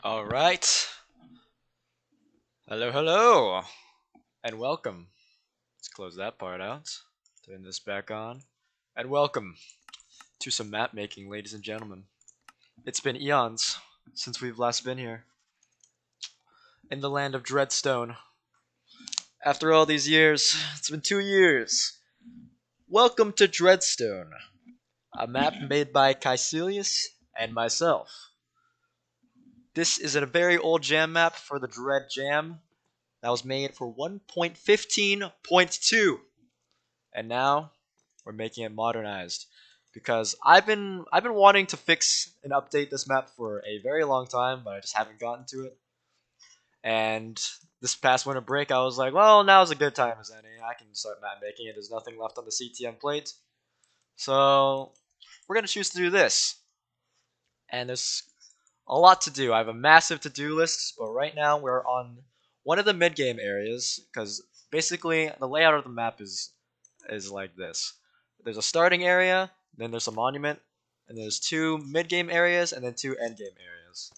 All right. Hello, hello, and welcome. Let's close that part out. Turn this back on, and welcome to some map making, ladies and gentlemen. It's been eons since we've last been here in the land of Dreadstone. After all these years, it's been 2 years. Welcome to Dreadstone, a map made by Caecilius and myself. This is a very old jam map for the Dread Jam that was made for 1.15.2. And now we're making it modernized because I've been wanting to fix and update this map for a very long time, but I just haven't gotten to it. And this past winter break, I was like, well, now's a good time as any. I can start map making it. There's nothing left on the CTM plate, so we're gonna choose to do this. And there's a lot to do. I have a massive to-do list, but right now we're on one of the mid-game areas because basically the layout of the map is like this. There's a starting area, then there's a monument, and there's two mid-game areas, and then two end-game areas.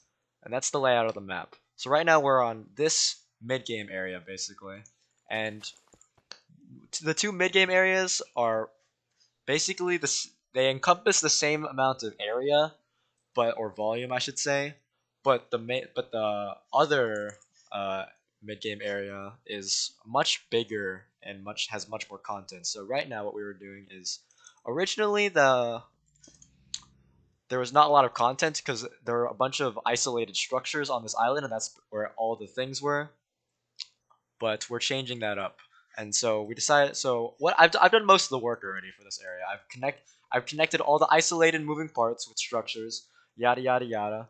And that's the layout of the map. So right now we're on this mid-game area, basically. And the two mid-game areas are basically they encompass the same amount of area, or volume, I should say. But the other uh, mid-game area is much bigger and has much more content. So right now, what we were doing is originally there was not a lot of content because there were a bunch of isolated structures on this island, and that's where all the things were. But we're changing that up. And so we decided. So what I've done most of the work already for this area. I've connected all the isolated moving parts with structures, yada yada yada.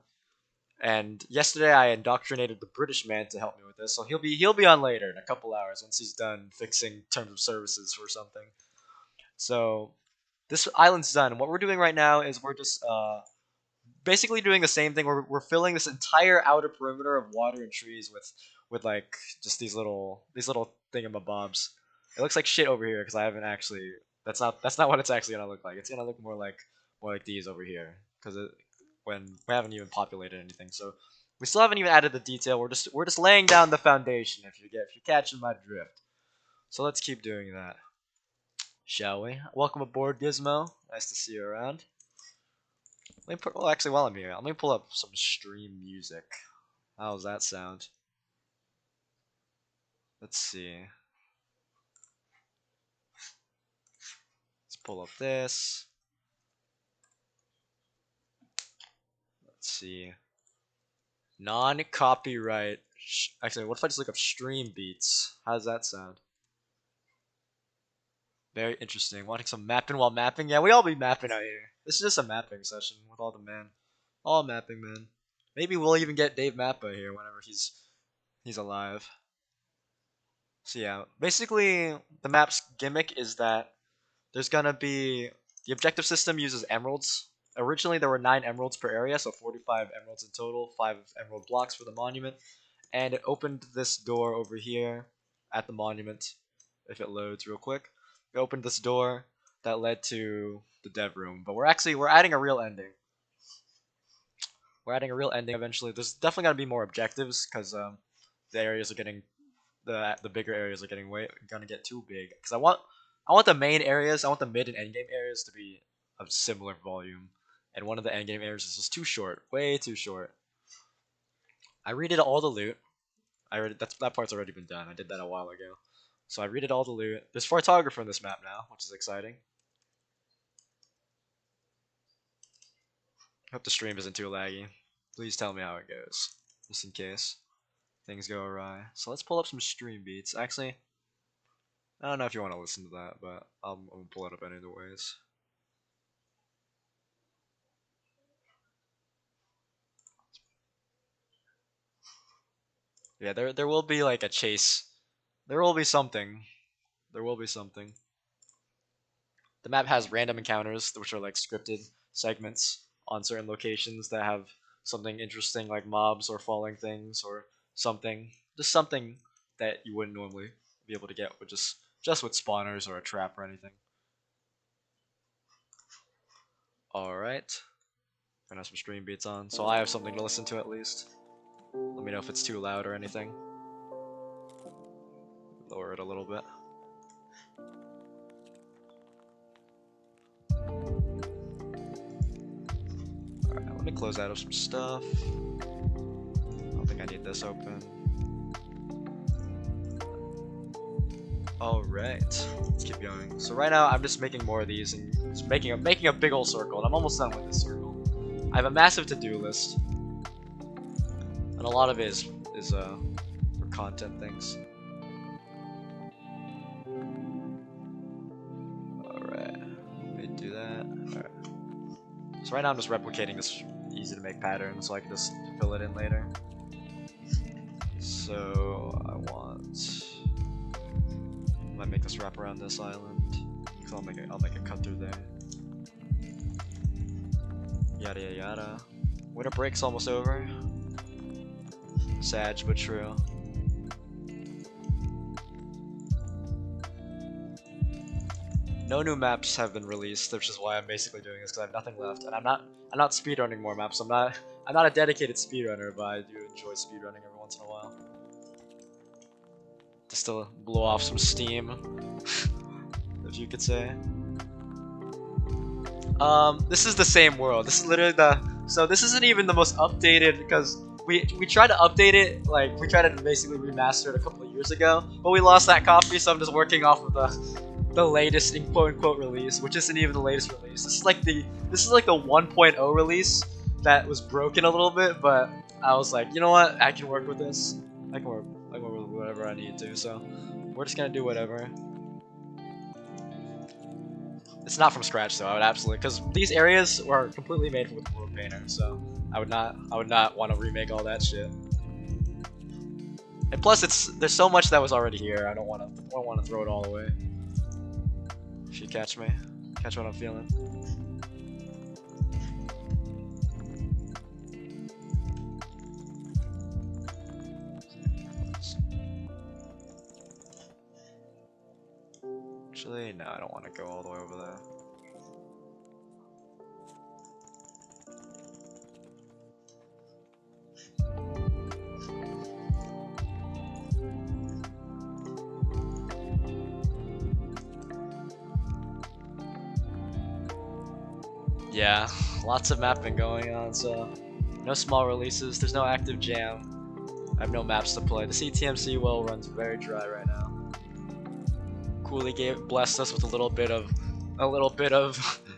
And yesterday I indoctrinated the British man to help me with this, so he'll be on later in a couple hours once he's done fixing terms of services for something. So this island's done. And what we're doing right now is we're just basically doing the same thing. We're filling this entire outer perimeter of water and trees with like just these little thingamabobs. It looks like shit over here because I haven't actually. That's not what it's actually gonna look like. It's gonna look more like these over here because when we haven't even populated anything. So we still haven't even added the detail. We're just laying down the foundation. If you're catching my drift. So let's keep doing that, shall we? Welcome aboard, Gizmo. Nice to see you around. Well, actually, while I'm here, let me pull up some stream music. How does that sound? Let's see. Let's pull up this. Let's see. Non-copyright. Actually, what if I just look up stream beats? How does that sound? Very interesting. Wanting some mapping while mapping? Yeah, we all be mapping out here. This is just a mapping session with all the men. All mapping men. Maybe we'll even get Dave Mappa here whenever he's alive. So yeah, basically the map's gimmick is that there's gonna be the objective system uses emeralds. Originally there were 9 emeralds per area, so 45 emeralds in total, 5 emerald blocks for the monument, and it opened this door over here at the monument. If it loads real quick, it opened this door that led to the dev room. But we're adding a real ending. We're adding a real ending eventually. There's definitely gonna be more objectives because the areas are getting the bigger areas are getting gonna get too big. Because I want the main areas, I want the mid and end game areas to be of similar volume, and one of the end game areas is just too short, way too short. I redid all the loot. That part's already been done. I did that a while ago. So I redid all the loot. There's photographer in this map now, which is exciting. Hope the stream isn't too laggy. Please tell me how it goes, just in case things go awry. So let's pull up some stream beats. Actually, I don't know if you want to listen to that, but I'm gonna pull it up anyways. Yeah, there will be like a chase. There will be something. There will be something. The map has random encounters, which are like scripted segments on certain locations that have something interesting, like mobs or falling things or something. Just something that you wouldn't normally be able to get with just with spawners or a trap or anything. All right, gonna have some stream beats on, so I have something to listen to at least. Let me know if it's too loud or anything. Lower it a little bit. Alright, let me close out of some stuff. I don't think I need this open. Alright, let's keep going. So right now I'm just making more of these and just making a big old circle, and I'm almost done with this circle. I have a massive to-do list. And a lot of it is for content things. Alright, let me do that. Alright. So right now I'm just replicating this easy to make pattern so I can just fill it in later. So I might make this wrap around this island. So I'll make a cut through there. Yada yada yada. Winter break's almost over. Sad but true. No new maps have been released, which is why I'm basically doing this because I have nothing left, and I'm not speedrunning more maps. I'm not a dedicated speedrunner, but I do enjoy speedrunning every once in a while. Just to blow off some steam, if you could say. This is the same world. This is literally so this isn't even the most updated because we tried to update it, like we tried to basically remaster it a couple of years ago, but we lost that copy, so I'm just working off of the latest in quote unquote release, which isn't even the latest release. This is like the 1.0 release that was broken a little bit, but I was like, you know what, I can work with this. I can work with whatever I need to, so we're just gonna do whatever. It's not from scratch though. I would absolutely, because these areas were completely made with World Painter, so I would not want to remake all that shit. And plus, there's so much that was already here. I don't want to throw it all away. If you catch what I'm feeling. Actually, no, I don't want to go all the way over there. Yeah, lots of mapping going on, so no small releases, there's no active jam. I have no maps to play. The CTM well runs very dry right now. Cooley blessed us with a little bit of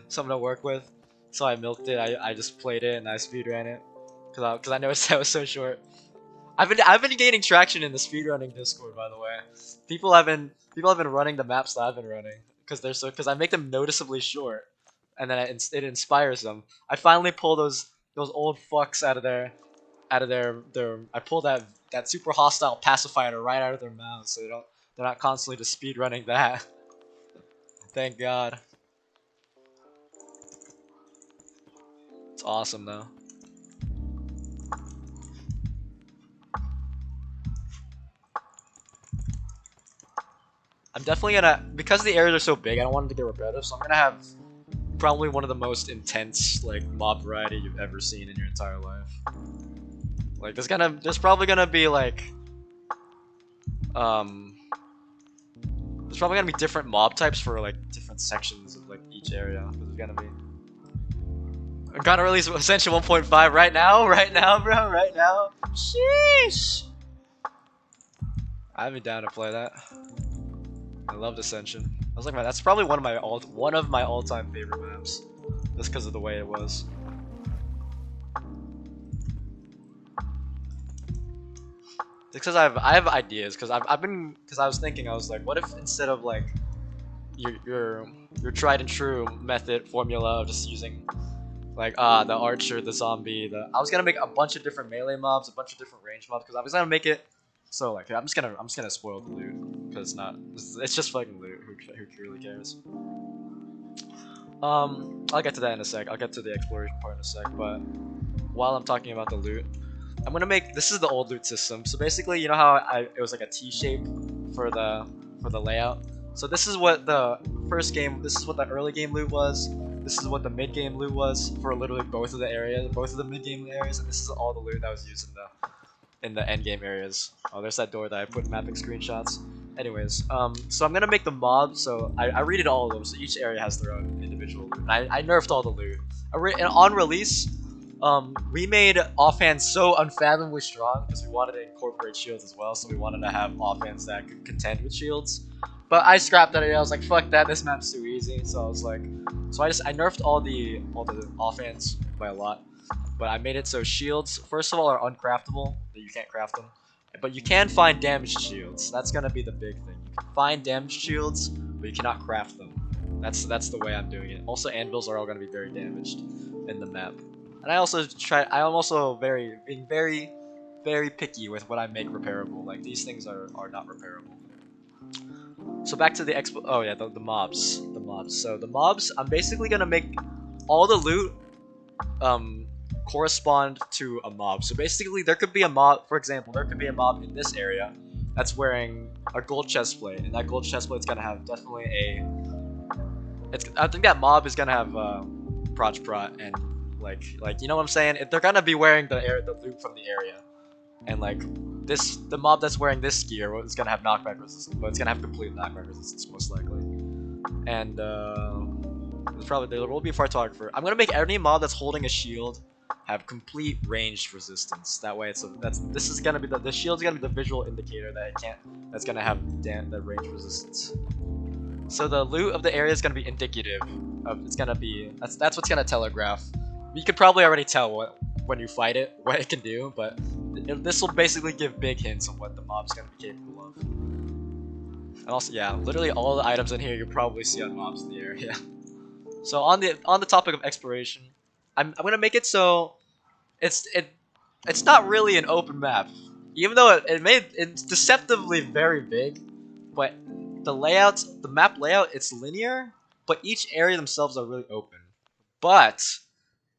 something to work with, so I milked it. I just played it and I speedran it because I noticed that was so short. I've been gaining traction in the speedrunning Discord, by the way. People have been running the maps that I've been running because I make them noticeably short, and then it inspires them. I finally pull those old fucks out of their I pull that super hostile pacifier right out of their mouths, so they're not constantly just speedrunning that. Thank God. It's awesome though. I'm definitely gonna, because the areas are so big, I don't want it to get repetitive, so I'm gonna have probably one of the most intense like mob variety you've ever seen in your entire life. Like there's probably gonna be like there's probably gonna be different mob types for like different sections of like each area. There's gonna be. I'm gonna release Ascension 1.5 right now, bro, right now. Sheesh. I'd be down to play that. I loved Ascension. I was like, man, that's probably one of my all-time favorite maps, just because of the way it was. Because I have ideas. Because I was thinking, I was like, what if instead of like your tried and true method formula of just using like the archer, the zombie, I was gonna make a bunch of different melee mobs, a bunch of different range mobs, because I was gonna make it so like I'm just gonna spoil the loot because it's just fucking loot. Who really cares? I'll get to that in a sec. I'll get to the exploration part in a sec. But while I'm talking about the loot, I'm gonna make, this is the old loot system. So basically, you know how it was like a T shape for the layout. So this is what the first game. This is what the early game loot was. This is what the mid game loot was for literally both of the mid game areas, and this is all the loot that was used in the end game areas. Oh, there's that door that I put mapping screenshots. Anyways, so I'm gonna make the mob. So I rated all of them. So each area has their own individual loot. And I nerfed all the loot. And on release, we made offhand so unfathomably strong because we wanted to incorporate shields as well. So we wanted to have offhands that could contend with shields. But I scrapped that idea. I was like, fuck that. This map's too easy. So I was like, I nerfed all the offhands by a lot. But I made it so shields, first of all, are uncraftable. You can't craft them. But you can find damaged shields. That's gonna be the big thing. You can find damaged shields, but you cannot craft them. That's the way I'm doing it. Also, anvils are all gonna be very damaged in the map. And I'm also being very, very picky with what I make repairable. Like these things are not repairable. So back to the the mobs. So the mobs, I'm basically gonna make all the loot correspond to a mob. So basically there could be a mob, for example, there could be a mob in this area that's wearing a gold chest plate, and that gold chest plate's gonna have definitely I think that mob is gonna have prot and like you know what I'm saying? They're gonna be wearing the loot from the area. And like the mob that's wearing this gear is gonna have knockback resistance, but it's gonna have complete knockback resistance most likely. And there will be a photographer. I'm gonna make any mob that's holding a shield have complete ranged resistance. That way, this is gonna be the shield's gonna be the visual indicator that's gonna have the range resistance. So the loot of the area is gonna be indicative of that's what's gonna telegraph. You could probably already tell when you fight it what it can do, but this will basically give big hints of what the mob's gonna be capable of. And also, yeah, literally all the items in here you probably see on mobs in the area. So on the topic of exploration, I'm gonna make it so it's not really an open map, even though it's deceptively very big. But the map layout, it's linear, but each area themselves are really open. But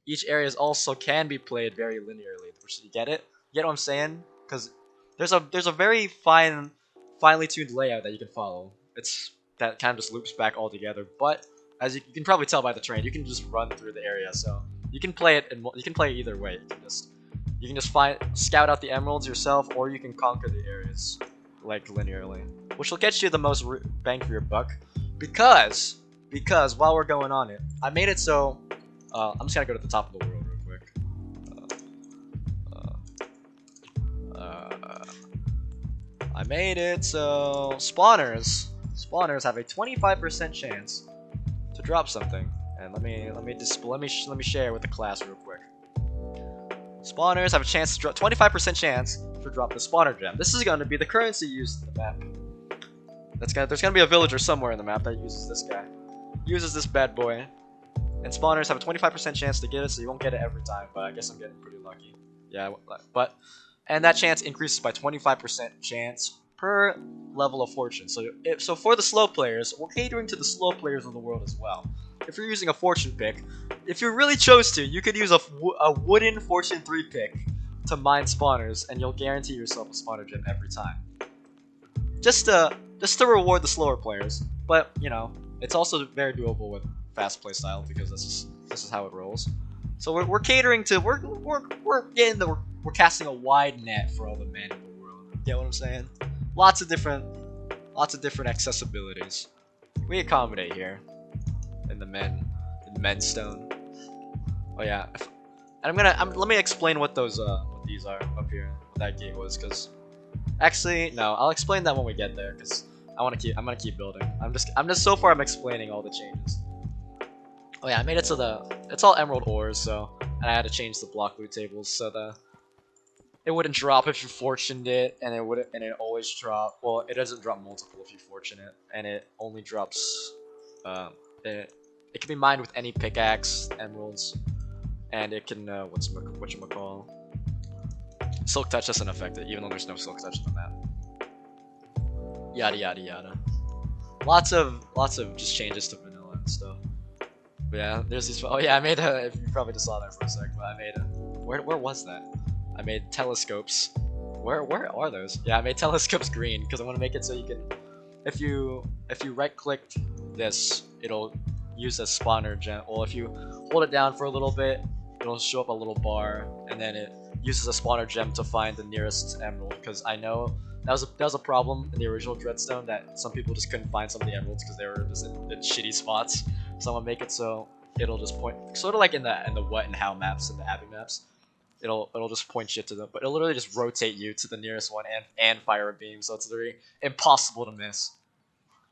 each area also can be played very linearly. You get it? You get what I'm saying? Because there's a very finely tuned layout that you can follow. That kind of just loops back all together. But as you can probably tell by the terrain, you can just run through the area. So you can play it either way. You can just scout out the emeralds yourself, or you can conquer the areas like linearly, which will get you the most bang for your buck. Because while we're going on it, I made it so I'm just gonna go to the top of the world real quick. I made it so spawners have a 25% chance to drop something. And let me share with the class real quick. Spawners have a chance to drop 25% chance to drop the spawner gem. This is going to be the currency used in the map. There's gonna be a villager somewhere in the map that uses this guy. Uses this bad boy. And spawners have a 25% chance to get it, so you won't get it every time, but I guess I'm getting pretty lucky. Yeah, and that chance increases by 25% chance per level of fortune. So for the slow players, we're catering to the slow players of the world as well. If you're using a fortune pick, if you really chose to, you could use a wooden fortune 3 pick to mine spawners, and you'll guarantee yourself a spawner gem every time. Just to reward the slower players, but you know, it's also very doable with fast playstyle because this is how it rolls. So we're catering to we're casting a wide net for all the men in the world. Get what I'm saying? Lots of different accessibilities. We accommodate here in the men's stone. Oh yeah, and let me explain what these are up here. What that gate was, because actually no, I'll explain that when we get there, because I'm gonna keep building. I'm just so far I'm explaining all the changes. Oh yeah, I made it so it's all emerald ores, so and I had to change the block loot tables so it wouldn't drop if you fortuned it, and it always drop. Well, it doesn't drop multiple if you fortune it, and it only drops. It can be mined with any pickaxe, emeralds, and it can whatchamacall. Silk touch doesn't affect it, even though there's no silk touch in the map. Yada yada yada. Lots of just changes to vanilla and stuff. But yeah, there's these. Oh yeah, I made a. You probably just saw that for a sec, but I made a. Where was that? I made telescopes. Where are those? Yeah, I made telescopes green because I want to make it so you can, if you right clicked this, it'll use a spawner gem. Well, if you hold it down for a little bit, it'll show up a little bar, and then uses a spawner gem to find the nearest emerald, because I know that was a problem in the original Dreadstone, that some people just couldn't find some of the emeralds because they were just in shitty spots. So I'm gonna make it so it'll just point, sort of like in the what and how maps and the Abbey maps. It'll just point shit to them, but it'll literally just rotate you to the nearest one and fire a beam, so it's literally impossible to miss.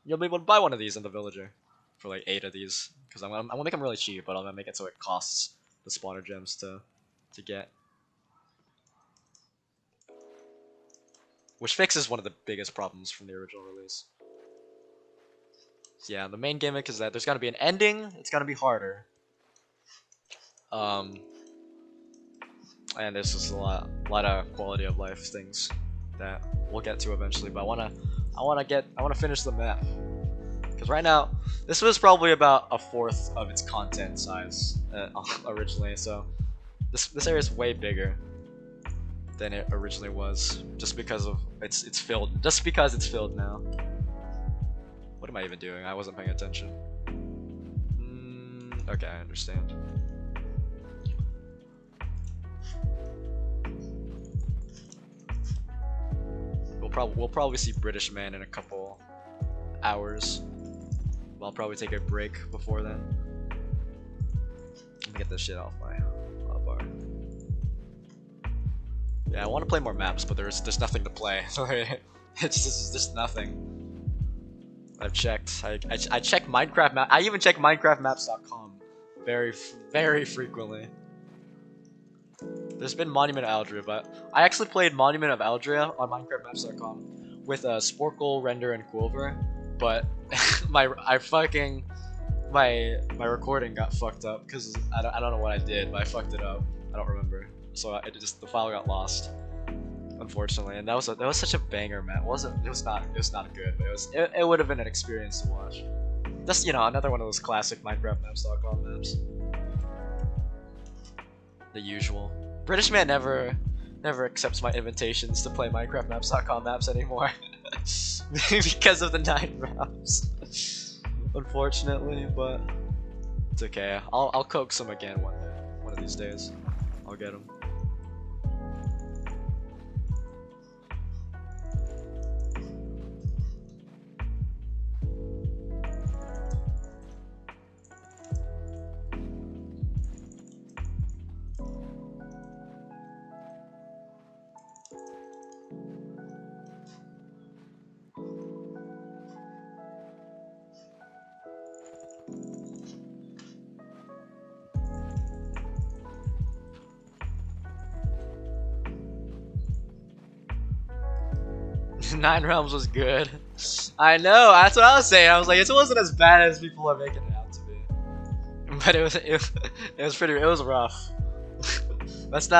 You'll be able to buy one of these in the villager for like 8 of these, because I'm gonna make them really cheap, but I'm gonna make it so it costs the spawner gems to get. Which fixes one of the biggest problems from the original release. So yeah, the main gimmick is that there's gonna be an ending. It's gonna be harder. And there's just a lot of quality of life things that we'll get to eventually. But I wanna finish the map, because right now this was probably about 1/4 of its content size originally. So this area is way bigger than it originally was, just because of it's filled. Just because it's filled now. What am I even doing? I wasn't paying attention. Okay, I understand. We'll probably see British Man in a couple hours. I'll probably take a break before then. Let me get this shit off my bar. Yeah, I want to play more maps, but there's nothing to play. It's just nothing. I've checked. I check Minecraft map. I even check MinecraftMaps.com very frequently. There's been Monument of Aldria, but I actually played Monument of Aldria on MinecraftMaps.com with Sporkle, Render, and Quilver, but my recording got fucked up because I don't know what I did, but I fucked it up. I don't remember, so the file got lost, unfortunately. And that was such a banger, man. It was not good, but it would have been an experience to watch. Just, you know, another one of those classic MinecraftMaps.com maps. The usual. British Man never accepts my invitations to play MinecraftMaps.com maps anymore because of the 9 rounds. Unfortunately, but it's okay. I'll coax him again one of these days. I'll get him. Nine Realms was good. I know, that's what I was saying. I was like, it wasn't as bad as people are making it out to be. But it was rough. let's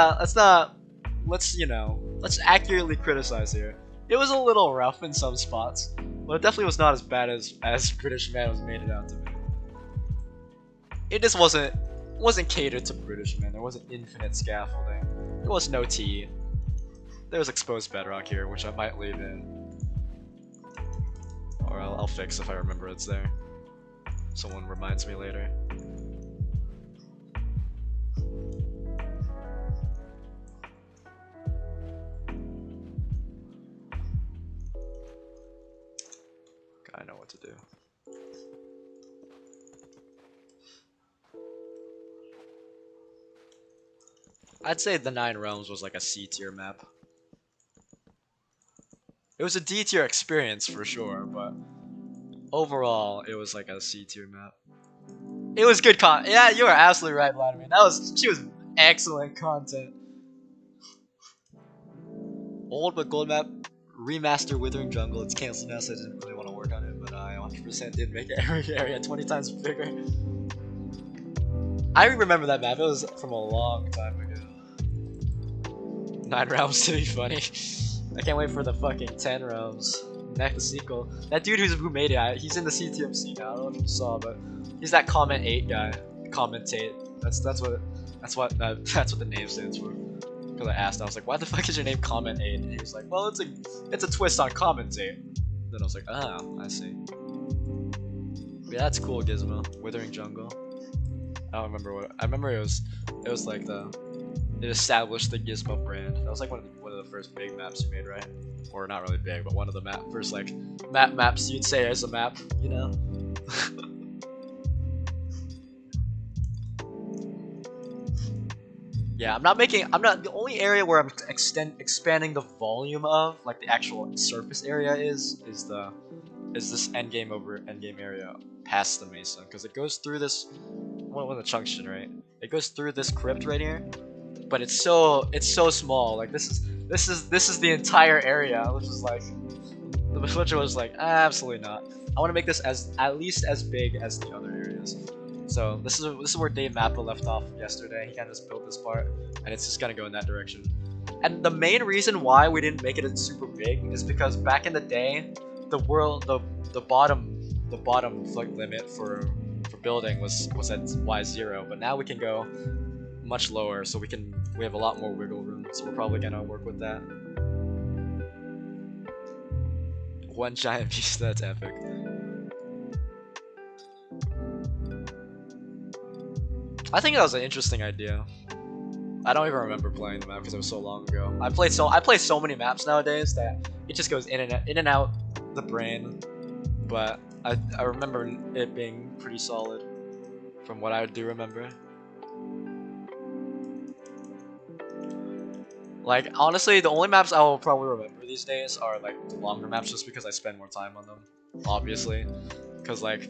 accurately criticize here. It was a little rough in some spots, but it definitely was not as bad as British Man was made it out to be. It just wasn't catered to British Men. There wasn't infinite scaffolding. There was no T. There was exposed bedrock here, which I might leave in. Or I'll fix if I remember it's there. Someone reminds me later. I know what to do. I'd say the 9 Realms was like a C tier map. It was a D tier experience for sure, but overall it was like a C tier map. It was good content. Yeah, you were absolutely right, Vladimir. She was excellent content. Old but gold map, remaster Withering Jungle. It's canceled now, so I didn't really want to work on it, but I 100% did make every area 20 times bigger. I remember that map. It was from a long time ago. 9 rounds to be funny. I can't wait for the fucking 10 rounds. Next sequel. That dude who made it, he's in the CTM now. I don't know if you saw, but he's that Comment 8 guy. Commentate. That's what the name stands for. Because I asked, I was like, why the fuck is your name Comment 8? And he was like, well, it's a twist on Commentate. Then I was like, oh, I see. But yeah, that's cool, Gizmo. Withering Jungle. I don't remember what. I remember it was like the It established the Gizmo brand. That was like one of the first big maps you made, right? Or not really big, but one of the first like maps you'd say as a map, you know? Yeah, I'm not the only area where I'm expanding the volume of, like the actual surface area is this endgame area past the Mesa, because it goes through this, one of the junction, right? It goes through this crypt right here, but it's so small. Like this is the entire area, which is like, which was like absolutely not. I want to make this at least as big as the other areas. So this is where Dave Mappa left off yesterday. He kind of just built this part, and it's just gonna go in that direction. And the main reason why we didn't make it super big is because back in the day, the bottom like limit for building was at Y0, but now we can go much lower, so we have a lot more wiggle room. So we're probably gonna work with that. One giant piece, that's epic. I think that was an interesting idea. I don't even remember playing the map because it was so long ago. I play so many maps nowadays that it just goes in and out the brain. But I remember it being pretty solid from what I do remember. Like honestly, the only maps I will probably remember these days are like the longer maps, just because I spend more time on them. Obviously, because like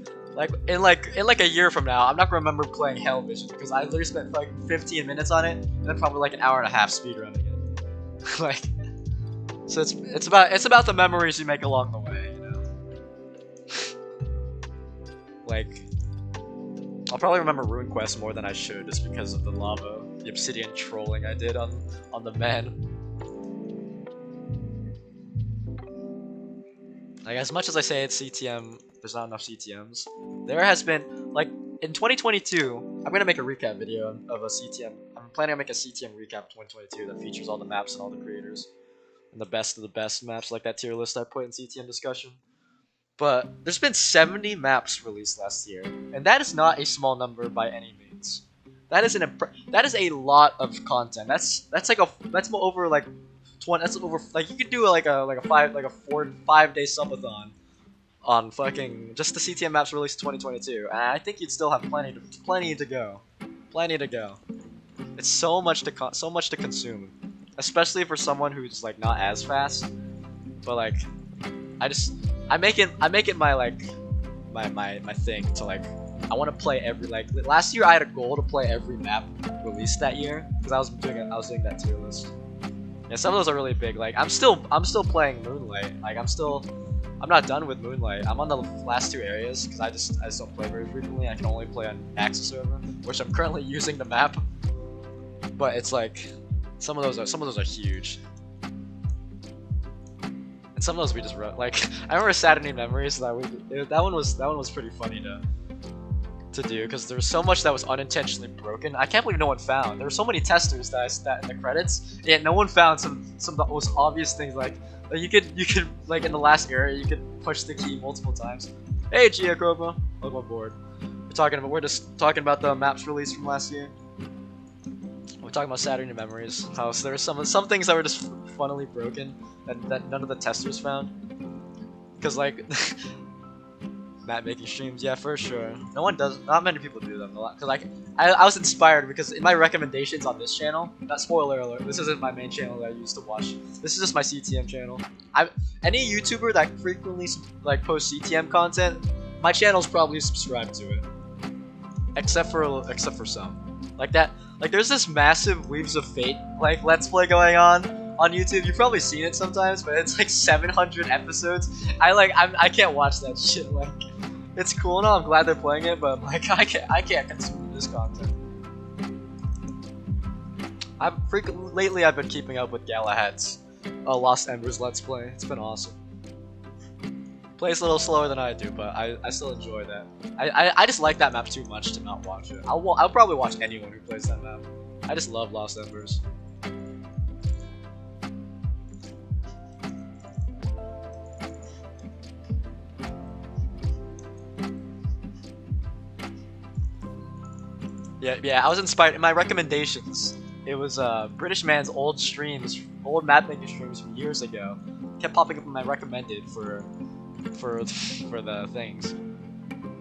in a year from now, I'm not gonna remember playing Hell Vision because I literally spent like 15 minutes on it, and then probably like an hour and a half speedrunning it. Like, so it's about the memories you make along the way, you know. Like, I'll probably remember Ruin Quest more than I should, just because of the obsidian trolling I did on the men. Like, as much as I say it's CTM, there's not enough CTMs. There has been, like, in 2022, I'm gonna make a recap video of a CTM. I'm planning to make a CTM recap 2022 that features all the maps and all the creators. And the best of the best maps, like that tier list I put in CTM discussion. But there's been 70 maps released last year, and that is not a small number by any means. That is that is a lot of content. That's over like 20. That's over, like, you could do like a 4-5 day subathon on fucking just the CTM maps released in 2022, and I think you'd still have plenty to go. It's so much to consume, especially for someone who's like not as fast. But like, I make it my like my thing to, like, I want to play every, like, last year I had a goal to play every map released that year because I was doing that tier list. Yeah, some of those are really big. Like, I'm still playing Moonlight. Like, I'm not done with Moonlight. I'm on the last two areas because I just don't play very frequently. I can only play on Axis server, which I'm currently using the map. But it's like some of those are huge. And some of those we just wrote. Like, I remember Saturday Memories that one was pretty funny to do because there was so much that was unintentionally broken. I can't believe no one found. There were so many testers that in the credits, yet no one found some of the most obvious things. Like you could like in the last area you could push the key multiple times. Hey Giacomo, welcome aboard. We're just talking about the maps released from last year. We're talking about Saturday Memories. How there were some things that were just funnily broken that none of the testers found. Because like Mapmaking streams, yeah, for sure. Not many people do them. Cause like I was inspired because in my recommendations on this channel, not spoiler alert, this isn't my main channel that I used to watch. This is just my CTM channel. Any YouTuber that frequently like posts CTM content, my channel's probably subscribed to it. Except for some. Like that. Like there's this massive Weaves of Fate like Let's Play going on YouTube. You've probably seen it sometimes, but it's like 700 episodes. I can't watch that shit. Like, it's cool and all, I'm glad they're playing it, but like I can't consume this content. Lately I've been keeping up with Galahad's Lost Embers Let's Play. It's been awesome. Plays a little slower than I do, but I still enjoy that. I just like that map too much to not watch it. I'll probably watch anyone who plays that map. I just love Lost Embers. Yeah, I was inspired in my recommendations. It was British man's old streams, old mapmaking streams from years ago. Kept popping up in my recommended for the things.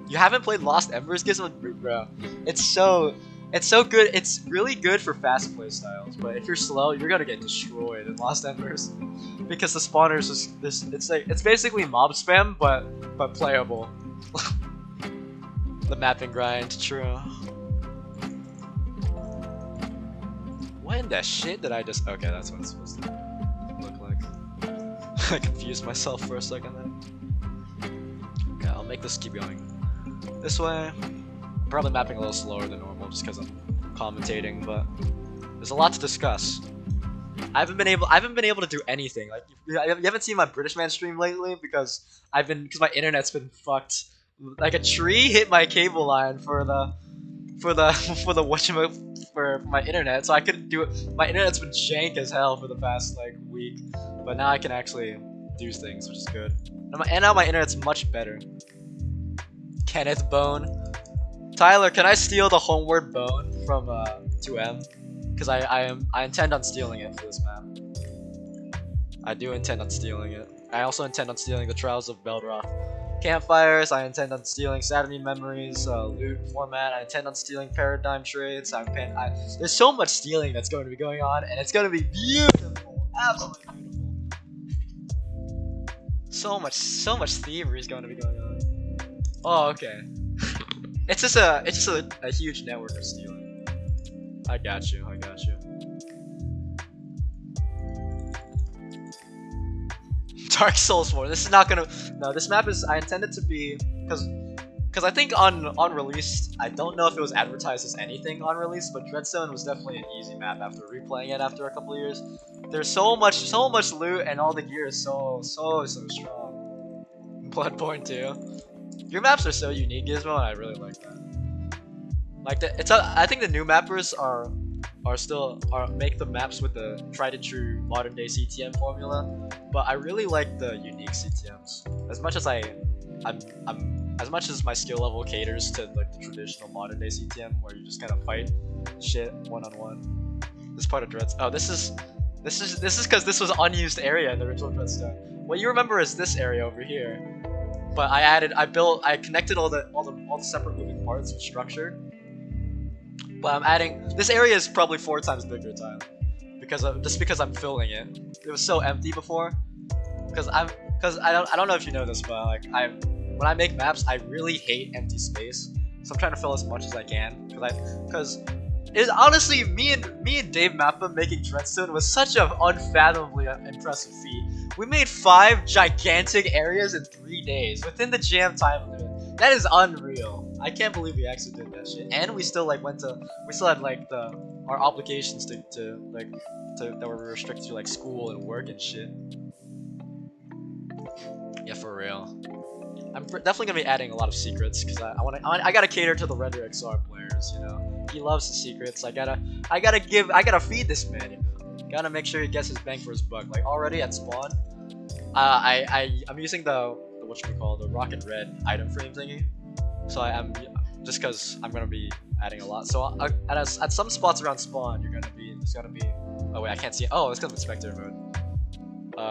You haven't played Lost Embers? Gizmo, bro. It's so good. It's really good for fast play styles, but if you're slow, you're gonna get destroyed in Lost Embers because the spawners is this. It's basically mob spam, but playable. The mapping grind, true. What in the shit did I just? Okay, that's what it's supposed to look like. I confused myself for a second there. Okay, I'll make this keep going this way. I'm probably mapping a little slower than normal just because I'm commentating, but there's a lot to discuss. I haven't been able to do anything. Like you haven't seen my British man stream lately because my internet's been fucked. Like a tree hit my cable line for my internet, so I couldn't do it. My internet's been jank as hell for the past like week, but now I can actually do things, which is good. And now my internet's much better. Kenneth Bone. Tyler, can I steal the homeward bone from 2M? Because I intend on stealing it for this map. I do intend on stealing it. I also intend on stealing the Trials of Beldroth campfires. I intend on stealing Saturday Memories loot format. I intend on stealing Paradigm Trades. There's so much stealing that's going to be going on, and it's going to be beautiful, absolutely beautiful. So much thievery is going to be going on. Oh, okay. It's just a huge network of stealing. I got you. Dark Souls 4. This is not gonna. No, this map is. I intend it to be because I think on release, I don't know if it was advertised as anything on release, but Dreadstone was definitely an easy map after replaying it after a couple of years. There's so much loot, and all the gear is so strong. Bloodborne 2. Your maps are so unique, Gizmo, and I really like that. Like I think the new mappers make the maps with the tried and true modern day CTM formula, but I really like the unique CTMs. As much as my skill level caters to like the traditional modern day CTM where you just kind of fight shit one on one. This part of Dreadstone. Oh, this is because this was unused area in the original Dreadstone. What you remember is this area over here. But I connected all the separate moving parts with structure. But I'm adding, this area is probably 4 times bigger, Tyler, because I'm filling it. It was so empty before. Because I don't know if you know this, but like when I make maps, I really hate empty space. So I'm trying to fill as much as I can. Because it's honestly me and Dave Mappa making Dreadstone was such an unfathomably impressive feat. We made 5 gigantic areas in 3 days within the jam time limit. That is unreal. I can't believe we actually did that shit. And we still like we still had like our obligations that were restricted to like school and work and shit. Yeah, for real. I'm definitely gonna be adding a lot of secrets because I gotta cater to the Render XR players. You know, he loves the secrets. I gotta feed this man. You know? Gotta make sure he gets his bang for his buck. Like already at spawn, I'm using the rocket red item frame thingy. So I'm just because I'm gonna be adding a lot. So at some spots around spawn, there's gonna be. Oh wait, I can't see it. Oh, it's gonna be spectator mode.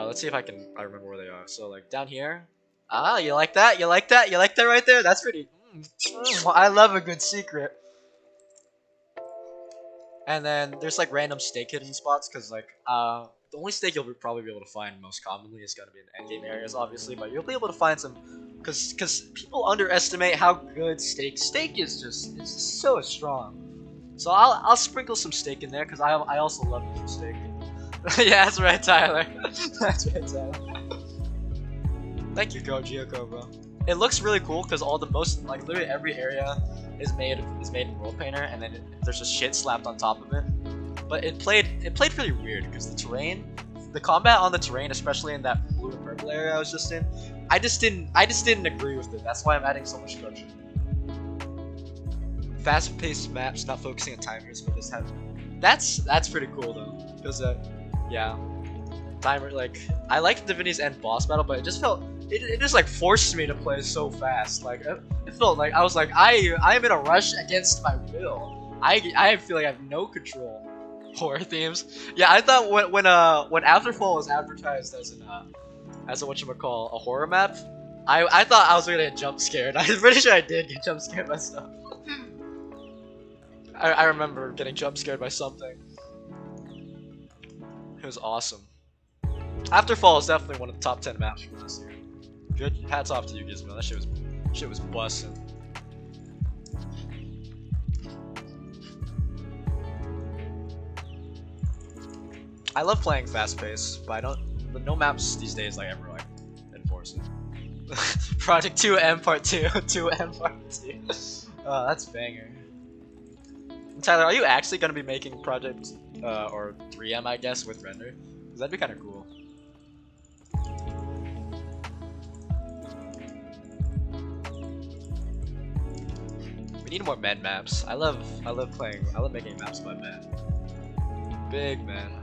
Let's see if I remember where they are. So like down here. Ah, you like that? You like that right there? That's pretty. I love a good secret. And then there's like random stake hidden spots because like the only stake you'll probably be able to find most commonly is gonna be in endgame areas, obviously, but you'll be able to find some because people underestimate how good stake is just so strong. So I'll sprinkle some stake in there because I also love using stake. Yeah, that's right, Tyler. That's right, Tyler. Thank you, Gio bro. It looks really cool because literally every area is made in World Painter, and then there's just shit slapped on top of it. But it played really weird because the combat on the terrain, especially in that blue and purple area I was just in, I just didn't agree with it. That's why I'm adding so much structure. Fast-paced maps, not focusing on timers, but just have. That's pretty cool though, because yeah, timer like I liked Divinity's End boss battle, but it just felt. It just like forced me to play so fast. Like it felt like I was like I am in a rush against my will. I feel like I have no control. Horror themes. Yeah, I thought when Afterfall was advertised as a whatchamacall, a horror map, I thought I was gonna get jump scared. I'm pretty sure I did get jump scared by stuff. I remember getting jump scared by something. It was awesome. Afterfall is definitely one of the top 10 maps from last year. Good, hats off to you, Gizmo. That shit was bussin'. I love playing fast paced, but no maps these days like ever like enforce it. Project 2M Part 2, 2M Part 2. That's banger. Tyler, are you actually gonna be making Project or 3M, I guess, with render? Cause that'd be kind of cool. We need more med maps. I love making maps by med. Big man.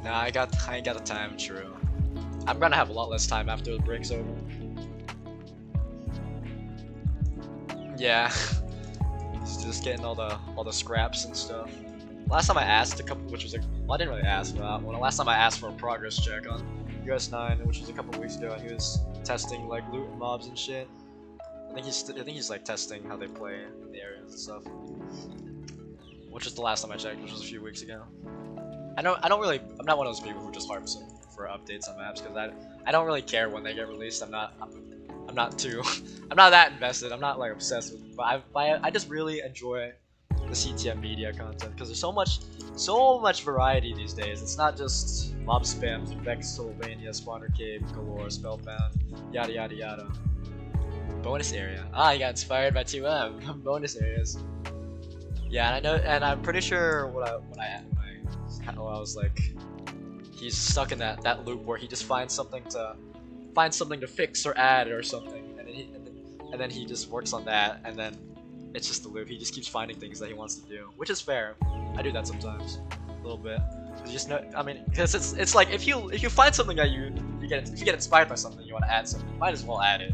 Nah, I ain't got the time, true. I'm gonna have a lot less time after the break's over. Yeah. Just getting all the scraps and stuff. Last time I asked which was well, I didn't really ask, but last time I asked for a progress check on US9, which was a couple weeks ago, and he was testing like loot and mobs and shit. I think he's like testing how they play in the areas and stuff. Which was the last time I checked, which was a few weeks ago. I'm not one of those people who just harps for updates on maps because I don't really care when they get released. I'm not that invested. I'm not like obsessed with. But I just really enjoy the CTM media content because there's so much variety these days. It's not just mob spams, Vexylvania, Spawner Cave, Galore, Spellbound, yada yada yada. Bonus area. Ah, you got inspired by 2M. Bonus areas. Yeah, and I know, and I'm pretty sure when I was like, he's stuck in that loop where he just finds something to fix or add or something, and then he just works on that, and then it's just a loop. He just keeps finding things that he wants to do, which is fair. I do that sometimes, a little bit. You just know, I mean, because it's like if you find something that if you get inspired by something, you want to add something, you might as well add it.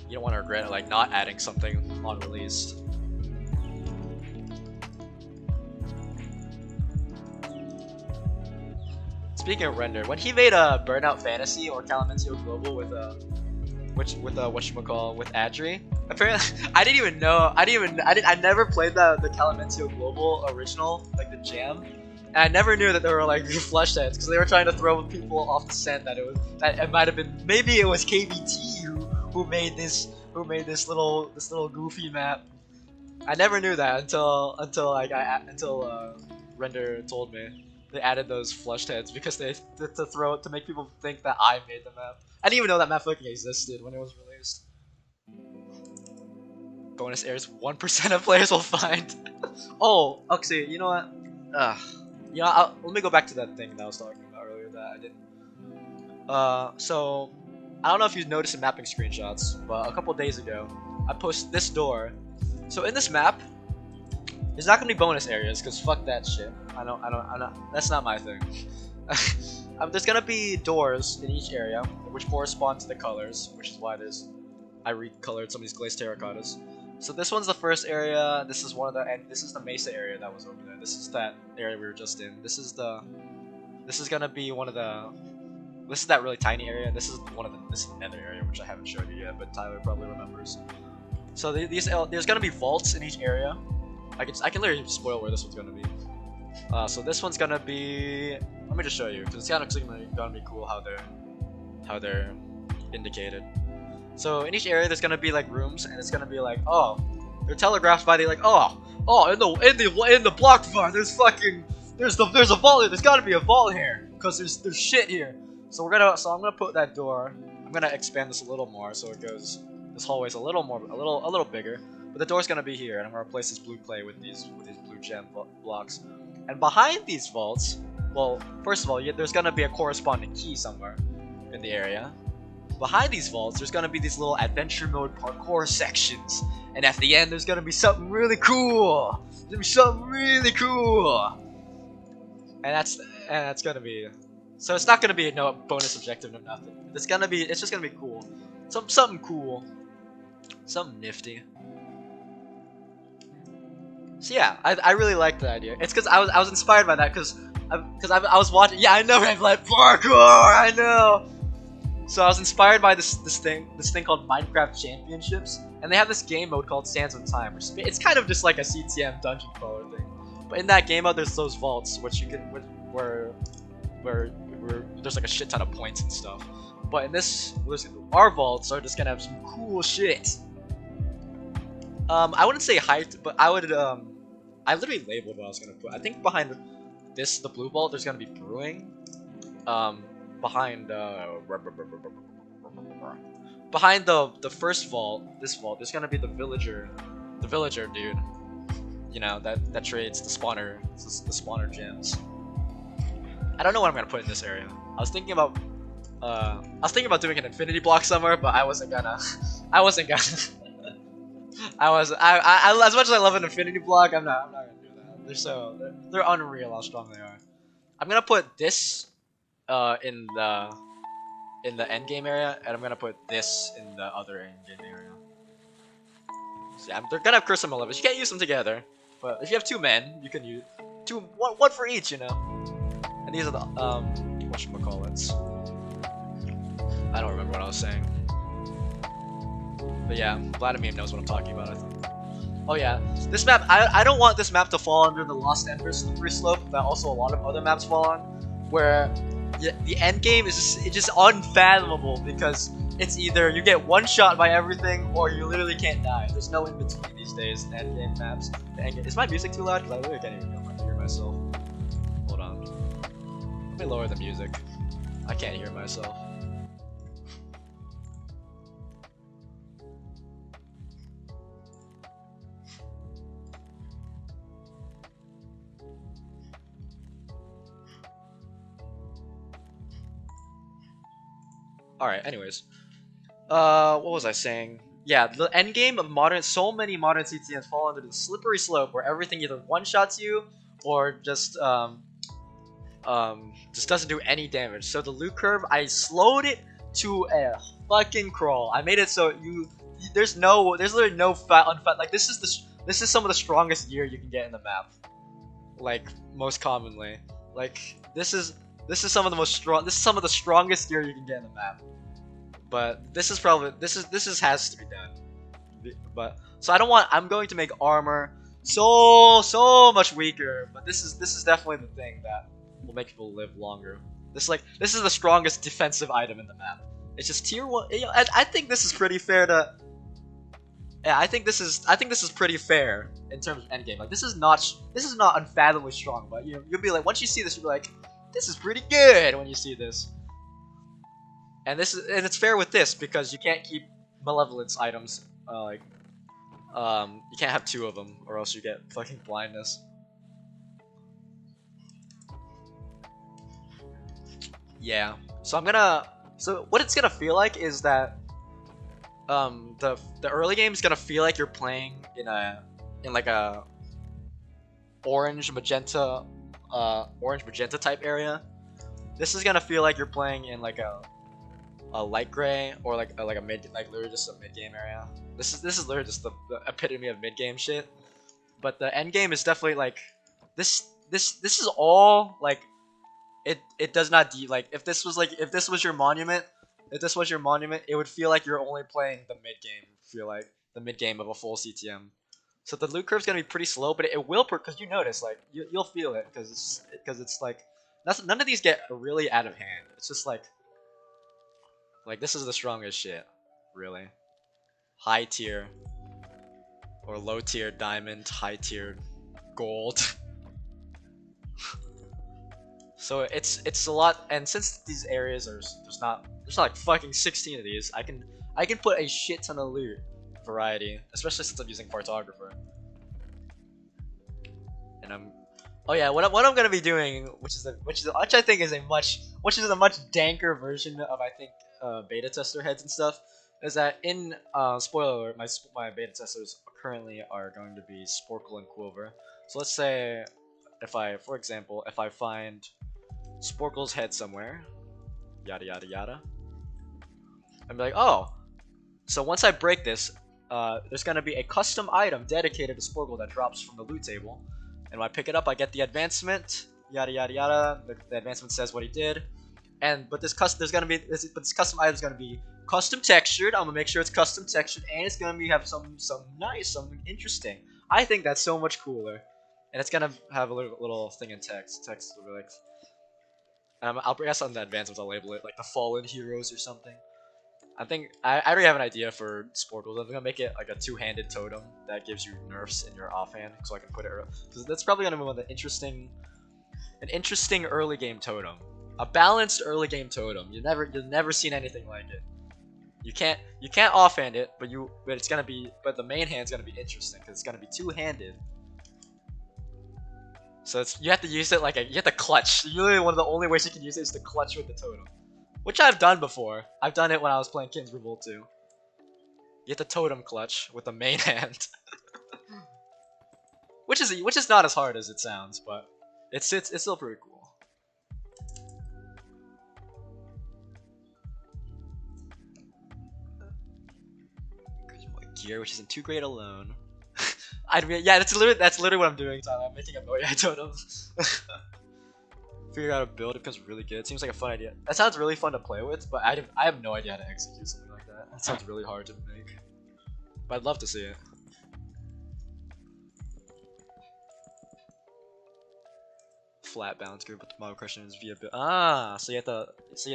You don't want to regret like not adding something on release. Speaking of render, when he made a Burnout Fantasy or Calamentio Global with whatchamacall with Adri, apparently I never played the Calamentio Global original, like the jam, and I never knew that there were like flush heads because they were trying to throw people off the scent that it might have been, maybe it was KBT who made this little goofy map. I never knew that until Render told me. They added those flushed heads because to make people think that I made the map. I didn't even know that map fucking existed when it was released. Bonus areas 1% of players will find. Oh, okay. You know what? Let me go back to that thing that I was talking about earlier that I didn't. So I don't know if you noticed in mapping screenshots, but a couple days ago I posted this door. So in this map, there's not gonna be bonus areas because fuck that shit. I don't. That's not my thing. There's gonna be doors in each area which correspond to the colors, which is why I recolored some of these glazed terracottas. So this one's the first area. This is and this is the Mesa area that was over there. This is that area we were just in. This is gonna be one of the. This is that really tiny area. This is the nether area, which I haven't showed you yet, but Tyler probably remembers. So there's gonna be vaults in each area. I can literally spoil where this one's gonna be. So this one's gonna be. Let me just show you because it's kind of gonna be cool how they're indicated. So in each area there's gonna be like rooms, and it's gonna be like, oh, they're telegraphed by the like, oh in the block bar there's a vault here. There's gotta be a vault here because there's shit here. So I'm gonna put that door. I'm gonna expand this a little more so it goes. This hallway's a little bigger. But the door's gonna be here, and I'm gonna replace this blue clay with these blue gem blocks. And behind these vaults, well, first of all, there's gonna be a corresponding key somewhere in the area. Behind these vaults, there's gonna be these little adventure mode parkour sections, and at the end, there's gonna be something really cool. And that's gonna be So it's not gonna be no bonus objective, no nothing. It's just gonna be cool. Something cool. Something nifty. So yeah, I really like the idea. It's because I was inspired by that because I was watching. Yeah, I know Red Light Parkour. I know. So I was inspired by this thing called Minecraft Championships, and they have this game mode called Sands of Time, which it's kind of just like a CTM dungeon crawler thing. But in that game mode, there's those vaults which you can where there's like a shit ton of points and stuff. But in this, our vaults are just gonna have some cool shit. I wouldn't say height, but I would I literally labeled what I was gonna put. I think behind the blue vault, there's gonna be brewing. Behind behind the first vault, this vault, there's gonna be the villager dude. You know that trades the spawner gems. I don't know what I'm gonna put in this area. I was thinking about doing an infinity block somewhere, but I wasn't gonna. As much as I love an infinity block, I'm not gonna do that. They're unreal how strong they are. I'm gonna put this in the end game area, and I'm gonna put this in the other end game area. So yeah, they're gonna have curse levels. You can't use them together, but if you have two men, you can use one for each, you know. And these are the whatchamacallits. I don't remember what I was saying. But yeah, Vladimir knows what I'm talking about, I think. Oh yeah, this map, I don't want this map to fall under the Lost Embers slippery slope that also a lot of other maps fall on, where the end game is just unfathomable because it's either you get one shot by everything or you literally can't die. There's no in between these days in end game maps. Is my music too loud? Because I literally can't even hear myself. Hold on. Let me lower the music. I can't hear myself. Alright, anyways. What was I saying? Yeah, the end game of so many modern CTMs fall under the slippery slope where everything either one-shots you or just doesn't do any damage. So the loot curve, I slowed it to a fucking crawl. I made it so there's literally no like this is some of the strongest gear you can get in the map. Like most commonly. Like this is some of the strongest gear you can get in the map. But this has to be done. But so I'm going to make armor so much weaker, but this is definitely the thing that will make people live longer. This is the strongest defensive item in the map. It's just tier 1. You know, I think this is pretty fair to yeah, I think this is pretty fair in terms of endgame. Like this is not unfathomably strong, but you'll be like, once you see this, you'll be like, this is pretty good when you see this. And it's fair with this because you can't keep malevolence items you can't have two of them or else you get fucking blindness. Yeah. So what it's gonna feel like is that the early game is gonna feel like you're playing in like a orange magenta type area. This is gonna feel like you're playing in like a light gray or like a mid, like literally just a mid game area. This is literally just the epitome of mid game shit. But the end game is definitely like this is all like it does not like if this was your monument, it would feel like you're only playing the mid game. Feel like the mid game of a full CTM. So the loot curve's gonna be pretty slow, but it will because you notice like you'll feel it because it's like none of these get really out of hand. It's just like this is the strongest shit, really. High tier or low tier diamond, high tier gold. So it's a lot, and since these areas there's not like fucking 16 of these, I can put a shit ton of loot variety, especially since I'm using cartographer. And oh yeah, what I'm gonna be doing, which I think is a much danker version of I think beta tester heads and stuff, is that in spoiler alert, my beta testers currently are going to be Sporkle and Quilver. So let's say for example, if I find Sporkle's head somewhere. Yada yada yada. I'm like, oh, so once I break this, there's gonna be a custom item dedicated to Sporkle that drops from the loot table, and when I pick it up, I get the advancement. Yada yada yada. The advancement says what he did, but this custom item is gonna be custom textured. I'm gonna make sure it's custom textured, and it's gonna have something something interesting. I think that's so much cooler, and it's gonna have a little thing in text. Text will be like, I'll guess on the advancements I'll label it like the fallen heroes or something. I think I already have an idea for Sporkle. I'm gonna make it like a two-handed totem that gives you nerfs in your offhand, so I can put it. Because that's probably gonna be one of the an interesting early game totem, a balanced early game totem. You've never seen anything like it. You can't offhand it, but the main hand's gonna be interesting because it's gonna be two-handed. So you have to use it like you have to clutch. Usually one of the only ways you can use it is to clutch with the totem. Which I've done before. I've done it when I was playing King's Revolt 2. You get the totem clutch with the main hand. which is not as hard as it sounds, but it's still pretty cool. Gear, which isn't too great alone. Yeah, that's literally what I'm doing, Tyler. I'm making a Moyai totem. Figure out a build, it becomes really good. Seems like a fun idea. That sounds really fun to play with, but I have no idea how to execute something like that. That sounds really hard to make. But I'd love to see it. Flat balance group, but the mob question is via build. Ah, so you have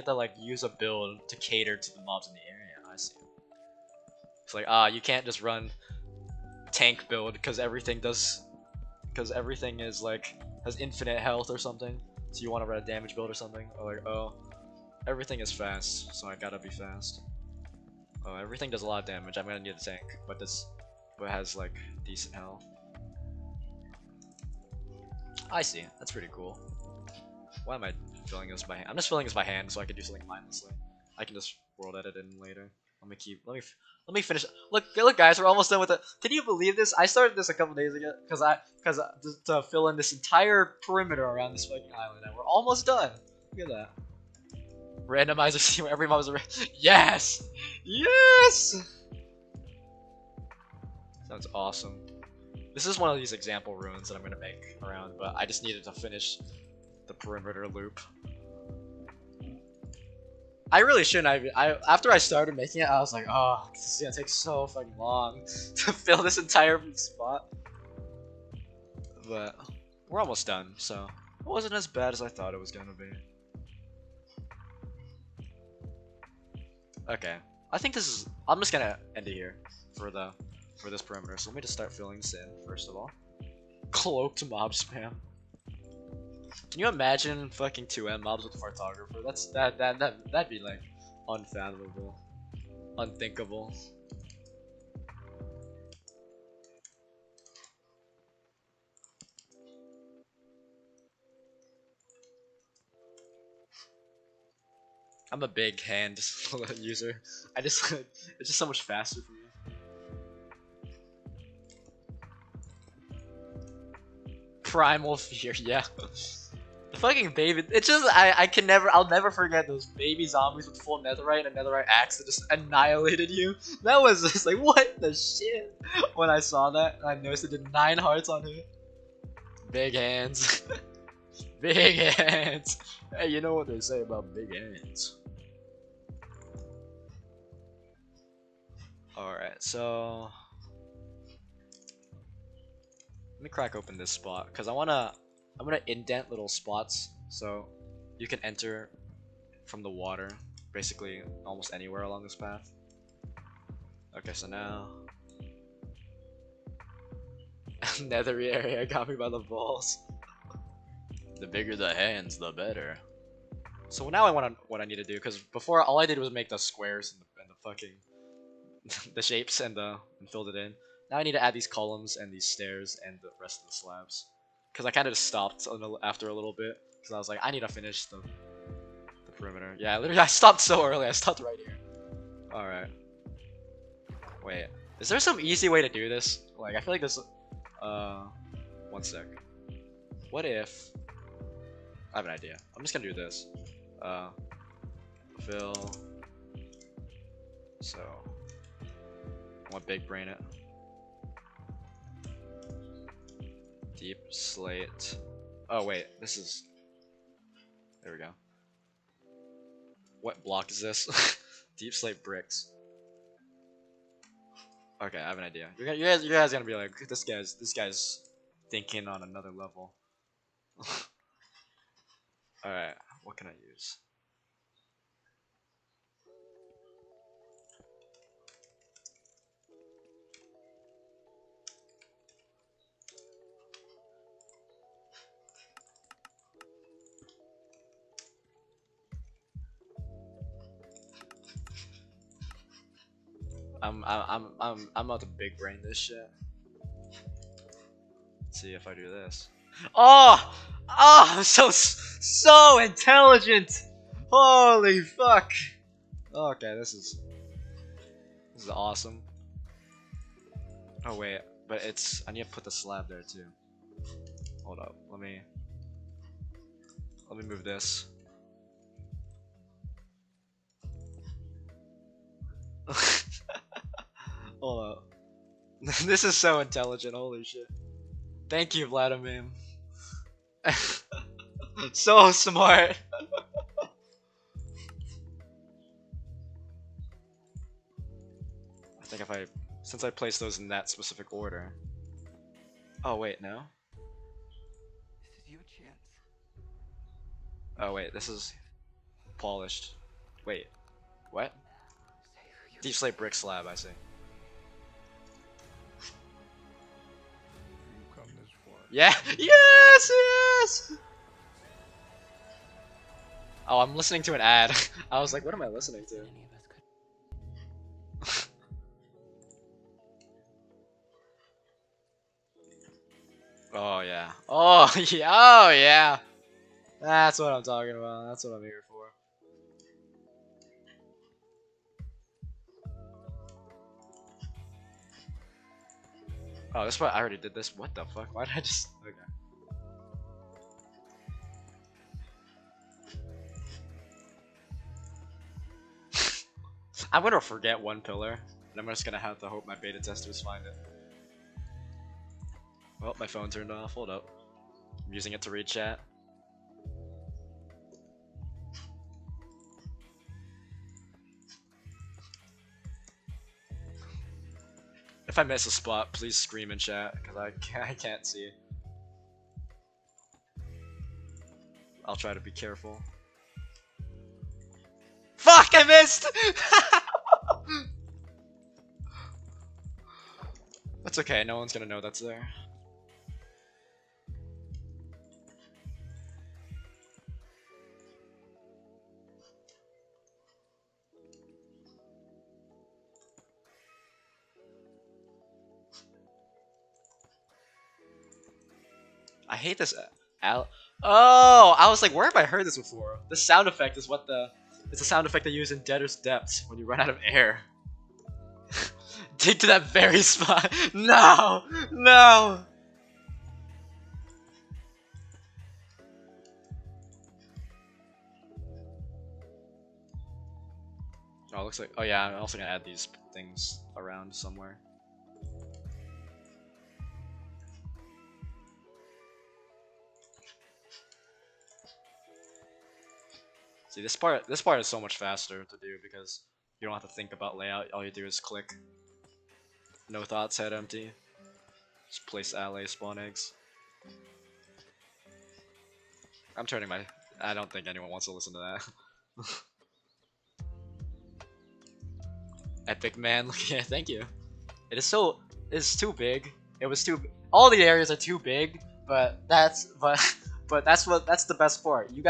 to like use a build to cater to the mobs in the area. I see. It's like you can't just run tank build because everything is like has infinite health or something. So you want to run a damage build or something? Or like, oh, everything is fast, so I gotta be fast. Oh, everything does a lot of damage. I'm gonna need a tank, but it has like decent health. I see. That's pretty cool. Why am I filling this by hand? I'm just filling this by hand so I can do something mindlessly. I can just world edit it in later. Let me finish. Look, guys, we're almost done with it. Can you believe this? I started this a couple days ago because to fill in this entire perimeter around this fucking island, and we're almost done. Look at that. Randomizer, see where every mob is a yes, yes. Sounds awesome. This is one of these example ruins that I'm gonna make around, but I just needed to finish the perimeter loop. I really shouldn't. After I started making it, I was like, oh, this is gonna take so fucking long to fill this entire spot. But we're almost done, so it wasn't as bad as I thought it was gonna be. Okay, I think I'm just gonna end it here for this perimeter. So let me just start filling this in first of all. Cloaked mob spam. Can you imagine fucking 2M mobs with Photographer? That'd be like unfathomable, unthinkable. I'm a big hand user. It's just so much faster for me. Primal fear, yeah. The fucking baby, it's just, I'll never forget those baby zombies with full netherite and a netherite axe that just annihilated you. That was just like, what the shit? When I saw that, I noticed it did 9 hearts on him. Big hands. Big hands. Hey, you know what they say about big hands. Alright, so let me crack open this spot because I'm gonna indent little spots so you can enter from the water basically almost anywhere along this path. Okay, so now nethery area got me by the balls. The bigger the hands, the better. So now what I need to do, because before all I did was make the squares and the fucking the shapes and filled it in. Now I need to add these columns and these stairs and the rest of the slabs. Because I kind of just stopped after a little bit. Because I was like, I need to finish the perimeter. Yeah, literally, I stopped so early. I stopped right here. Alright. Wait. Is there some easy way to do this? Like, I feel like this... one sec. What if... I have an idea. I'm just gonna do this. Fill. So I want big brain it. Deep slate. Oh wait, this is. There we go. What block is this? Deep slate bricks. Okay, I have an idea. You guys gonna be like, this guy's thinking on another level. All right, what can I use? I'm about to big brain this shit. Let's see if I do this. Oh, I'm so intelligent. Holy fuck. Okay, this is awesome. Oh wait, but I need to put the slab there too. Hold up, let me move this. Hold up. This is so intelligent, holy shit. Thank you, Vladimir. So smart. I think since I placed those in that specific order. Oh wait, no. This is your chance. Oh wait, this is polished. Wait, what? Deep slate brick slab, I see. You come this far. Yeah, yes. Oh, I'm listening to an ad. I was like, what am I listening to? Oh yeah. Oh yeah. Oh yeah. That's what I'm talking about. That's what I'm here for. Oh, this part I already did this. What the fuck? Why did I just? Okay. I'm gonna forget one pillar, and I'm just gonna have to hope my beta testers find it. Well, my phone turned off. Hold up. I'm using it to read chat. If I miss a spot, please scream in chat, because I can't see. I'll try to be careful. Fuck, I missed! That's okay, no one's gonna know that's there. I hate this. Oh, I was like, where have I heard this before? The sound effect is it's a sound effect they use in Deader's Depths when you run out of air. Dig to that very spot. No, no. Oh, it looks like. Oh yeah, I'm also gonna add these things around somewhere. See, this part is so much faster to do because you don't have to think about layout. All you do is click. No thoughts, head empty. Just place ally spawn eggs. I'm turning my. I don't think anyone wants to listen to that. Epic man, yeah, thank you. It's too big. It was too. All the areas are too big, but that's the best part. You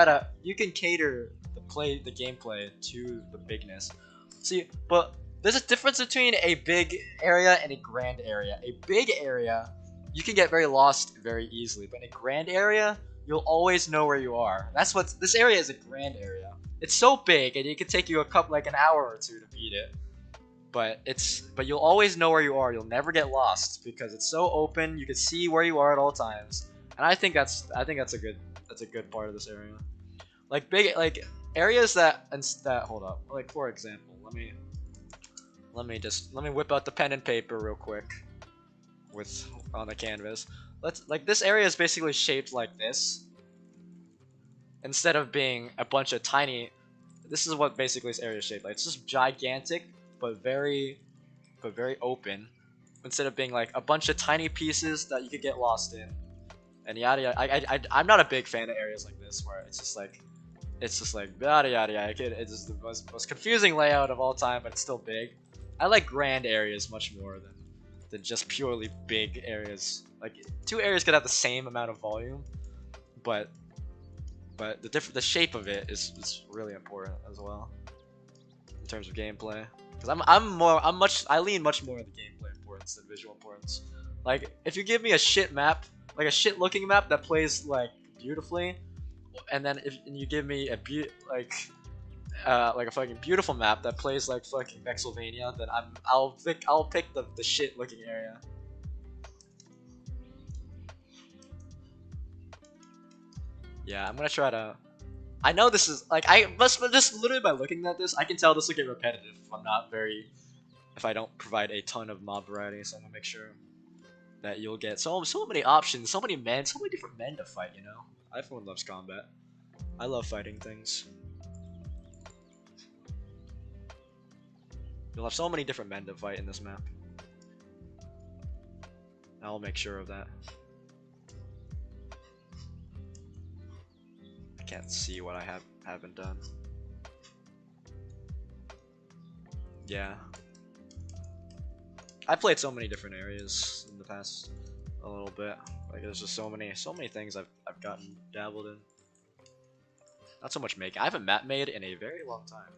can cater the gameplay to the bigness. See, but there's a difference between a big area and a grand area. A big area, you can get very lost very easily, but in a grand area, you'll always know where you are. This area is a grand area. It's so big, and it could take you an hour or two to beat it. But you'll always know where you are. You'll never get lost because it's so open. You can see where you are at all times. and I think that's a good part of this area. Like big like areas that hold up. Like for example, let me whip out the pen and paper real quick with on the canvas. Let's like this area is basically shaped like this instead of being a bunch of tiny. This is what basically this area is shaped like. It's just gigantic but very open instead of being like a bunch of tiny pieces that you could get lost in and yada yada. I'm not a big fan of areas like this where it's just like yada yada yada. It's the most confusing layout of all time, but it's still big. I like grand areas much more than just purely big areas. Like two areas could have the same amount of volume, but the shape of it is really important as well in terms of gameplay. Because I lean much more on the gameplay importance than visual importance. Like if you give me a shit map, like a shit looking map that plays like beautifully, and then if and you give me like a fucking beautiful map that plays like fucking Vexylvania, then I'll pick the shit looking area. Yeah, I'm gonna try to. I know this is like I must just literally by looking at this, I can tell this will get repetitive if I don't provide a ton of mob variety. So I'm gonna make sure that you'll get so many options, so many men, so many different men to fight. You know, everyone loves combat. I love fighting things. You'll have so many different men to fight in this map. I'll make sure of that. I can't see what I haven't done. Yeah. I played so many different areas in the past a little bit. Like there's just so many things I've gotten dabbled in. Not so much making. I haven't map made in a very long time.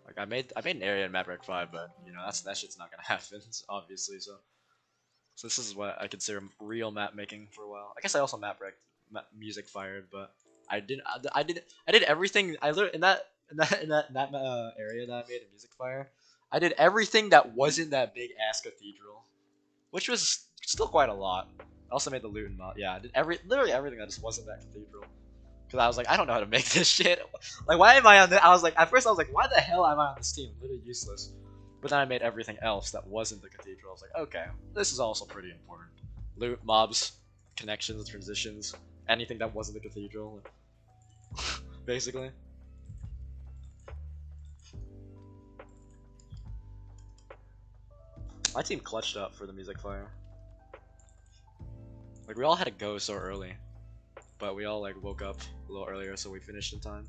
Like I made an area in Mapmaking 5, but you know that shit's not gonna happen, obviously. So this is what I consider real map making for a while. I guess I also music fired, but I did everything. I literally in that area that I made in music fire. I did everything that wasn't that big ass cathedral, which was still quite a lot. I also made the loot and mod. Yeah, I did literally everything that just wasn't that cathedral. Because I was like, I don't know how to make this shit. Like, why am I on this? I was like, at first I was like, why the hell am I on this team? Literally useless. But then I made everything else that wasn't the cathedral. I was like, okay, this is also pretty important. Loot, mobs, connections, transitions, anything that wasn't the cathedral. Basically. My team clutched up for the music fire. Like, we all had to go so early. But we all, like, woke up a little earlier, so we finished in time.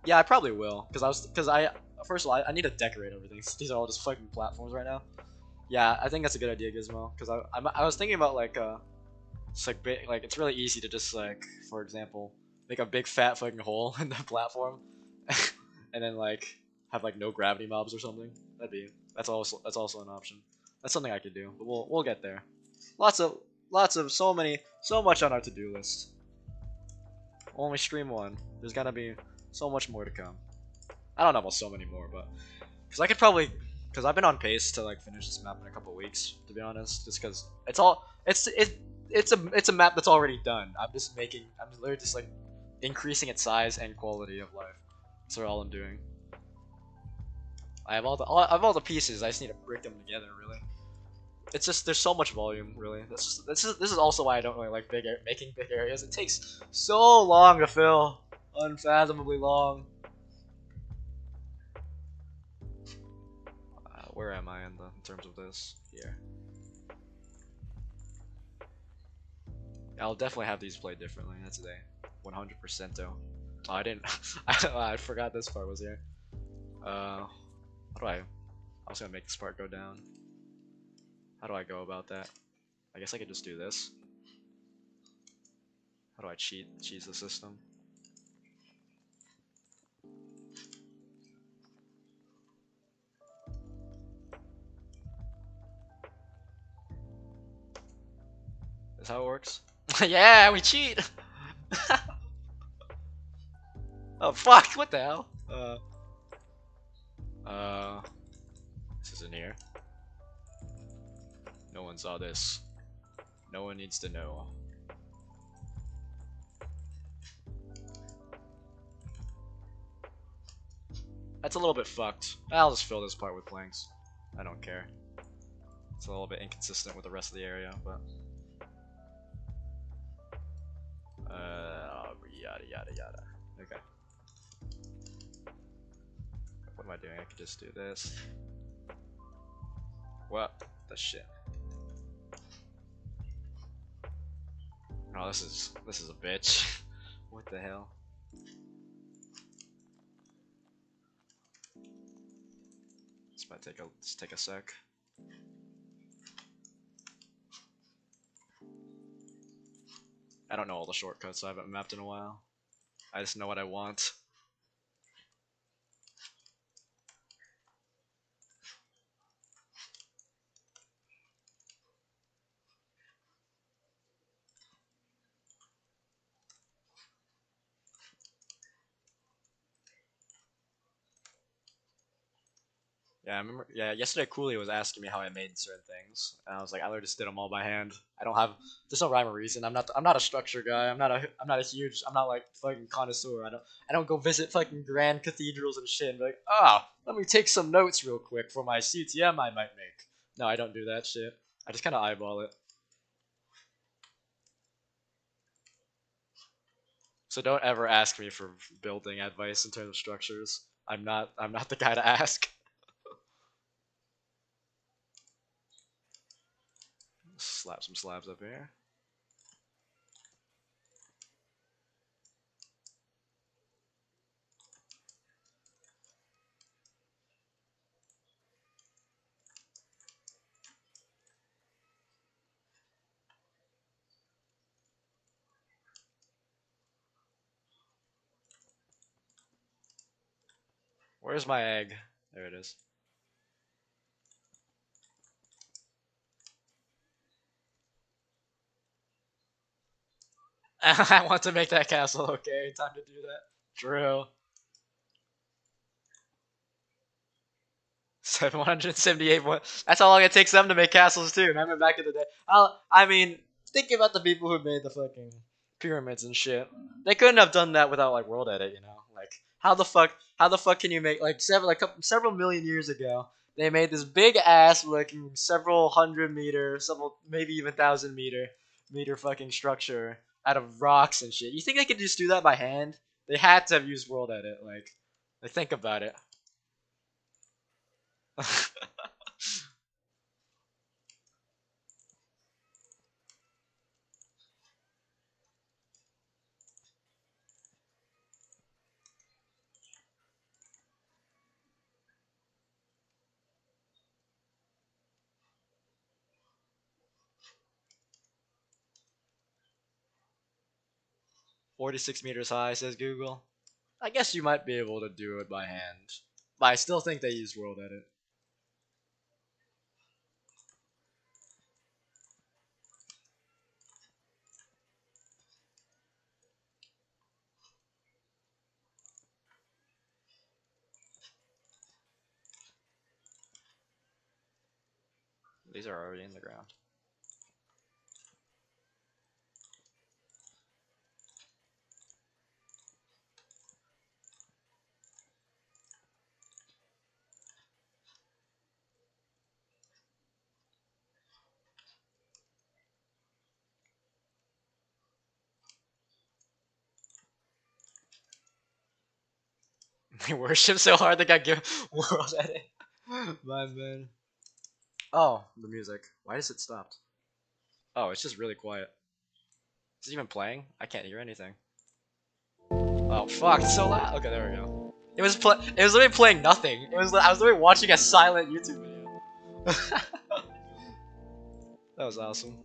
Yeah, I probably will, first of all, I need to decorate everything. These are all just fucking platforms right now. Yeah, I think that's a good idea, Gizmo. Because I was thinking about it's like it's really easy to just like, for example, make a big fat fucking hole in the platform, and then like have like no gravity mobs or something. That's also an option. That's something I could do, but we'll get there. Lots of so much on our to-do list. Only stream one. There's gotta be so much more to come. I don't know about so many more, but because I've been on pace to like finish this map in a couple weeks, to be honest. Just because it's a map that's already done. I'm literally just like increasing its size and quality of life. That's all I'm doing. I have I have all the pieces. I just need to break them together. Really, it's just there's so much volume. Really, this is also why I don't really like making big areas. It takes so long to fill, unfathomably long. Where am I in terms of this? Here. I'll definitely have these played differently. That's today, 100% though. Oh, I didn't. I forgot this part was here. How do I was gonna make this part go down. How do I go about that? I guess I could just do this. How do I cheese the system? Is how it works? Yeah, we cheat! Oh fuck! What the hell? This isn't here. No one saw this. No one needs to know. That's a little bit fucked. I'll just fill this part with planks. I don't care. It's a little bit inconsistent with the rest of the area, but yada yada yada. Okay. What am I doing? I could just do this. What the shit? Oh, this is a bitch. What the hell? This might take a sec. I don't know all the shortcuts, so I haven't mapped in a while. I just know what I want. Yeah, I remember. Yeah, yesterday Cooley was asking me how I made certain things, and I was like, I literally just did them all by hand. I don't have. There's no rhyme or reason. I'm not a structure guy. I'm not a huge. I'm not like fucking connoisseur. I don't go visit fucking grand cathedrals and shit and be like, let me take some notes real quick for my CTM I might make. No, I don't do that shit. I just kind of eyeball it. So don't ever ask me for building advice in terms of structures. I'm not the guy to ask. Slap some slabs up here. Where's my egg? There it is. I want to make that castle. Okay, time to do that. True. 778. That's how long it takes them to make castles too. Remember back in the day? I mean, think about the people who made the fucking pyramids and shit. They couldn't have done that without like world edit, you know? Like how the fuck can you make like several million years ago? They made this big ass like several hundred meter, several maybe even thousand meter fucking structure out of rocks and shit. You think they could just do that by hand? They had to have used world edit. Like think about it. 46 meters high, says Google. I guess you might be able to do it by hand. But I still think they used world edit. These are already in the ground. They worship so hard they got give world edit. My man. Oh, the music. Why does it stop? Oh, it's just really quiet. Is it even playing? I can't hear anything. Oh fuck, it's so loud. Okay, there we go. It was literally playing nothing. I was literally watching a silent YouTube video. That was awesome.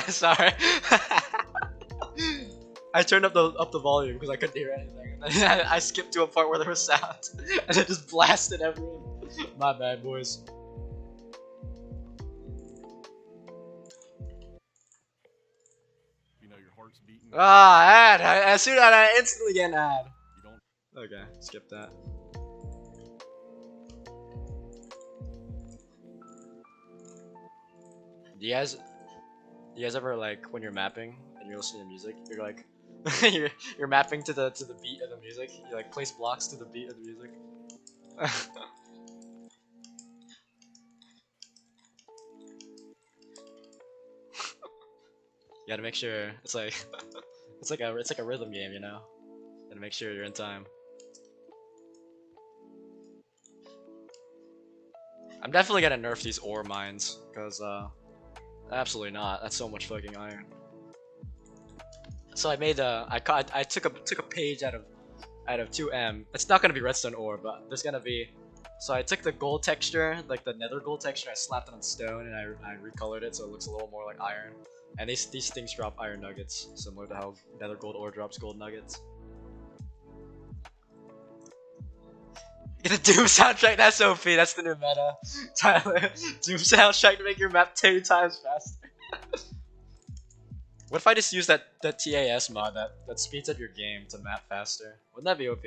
Sorry. I turned up the volume because I couldn't hear anything. I skipped to a part where there was sound, and it just blasted everyone. My bad, boys. Ah, ad. As soon as I instantly get an ad. Okay, skip that. Do you guys ever like when you're mapping and you're listening to music, you're like you're mapping to the beat of the music. You like place blocks to the beat of the music. You gotta make sure it's like it's like a rhythm game, you know. Gotta make sure you're in time. I'm definitely gonna nerf these ore mines because absolutely not. That's so much fucking iron. So I made I took a page out of 2M. It's not gonna be redstone ore, but there's gonna be. So I took the gold texture, like the nether gold texture, I slapped it on stone and I recolored it so it looks a little more like iron. And these things drop iron nuggets, similar to how nether gold ore drops gold nuggets. Get the Doom soundtrack, that's OP, that's the new meta. Tyler, Doom soundtrack to make your map 2 times faster. What if I just use that TAS mod that speeds up your game to map faster? Wouldn't that be OP?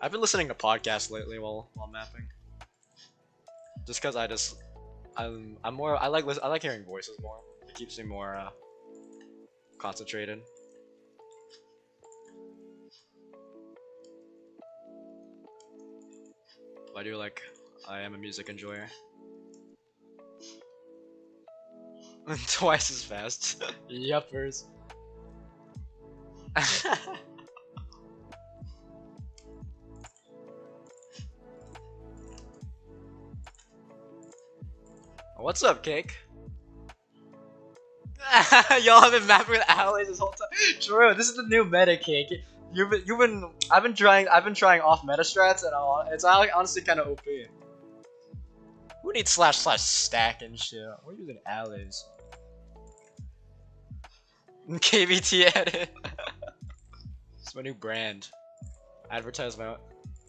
I've been listening to podcasts lately while mapping. Just cause I'm more I like hearing voices more. It keeps me more concentrated. I do like I am a music enjoyer. Twice as fast. Yuppers. What's up, Cake? Y'all have been mapping with allies this whole time. True, this is the new meta, Cake. I've been trying off meta strats and it's honestly kind of OP. Who needs slash slash stack and shit? We're using allies. KBT edit. It's my new brand. Advertisement.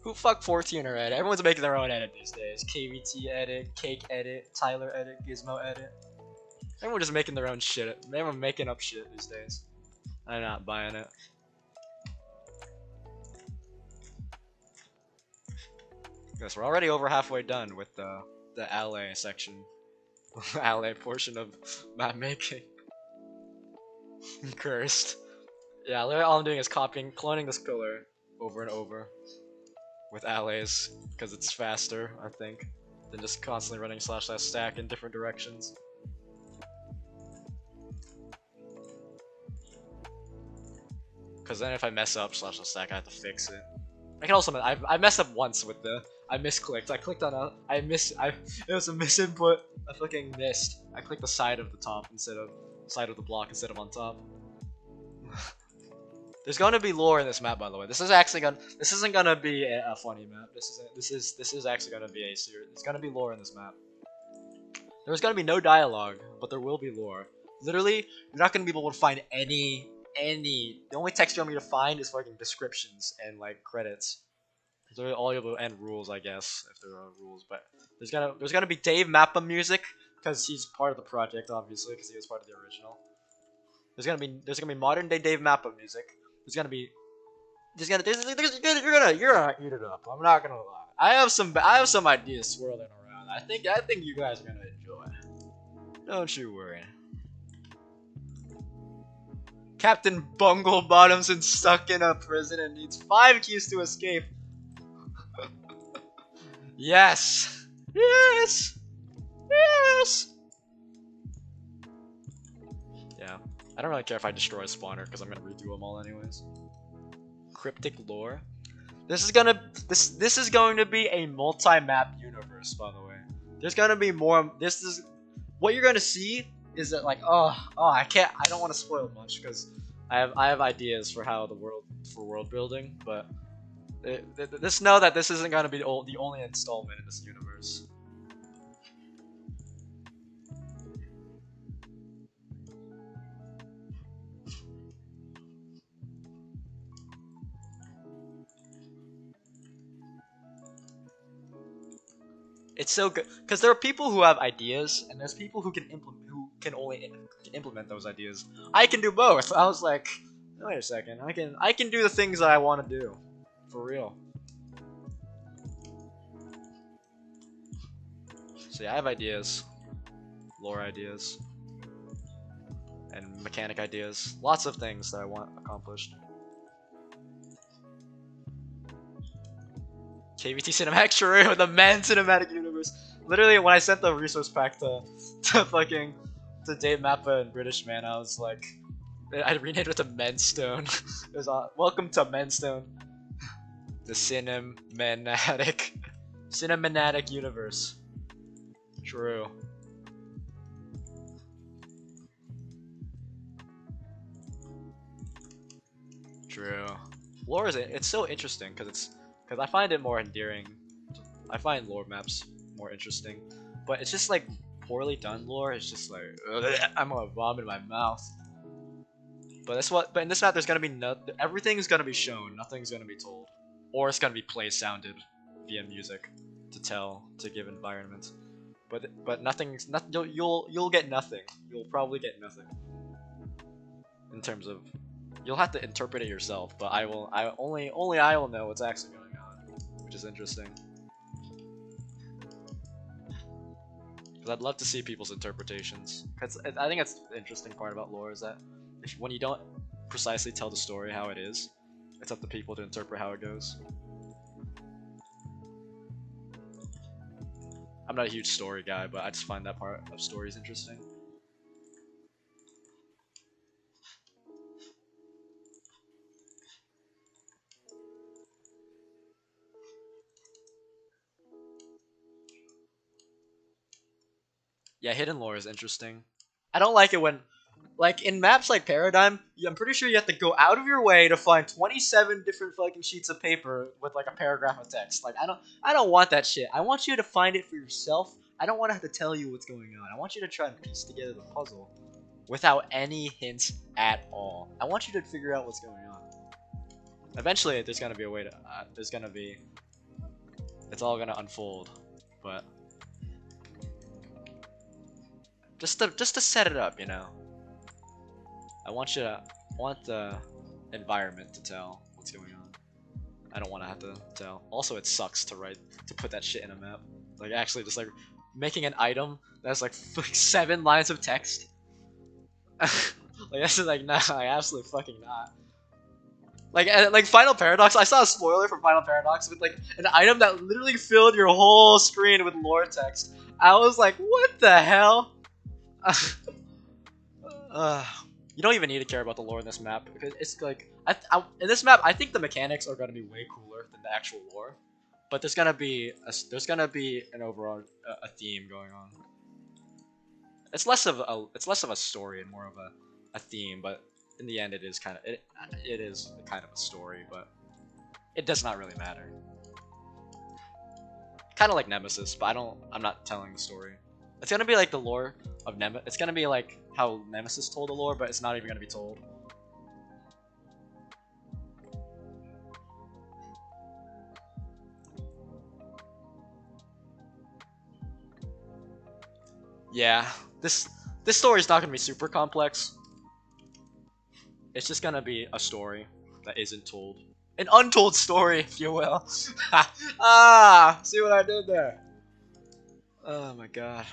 Who fuck 14 or edit? Everyone's making their own edit these days. KVT edit, Cake edit, Tyler edit, Gizmo edit. Everyone just making their own shit. Everyone making up shit these days. I'm not buying it. Guess we're already over halfway done with the alley section. Alley portion of map making. Cursed. Yeah, literally all I'm doing is cloning this pillar over and over with alleys because it's faster, I think, than just constantly running slash slash stack in different directions. Because then if I mess up slash slash stack, I have to fix it. I can also I messed up once with the I misclicked. I clicked on a it was a misinput. I fucking missed. I clicked the side of the top instead of side of the block instead of on top. There's gonna be lore in this map, by the way. This isn't gonna be a funny map. This is actually gonna be a serious. There's gonna be lore in this map. There's gonna be no dialogue, but there will be lore. Literally, you're not gonna be able to find any. The only text you want me to find is fucking descriptions and like credits. They're all able and rules, I guess, if there are rules. But there's gonna be Dave Mappa music because he's part of the project, obviously, because he was part of the original. There's gonna be modern day Dave Mappa music. There's gonna be you're gonna eat it up. I'm not gonna lie. I have some ideas swirling around. I think you guys are gonna enjoy. Don't you worry. Captain Bungle Bottom's stuck in a prison and needs 5 keys to escape. Yes! Yes! Yes! Yeah. I don't really care if I destroy a spawner because I'm gonna redo them all anyways. Cryptic lore. This is going to be a multi-map universe, by the way. There's gonna be more. This is what you're gonna see is that like I don't want to spoil much because I have ideas for how the world building, but just know that this isn't gonna be the only installment in this universe. It's so good because there are people who have ideas, and there's people who can implement those ideas. I can do both. I was like, wait a second, I can do the things that I want to do, for real. So yeah, I have ideas, lore ideas, and mechanic ideas. Lots of things that I want accomplished. KBT cinematic true, the men cinematic universe. Literally, when I sent the resource pack to Dave Mappa and British Man, I was like, I renamed it to Menstone. It was welcome to Menstone, the cinematic universe. True. True. Lore is it's so interesting because I find it more endearing. I find lore maps more interesting, but it's just like poorly done lore. It's just like ugh, I'm gonna vomit in my mouth. But in this map there's gonna be everything's gonna be shown, nothing's gonna be told, or it's gonna be play sounded via music to give environments. But nothing's not you'll get nothing. You'll probably get nothing in terms of you'll have to interpret it yourself. But I only I will know what's actually going on, which is interesting. Because I'd love to see people's interpretations. Cause I think that's the interesting part about lore is that when you don't precisely tell the story how it is, it's up to people to interpret how it goes. I'm not a huge story guy, but I just find that part of stories interesting. Yeah, hidden lore is interesting. I don't like it when, like in maps like Paradigm, I'm pretty sure you have to go out of your way to find 27 different fucking sheets of paper with like a paragraph of text. Like I don't want that shit. I want you to find it for yourself. I don't want to have to tell you what's going on. I want you to try and piece together the puzzle without any hints at all. I want you to figure out what's going on. Eventually, there's gonna be a way to. It's all gonna unfold, but just to set it up, you know. I want the environment to tell what's going on. I don't want to have to tell. Also, it sucks to put that shit in a map. Like actually, just like making an item that's like 7 lines of text. Like that's just like nah, like absolutely fucking not. Like Final Paradox, I saw a spoiler from Final Paradox with like an item that literally filled your whole screen with lore text. I was like, what the hell? You don't even need to care about the lore in this map because it's like in this map I think the mechanics are gonna be way cooler than the actual lore, but there's gonna be an overall a theme going on. It's less of a story and more of a theme, but in the end it is kind of it is kind of a story, but it does not really matter. Kind of like Nemesis, but I'm not telling the story. It's gonna be like the lore of Nemesis. It's gonna be like how Nemesis told the lore, but it's not even gonna be told. Yeah, this story is not gonna be super complex. It's just gonna be a story that isn't told. An untold story, if you will. Ah, see what I did there? Oh my god.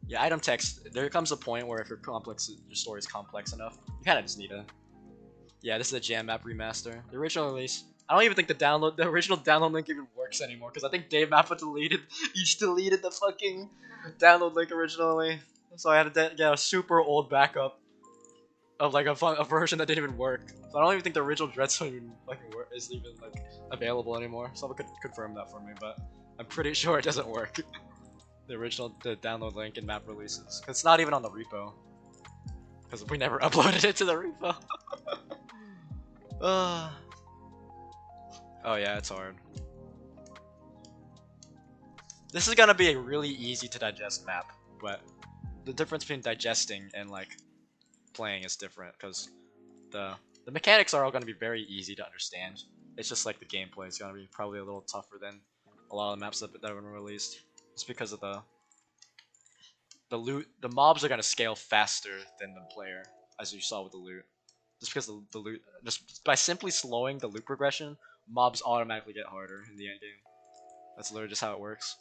Yeah, item text. There comes a point where if your story is complex enough, you kind of just need to. Yeah, this is a Jam Map remaster. The original release. I don't even think the original download link even works anymore because I think Dave Mappa deleted the fucking download link originally, so I had to get a super old backup of like a version that didn't even work. So I don't even think the original Dreadstone even is even like available anymore. Someone could confirm that for me, but I'm pretty sure it doesn't work. The download link in map releases. 'Cause it's not even on the repo. Because we never uploaded it to the repo. Oh yeah, it's hard. This is gonna be a really easy to digest map, but the difference between digesting and like playing is different because the The mechanics are all going to be very easy to understand. It's just like the gameplay is going to be probably a little tougher than a lot of the maps that have been released. It's because of the loot. The mobs are going to scale faster than the player, as you saw with the loot. Just because the loot, just by simply slowing the loot progression, mobs automatically get harder in the end game. That's literally just how it works.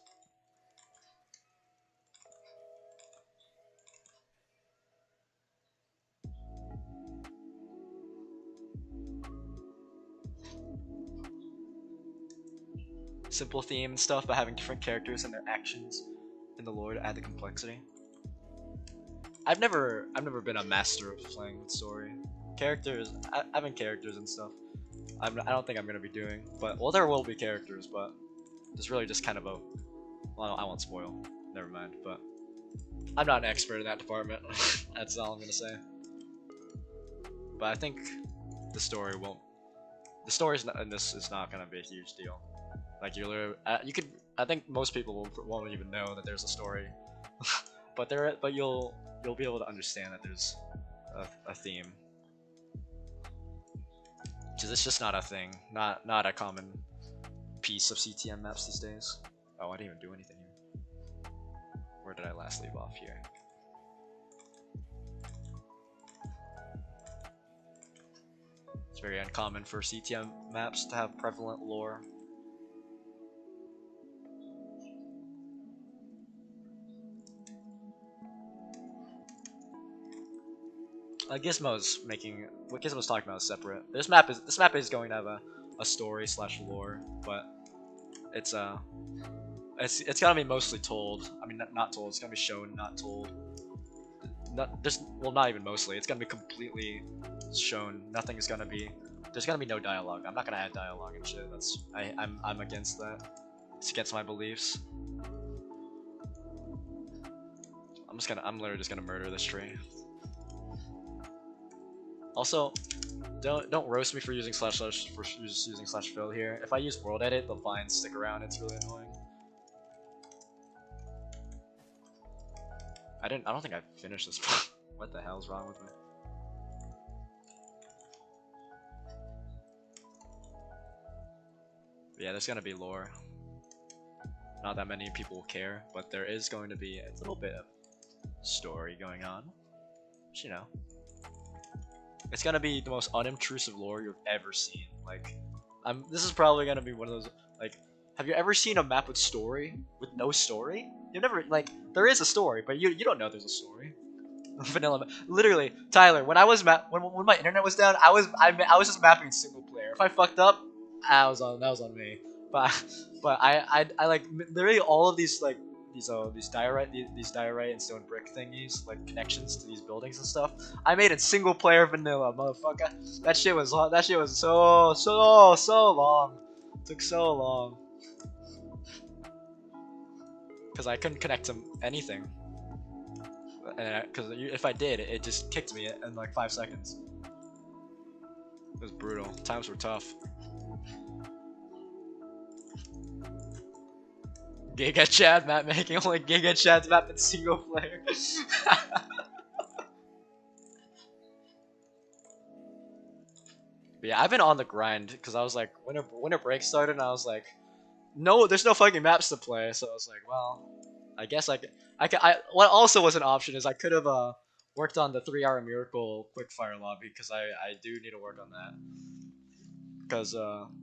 Simple theme and stuff, but having different characters and their actions in the lore to add the complexity. I've never been a master of playing with story. Characters, having characters and stuff. I don't think I'm gonna be doing, but well, there will be characters, but it's really just kind of a. Well, I won't spoil. Never mind, but I'm not an expert in that department. That's all I'm gonna say. But I think the story won't. The story's not, and this is not gonna be a huge deal. Like you literally, you could. I think most people won't even know that there's a story, but you'll be able to understand that there's a theme. It's just not a thing, not a common piece of CTM maps these days. Oh, I didn't even do anything here. Where did I last leave off here? It's very uncommon for CTM maps to have prevalent lore. Gizmo's making what Gizmo's talking about is separate. This map is going to have a story slash lore, but it's gonna be mostly told. I mean, not told. It's gonna be shown, not told. Not even mostly. It's gonna be completely shown. Nothing is gonna be. There's gonna be no dialogue. I'm not gonna add dialogue and shit. I'm against that. It's against my beliefs. I'm literally just gonna murder this tree. Also, don't roast me for using slash fill here. If I use world edit, the vines stick around. It's really annoying. I don't think I finished this. What the hell's wrong with me? But yeah, there's gonna be lore. Not that many people will care, but there is going to be a little bit of story going on. Which, you know. It's gonna be the most unobtrusive lore you've ever seen. Like, this is probably gonna be one of those. Like, have you ever seen a map with story with no story? You've never like there is a story, but you don't know there's a story. Vanilla, literally, Tyler. When I was when my internet was down, I was just mapping single player. If I fucked up, that was on me. But I like literally all of these like these diorite and stone brick thingies, like connections to these buildings and stuff. I made it single player vanilla, motherfucker. That shit was so long. It took so long. Cause I couldn't connect to anything. Cause if I did, it just kicked me in like 5 seconds. It was brutal. Times were tough. Giga Chad map making, only Giga Chad's map in single player. But yeah, I've been on the grind because I was like, winter break started, and I was like, no, there's no fucking maps to play. So I was like, well, I guess what also was an option is I could have worked on the 3-hour miracle quickfire lobby because I do need to work on that. Because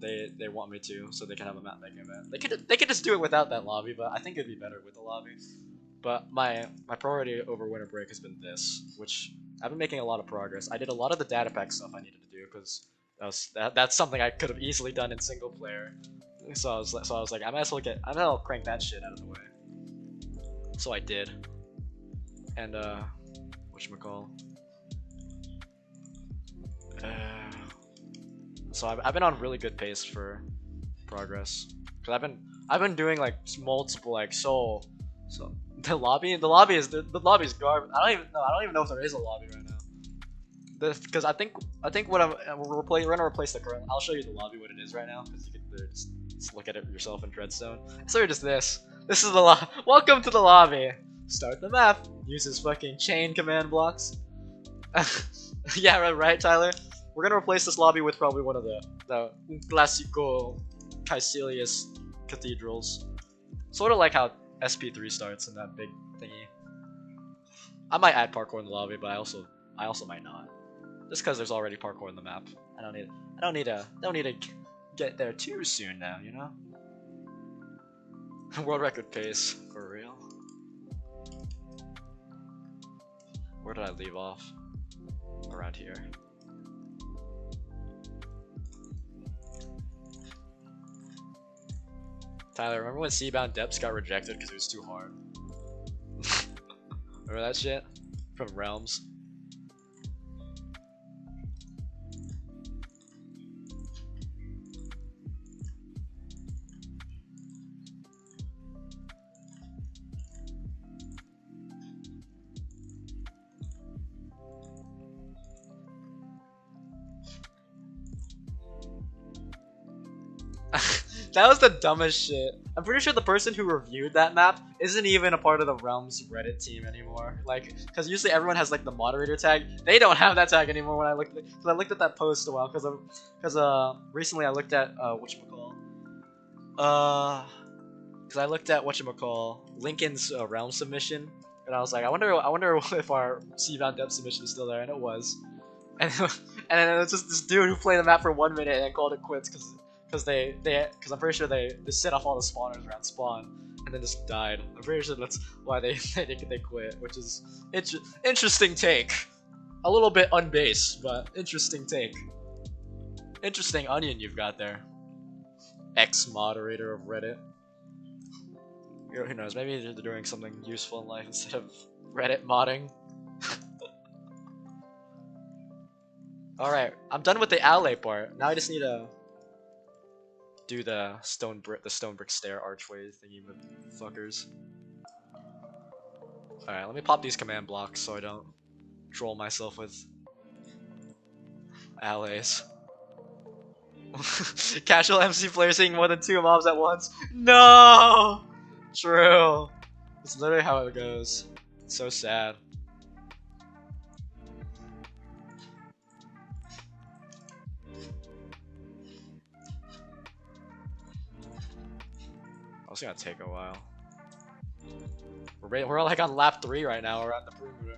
they want me to, so they can have a map making event. They could just do it without that lobby, but I think it'd be better with the lobby. But my priority over winter break has been this, which I've been making a lot of progress. I did a lot of the data pack stuff I needed to do because that's something I could have easily done in single player. So I was like, I might as well crank that shit out of the way. So I did, and whatchamacall. So I've been on really good pace for progress. Cause I've been doing like multiple like so the lobby is garbage. I don't even know if there is a lobby right now. Because I think we're gonna replace the current. I'll show you the lobby what it is right now because you can just look at it yourself in Dreadstone. So just this. This is the welcome to the lobby. Start the map. Uses fucking chain command blocks. Yeah, right, Tyler. we're gonna replace this lobby with probably one of the classical Caecilius cathedrals. Sort of like how SP3 starts in that big thingy. I might add parkour in the lobby, but I also might not. Just because there's already parkour in the map. I don't need to get there too soon now, you know? World record pace, for real. Where did I leave off? Around here. Tyler, remember when Seabound Depths got rejected because it was too hard? Remember that shit? From Realms? That was the dumbest shit. I'm pretty sure the person who reviewed that map isn't even a part of the Realms Reddit team anymore. Like, because usually everyone has like the moderator tag. They don't have that tag anymore. When I looked, because I looked at that post a while. Because recently I looked at whatchamacall. Because I looked at whatchamacall Lincoln's Realm submission, and I was like, I wonder if our Seabound Depth submission is still there, and it was. And then it was just this dude who played the map for 1 minute and then called it quits because I'm pretty sure they set off all the spawners around spawn and then just died. I'm pretty sure that's why they quit, which is interesting take. A little bit unbased, but interesting take. Interesting onion you've got there. Ex-moderator of Reddit. Who knows, maybe they're doing something useful in life instead of Reddit modding. Alright, I'm done with the alley part. Now I just need to do the stone brick stair archway thingy with fuckers. Alright, let me pop these command blocks so I don't troll myself with alleys. Casual MC player seeing more than 2 mobs at once. No! True. It's literally how it goes. It's so sad. It's gonna take a while. We're like on lap 3 right now. We're at the perimeter.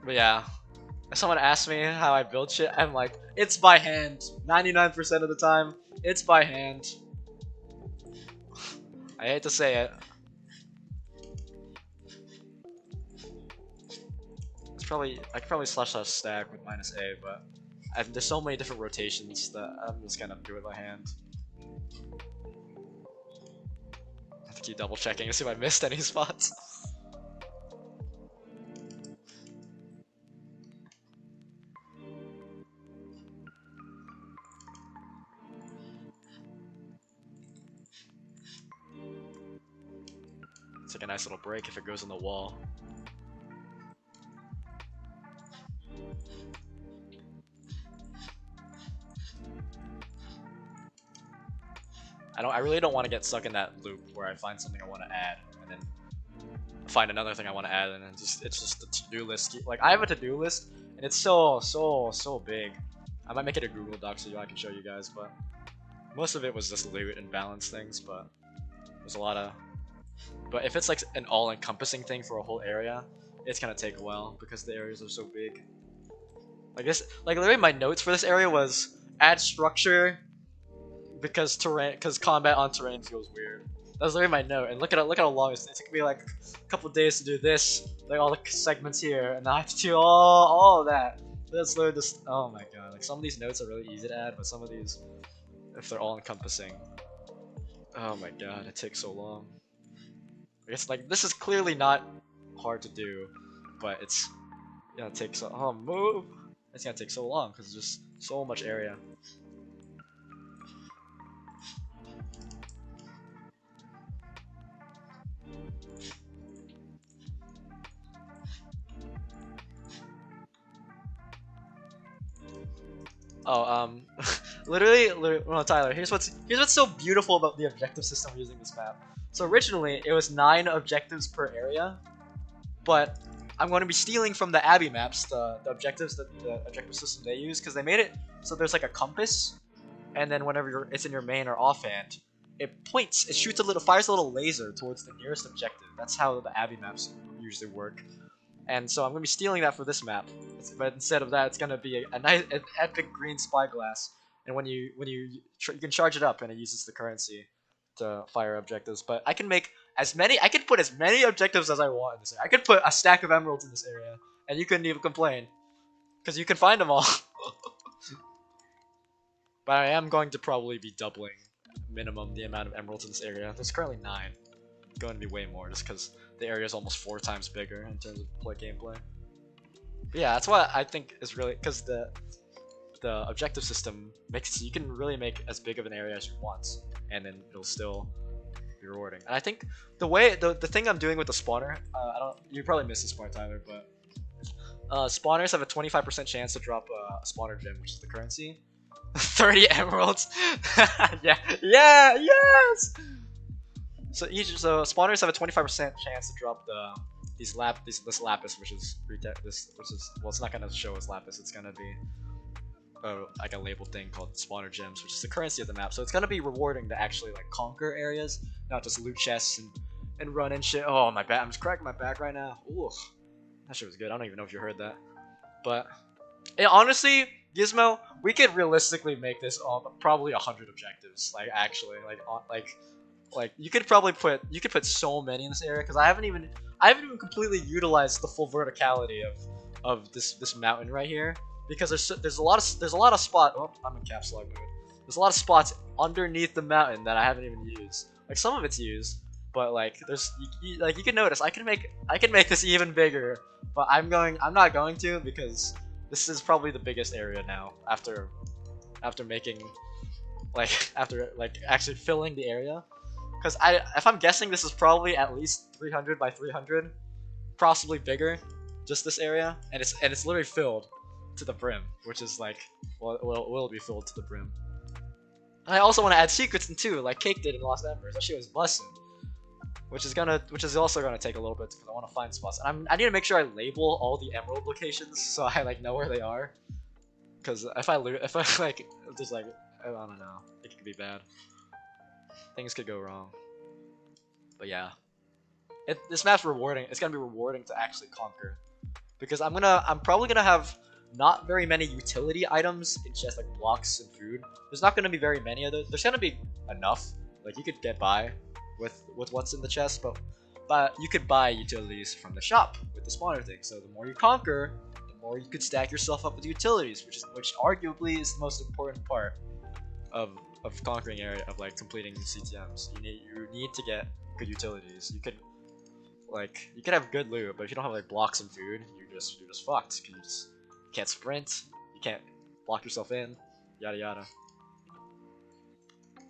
But yeah, if someone asks me how I build shit, I'm like, it's by hand. 99% of the time, it's by hand. I hate to say it. I could probably slash stack with -A, but there's so many different rotations that I'm just gonna do it by hand. I have to keep double checking to see if I missed any spots. It's like a nice little break if it goes in the wall. I really don't want to get stuck in that loop where I find something I want to add and then find another thing I want to add and then it's just the to-do list. Like I have a to-do list and it's so big. I might make it a Google Doc so I can show you guys, but most of it was just loot and balance things. But there's a lot of. But if it's like an all-encompassing thing for a whole area, it's gonna take a while because the areas are so big. Like this, like literally my notes for this area was add structure. Because combat on terrain feels weird. That was literally my note, and look at how long it took me like a couple days to do this, like all the segments here, and now I have to do all of that. That's literally just, oh my god, like some of these notes are really easy to add, but some of these, if they're all encompassing, oh my god, it takes so long. It's like, this is clearly not hard to do, but it's gonna take so, move! It's gonna take so long, because there's just so much area. Oh, literally, no, Tyler, here's what's so beautiful about the objective system using this map. So originally, it was 9 objectives per area, but I'm going to be stealing from the Abbey maps the objectives that the objective system they use, because they made it so there's like a compass, and then whenever it's in your main or offhand, it shoots a little, fires a little laser towards the nearest objective. That's how the Abbey maps usually work. And so I'm gonna be stealing that for this map, but instead of that, it's gonna be a nice, an epic green spyglass. And you can charge it up, and it uses the currency to fire objectives. But I can put as many objectives as I want in this area. I could put a stack of emeralds in this area, and you couldn't even complain, because you can find them all. But I am going to probably be doubling minimum the amount of emeralds in this area. There's currently 9. It's going to be way more, just because the area is almost 4 times bigger in terms of gameplay. But yeah, that's what I think is really, because the objective system makes you can really make as big of an area as you want, and then it'll still be rewarding. And I think the thing I'm doing with the spawner, you probably missed the spawner, Tyler, but spawners have a 25% chance to drop a spawner gem, which is the currency. 30 emeralds. Yeah, yes. So spawners have a 25% chance to drop this lapis, which is well, it's not gonna show as lapis. It's gonna be like a labeled thing called spawner gems, which is the currency of the map. So it's gonna be rewarding to actually like conquer areas, not just loot chests and run and shit. Oh, my back! I'm just cracking my back right now. Ooh, that shit was good. I don't even know if you heard that, but honestly, Gizmo, we could realistically make this probably 100 objectives. Like actually, like you could put so many in this area, because I haven't even completely utilized the full verticality of this mountain right here, because there's a lot of spots. Oh, I'm in caps lock mode. There's a lot of spots underneath the mountain that I haven't even used. Like some of it's used, but like you can notice I can make this even bigger, but I'm not going to, because this is probably the biggest area now after making after actually filling the area. Because if I'm guessing, this is probably at least 300 by 300, possibly bigger, just this area, and it's literally filled to the brim, which is like, well, will be filled to the brim. And I also want to add secrets in too, like Cake did in Lost Embers. That shit was busting, which is also gonna take a little bit, because I want to find spots. And I need to make sure I label all the emerald locations so I like know where they are. Because if I like just like I don't know, it could be bad. Things could go wrong. But yeah, this map's rewarding. It's gonna be rewarding to actually conquer, because I'm probably gonna have not very many utility items in chests, like blocks and food. There's not gonna be very many of those. There's gonna be enough, like you could get by with what's in the chest, but you could buy utilities from the shop with the spawner thing. So the more you conquer, the more you could stack yourself up with utilities, which arguably is the most important part of conquering area, of like completing CTMs. You need to get good utilities. You could have good loot, but if you don't have like blocks and food, you're just fucked. You can't sprint, you can't block yourself in, yada yada.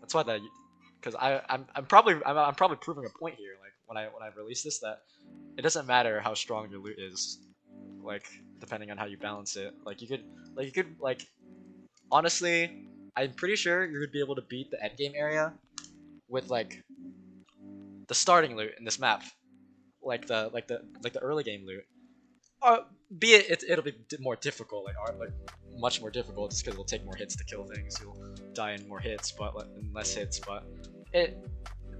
That's why because I'm probably proving a point here. Like when I release this, that it doesn't matter how strong your loot is, like depending on how you balance it. Like you could honestly, I'm pretty sure you would be able to beat the endgame area with like the starting loot in this map, like the early game loot. Be it'll be more difficult, like much more difficult, just because it'll take more hits to kill things. You'll die in more hits, but in less hits. But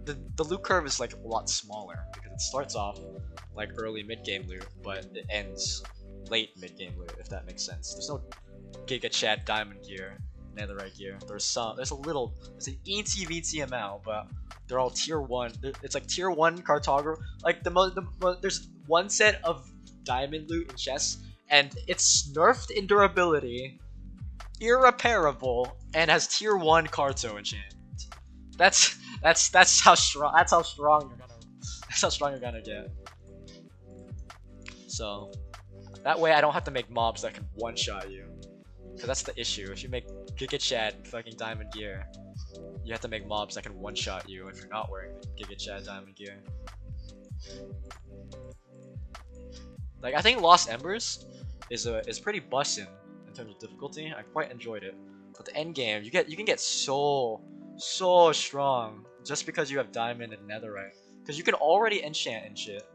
the loot curve is like a lot smaller, because it starts off like early mid game loot, but it ends late mid game loot, if that makes sense. There's no Giga Chad diamond gear, netherite gear. There's an eensy weensy amount, but they're all tier 1. It's like tier 1 cartography. Like there's one set of diamond loot in chests, and it's nerfed in durability, irreparable, and has tier 1 carto enchantment. That's how strong you're gonna get. So that way I don't have to make mobs that can one-shot you. Because that's the issue. If you make Giga Chad fucking diamond gear, you have to make mobs that can one-shot you if you're not wearing Giga Chad diamond gear. Like I think Lost Embers is pretty bussin' in terms of difficulty. I quite enjoyed it. But the end game, you can get so strong just because you have diamond and netherite. Because you can already enchant and shit.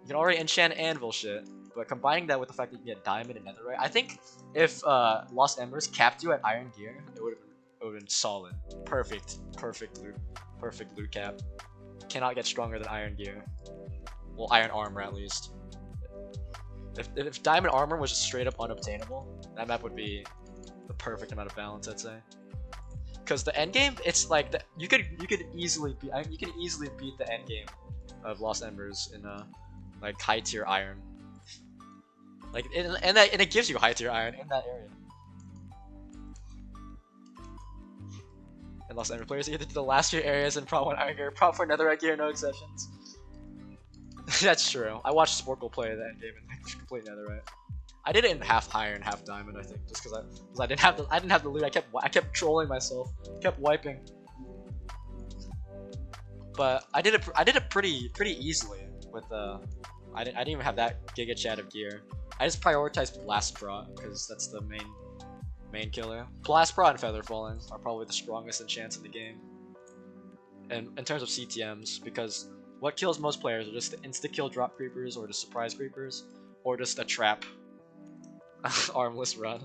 You can already enchant anvil shit, but combining that with the fact that you can get diamond and netherite, I think if Lost Embers capped you at iron gear, it would have been solid. Perfect loot cap. Cannot get stronger than iron gear. Well, iron armor at least. If diamond armor was just straight up unobtainable, that map would be the perfect amount of balance, I'd say. Because the end game, it's like you could easily beat the end game of Lost Embers in like high tier iron. Like and it gives you high tier iron in that area. And Lost Ember players get to the last few areas and prop 1 iron gear, prop for netherite gear, no exceptions. That's true. I watched Sporkle play the end game and complete netherite. I did it in half iron, half diamond, I think, just because I didn't have the loot. I kept trolling myself, kept wiping. But I did it pretty easily with I didn't even have that Giga Chat of gear. I just prioritized Blast Prot because that's the main killer. Blast Prot and Feather Falling are probably the strongest enchants in the game. And in terms of CTMs, because what kills most players are just the insta-kill drop creepers or the surprise creepers, or just a trap. Armless run.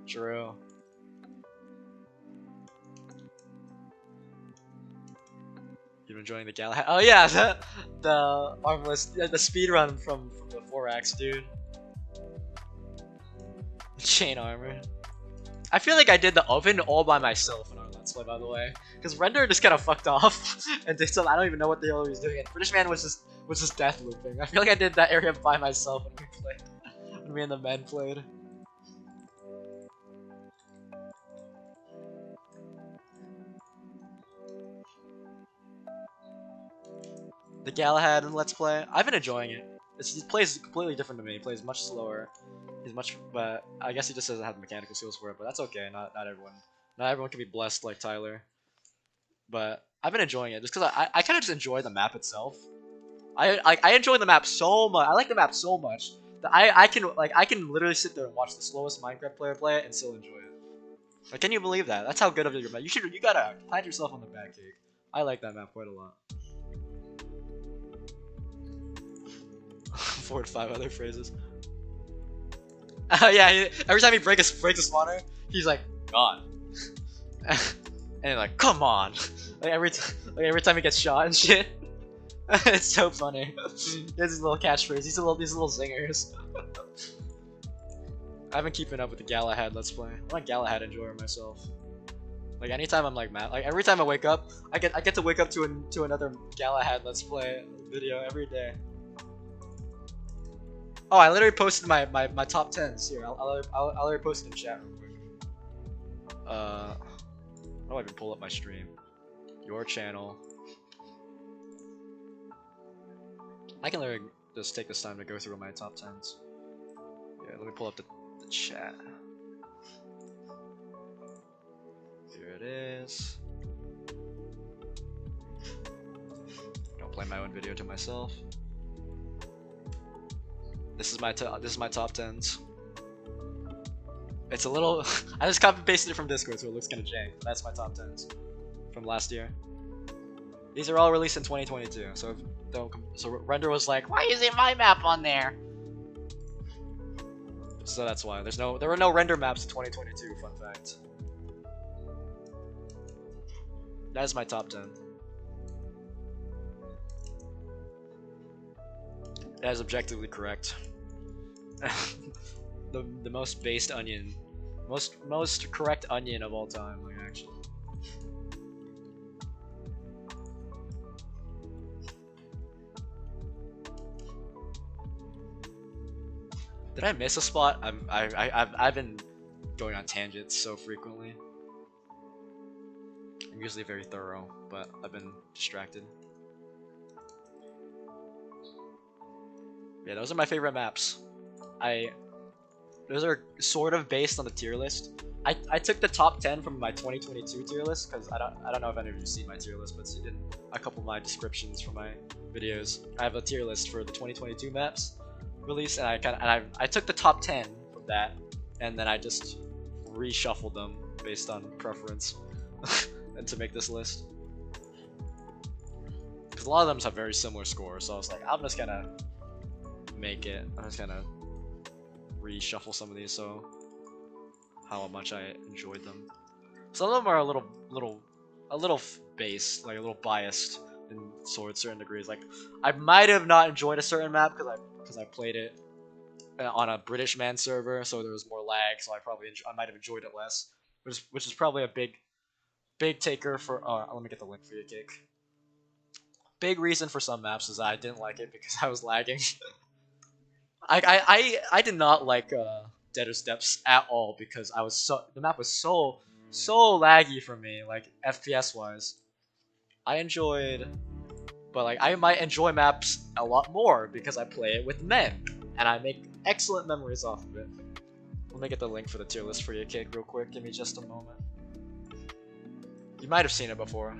True. You enjoying the Galahad? Oh yeah, the armless, the speed run from the 4-axe, dude. Chain armor. I feel like I did the oven all by myself in our Let's Play, by the way, because Render just kind of fucked off, and did some, I don't even know what the hell he was doing. And British Man was just death looping. I feel like I did that area by myself when we played, when me and the men played. The Galahad in Let's Play, I've been enjoying it. He plays completely different to me. He plays much slower. He's much, but I guess he just doesn't have the mechanical skills for it. But that's okay. Not everyone can be blessed like Tyler. But I've been enjoying it just because I kind of just enjoy the map itself. I enjoy the map so much. I like the map so much that I can literally sit there and watch the slowest Minecraft player play it and still enjoy it. Like, can you believe that? That's how good of your map. You gotta pat yourself on the back, cake. I like that map quite a lot. 4 to 5 other phrases. Yeah, every time he breaks a spawner, he's like, "God," and like, "Come on!" Like every time he gets shot and shit. It's so funny. He has his little catchphrase. These little zingers. I've been keeping up with the Galahad Let's Play. I'm a Galahad enjoyer myself. Like anytime I'm like mad, like every time I wake up, I get to wake up to another Galahad Let's Play video every day. Oh, I literally posted my top 10s here. I'll literally post it in chat real quick. How do I even pull up my stream? Your channel. I can literally just take this time to go through my top 10s. Yeah, let me pull up the chat. Here it is. Don't play my own video to myself. This is my top 10s. It's a little. I just copy pasted it from Discord, so it looks kind of jank. But that's my top 10s from last year. These are all released in 2022. So Render was like, "Why isn't my map on there?" So that's why there were no render maps in 2022. Fun fact. That is my top 10. That is objectively correct. the most based onion, most correct onion of all time, like actually. Did I miss a spot? I've been going on tangents so frequently. I'm usually very thorough, but I've been distracted. Yeah, those are my favorite maps. Those are sort of based on the tier list. I took the top 10 from my 2022 tier list because I don't know if any of you see my tier list, but it's in a couple of my descriptions for my videos. I have a tier list for the 2022 maps release, and I took the top 10 from that, and then I just reshuffled them based on preference, and to make this list. Because a lot of them have very similar scores, so I was like, I'm just gonna make it. I'm just gonna reshuffle some of these so how much I enjoyed them. Some of them are a little base, like a little biased in certain degrees. Like I might have not enjoyed a certain map because I played it on a British man server, so there was more lag, so I might have enjoyed it less, which is probably a big taker for. Let me get the link for you, Cake. Big reason for some maps is that I didn't like it because I was lagging. I did not like Dead Steps at all because the map was so laggy for me, like FPS wise. I enjoyed, but like I might enjoy maps a lot more because I play it with men and I make excellent memories off of it. Let me get the link for the tier list for you, Cake, real quick. Give me just a moment. You might have seen it before.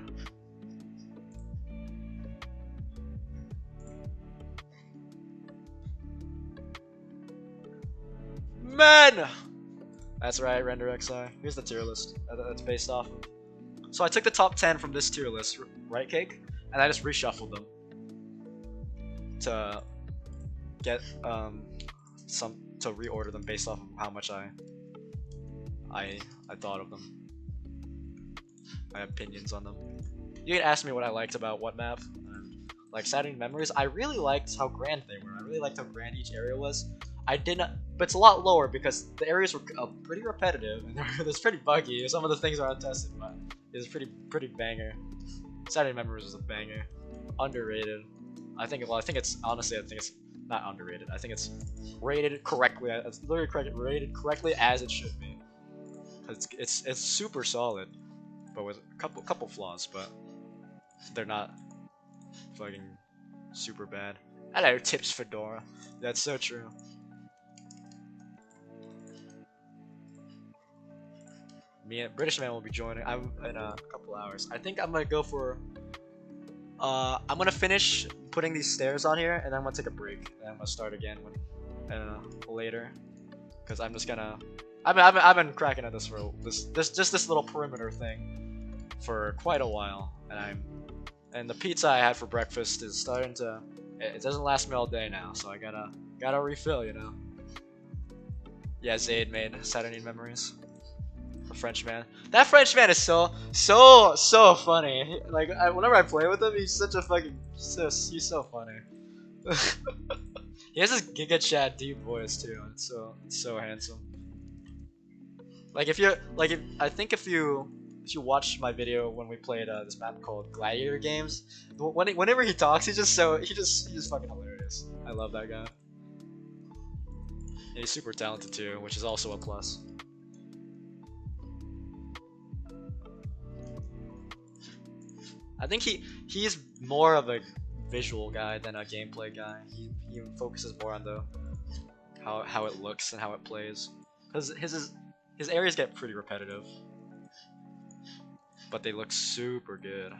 Men! That's right, Render XI. Here's the tier list that's based off of. So I took the top 10 from this tier list, right, Cake? And I just reshuffled them to get some to reorder them based off of how much I thought of them. My opinions on them. You can ask me what I liked about what map. And, like Saturday Memories, I really liked how grand they were. I really liked how grand each area was. I didn't, but it's a lot lower because the areas were pretty repetitive and it's pretty buggy. Some of the things are untested, but it's pretty banger. Saturday Memories was a banger. Underrated. I think it's honestly I think it's not underrated. I think it's rated correctly. It's literally rated correctly as it should be. It's super solid, but with a couple flaws, but they're not fucking super bad. Hello, Tips Fedora. That's so true. Me and British Man will be joining. I'm in a couple hours. I think I'm gonna go for. I'm gonna finish putting these stairs on here, and then I'm gonna take a break, and I'm gonna start again later, because I'm just gonna. I've been cracking at this for this little perimeter thing for quite a while, and the pizza I had for breakfast is starting to. It doesn't last me all day now, so I gotta refill, you know. Yeah, Zayd made Saturday Memories. The French man. That French man is so funny. Like whenever I play with him, he's such a fucking he's so funny. He has this Giga Chad deep voice too. It's so handsome. Like I think if you watch my video when we played this map called Gladiator Games, whenever he talks, he's just fucking hilarious. I love that guy. And he's super talented too, which is also a plus. I think he's more of a visual guy than a gameplay guy. He focuses more on the how it looks and how it plays. Because his areas get pretty repetitive, but they look super good.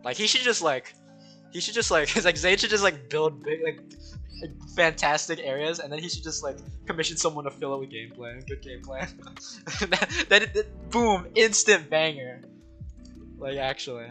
Like he should just like it's like Zayd should just like build big like fantastic areas, and then he should just like commission someone to fill it with gameplay, good gameplay. Boom, instant banger. Like actually.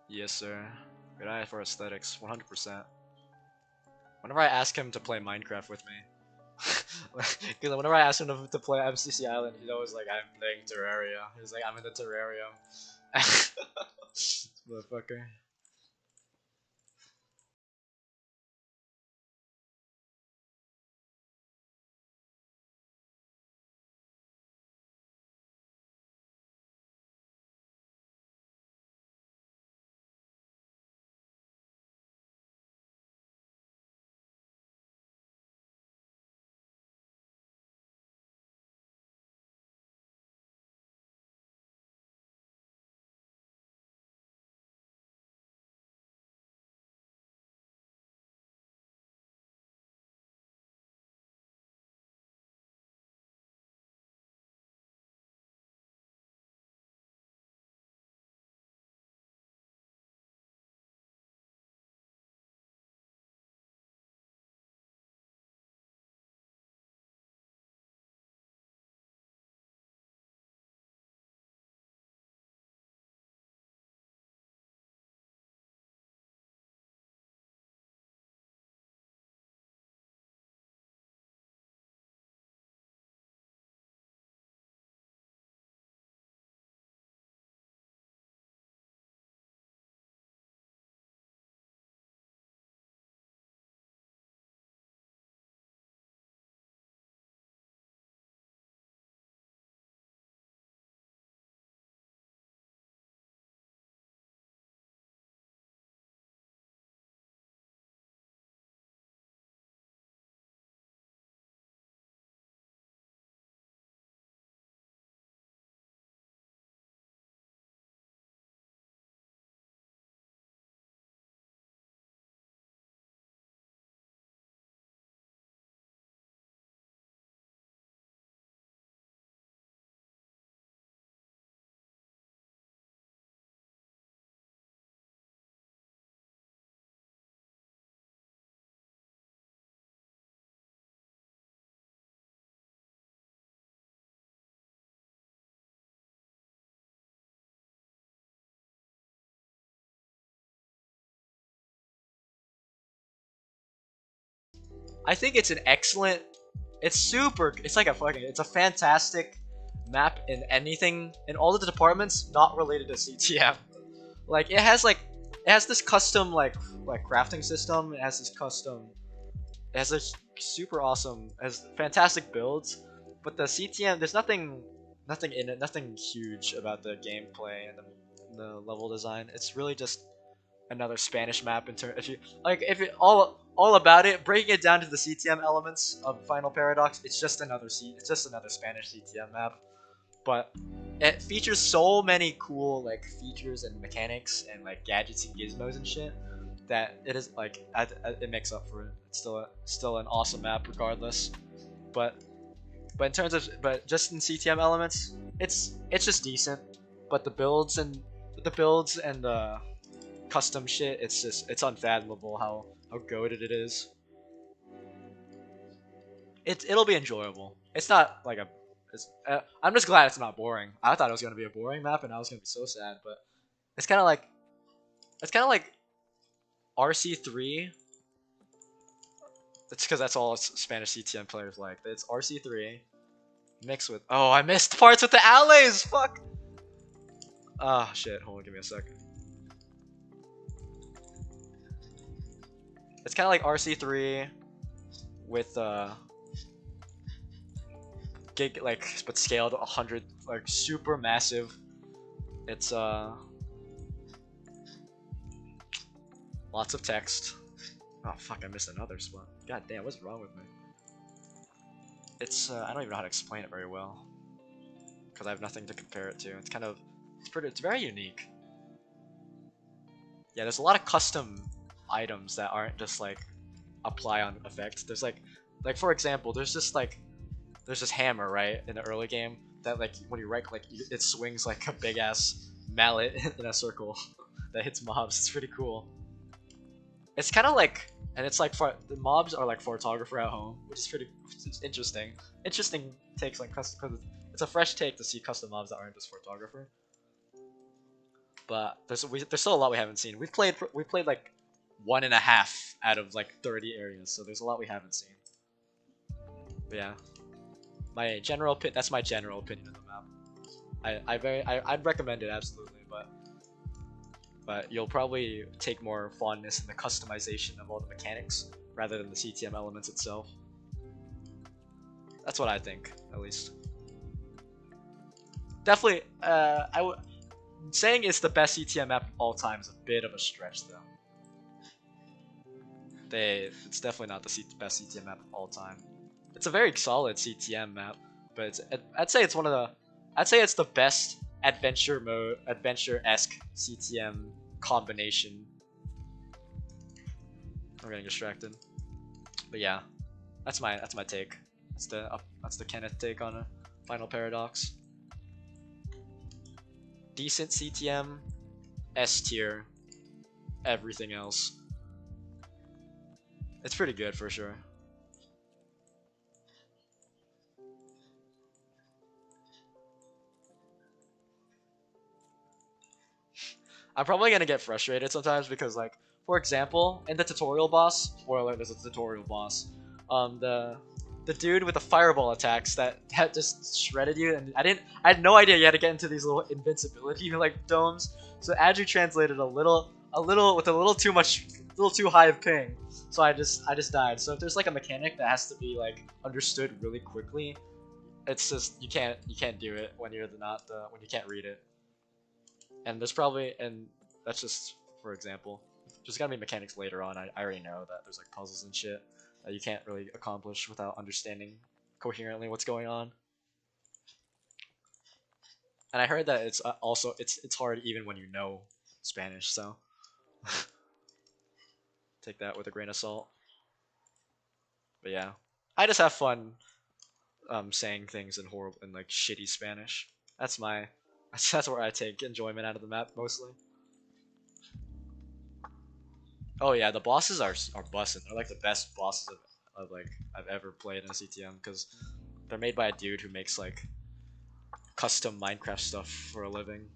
Yes, sir. Good eye for aesthetics, 100%. Whenever I ask him to play Minecraft with me, because whenever I ask him to play MCC Island, he's always like, "I'm playing Terraria." He's like, "I'm in the terrarium." Motherfucker. I think it's an excellent. It's super. It's like a fucking. It's a fantastic map in anything in all of the departments not related to CTM. Like it has this custom like crafting system. It has this custom. It has this super awesome. It has fantastic builds, but the CTM there's nothing in it. Nothing huge about the gameplay and the level design. It's really just another Spanish map in turn. If you like, if it all about it, breaking it down to the CTM elements of Final Paradox, it's just another It's just another Spanish CTM map. But it features so many cool like features and mechanics and like gadgets and gizmos and shit that it is like it makes up for it. It's still an awesome map regardless. But in terms of just in CTM elements, it's just decent. But the builds and the custom shit, it's unfathomable how goated it is. It'll be enjoyable. It's not like a. I'm just glad it's not boring. I thought it was gonna be a boring map, and I was gonna be so sad. But it's kind of like RC3. It's because that's all Spanish CTM players like. It's RC3 mixed with. Oh, I missed parts with the allies. Fuck. Ah, shit. Hold on, give me a second. It's kind of like RC3 with gig like but scaled 100 like super massive. It's lots of text. Oh fuck, I missed another spot. God damn, what's wrong with me? It's I don't even know how to explain it very well because I have nothing to compare it to. It's very unique. Yeah, there's a lot of custom items that aren't just like apply on effect. There's like for example, there's this hammer right in the early game that like when you right click it swings like a big ass mallet in a circle that hits mobs. It's pretty cool. It's kind of like and it's like the mobs are like photographer at home, which is pretty it's interesting. Interesting takes on custom because it's a fresh take to see custom mobs that aren't just photographer. But there's still a lot we haven't seen. We played like 1.5 out of like 30 areas, so there's a lot we haven't seen. But yeah, that's my general opinion of the map. I'd recommend it absolutely, but you'll probably take more fondness in the customization of all the mechanics rather than the CTM elements itself. That's what I think, at least. Definitely, saying it's the best CTM map of all time is a bit of a stretch, though. It's definitely not the best CTM map of all time. It's a very solid CTM map, but I'd say it's the best adventure-esque CTM combination. I'm getting distracted, but yeah, that's my take. That's the Kenneth take on a Final Paradox. Decent CTM, S tier, everything else. It's pretty good for sure. I'm probably gonna get frustrated sometimes because, like, for example, in the tutorial boss, spoiler, there's a tutorial boss. The dude with the fireball attacks that just shredded you, and I had no idea you had to get into these little invincibility like domes. So Andrew translated a little with a little too high of ping. So I just died. So if there's like a mechanic that has to be like understood really quickly, it's just you can't do it when you're when you can't read it. And that's just for example. There's gonna be mechanics later on. I already know that there's like puzzles and shit that you can't really accomplish without understanding coherently what's going on. And I heard that it's also it's hard even when you know Spanish, so take that with a grain of salt. But yeah, I just have fun saying things in horrible and like shitty Spanish. That's my that's where I take enjoyment out of the map mostly. Oh yeah, the bosses are busting. They're like the best bosses of like I've ever played in a CTM because they're made by a dude who makes like custom Minecraft stuff for a living.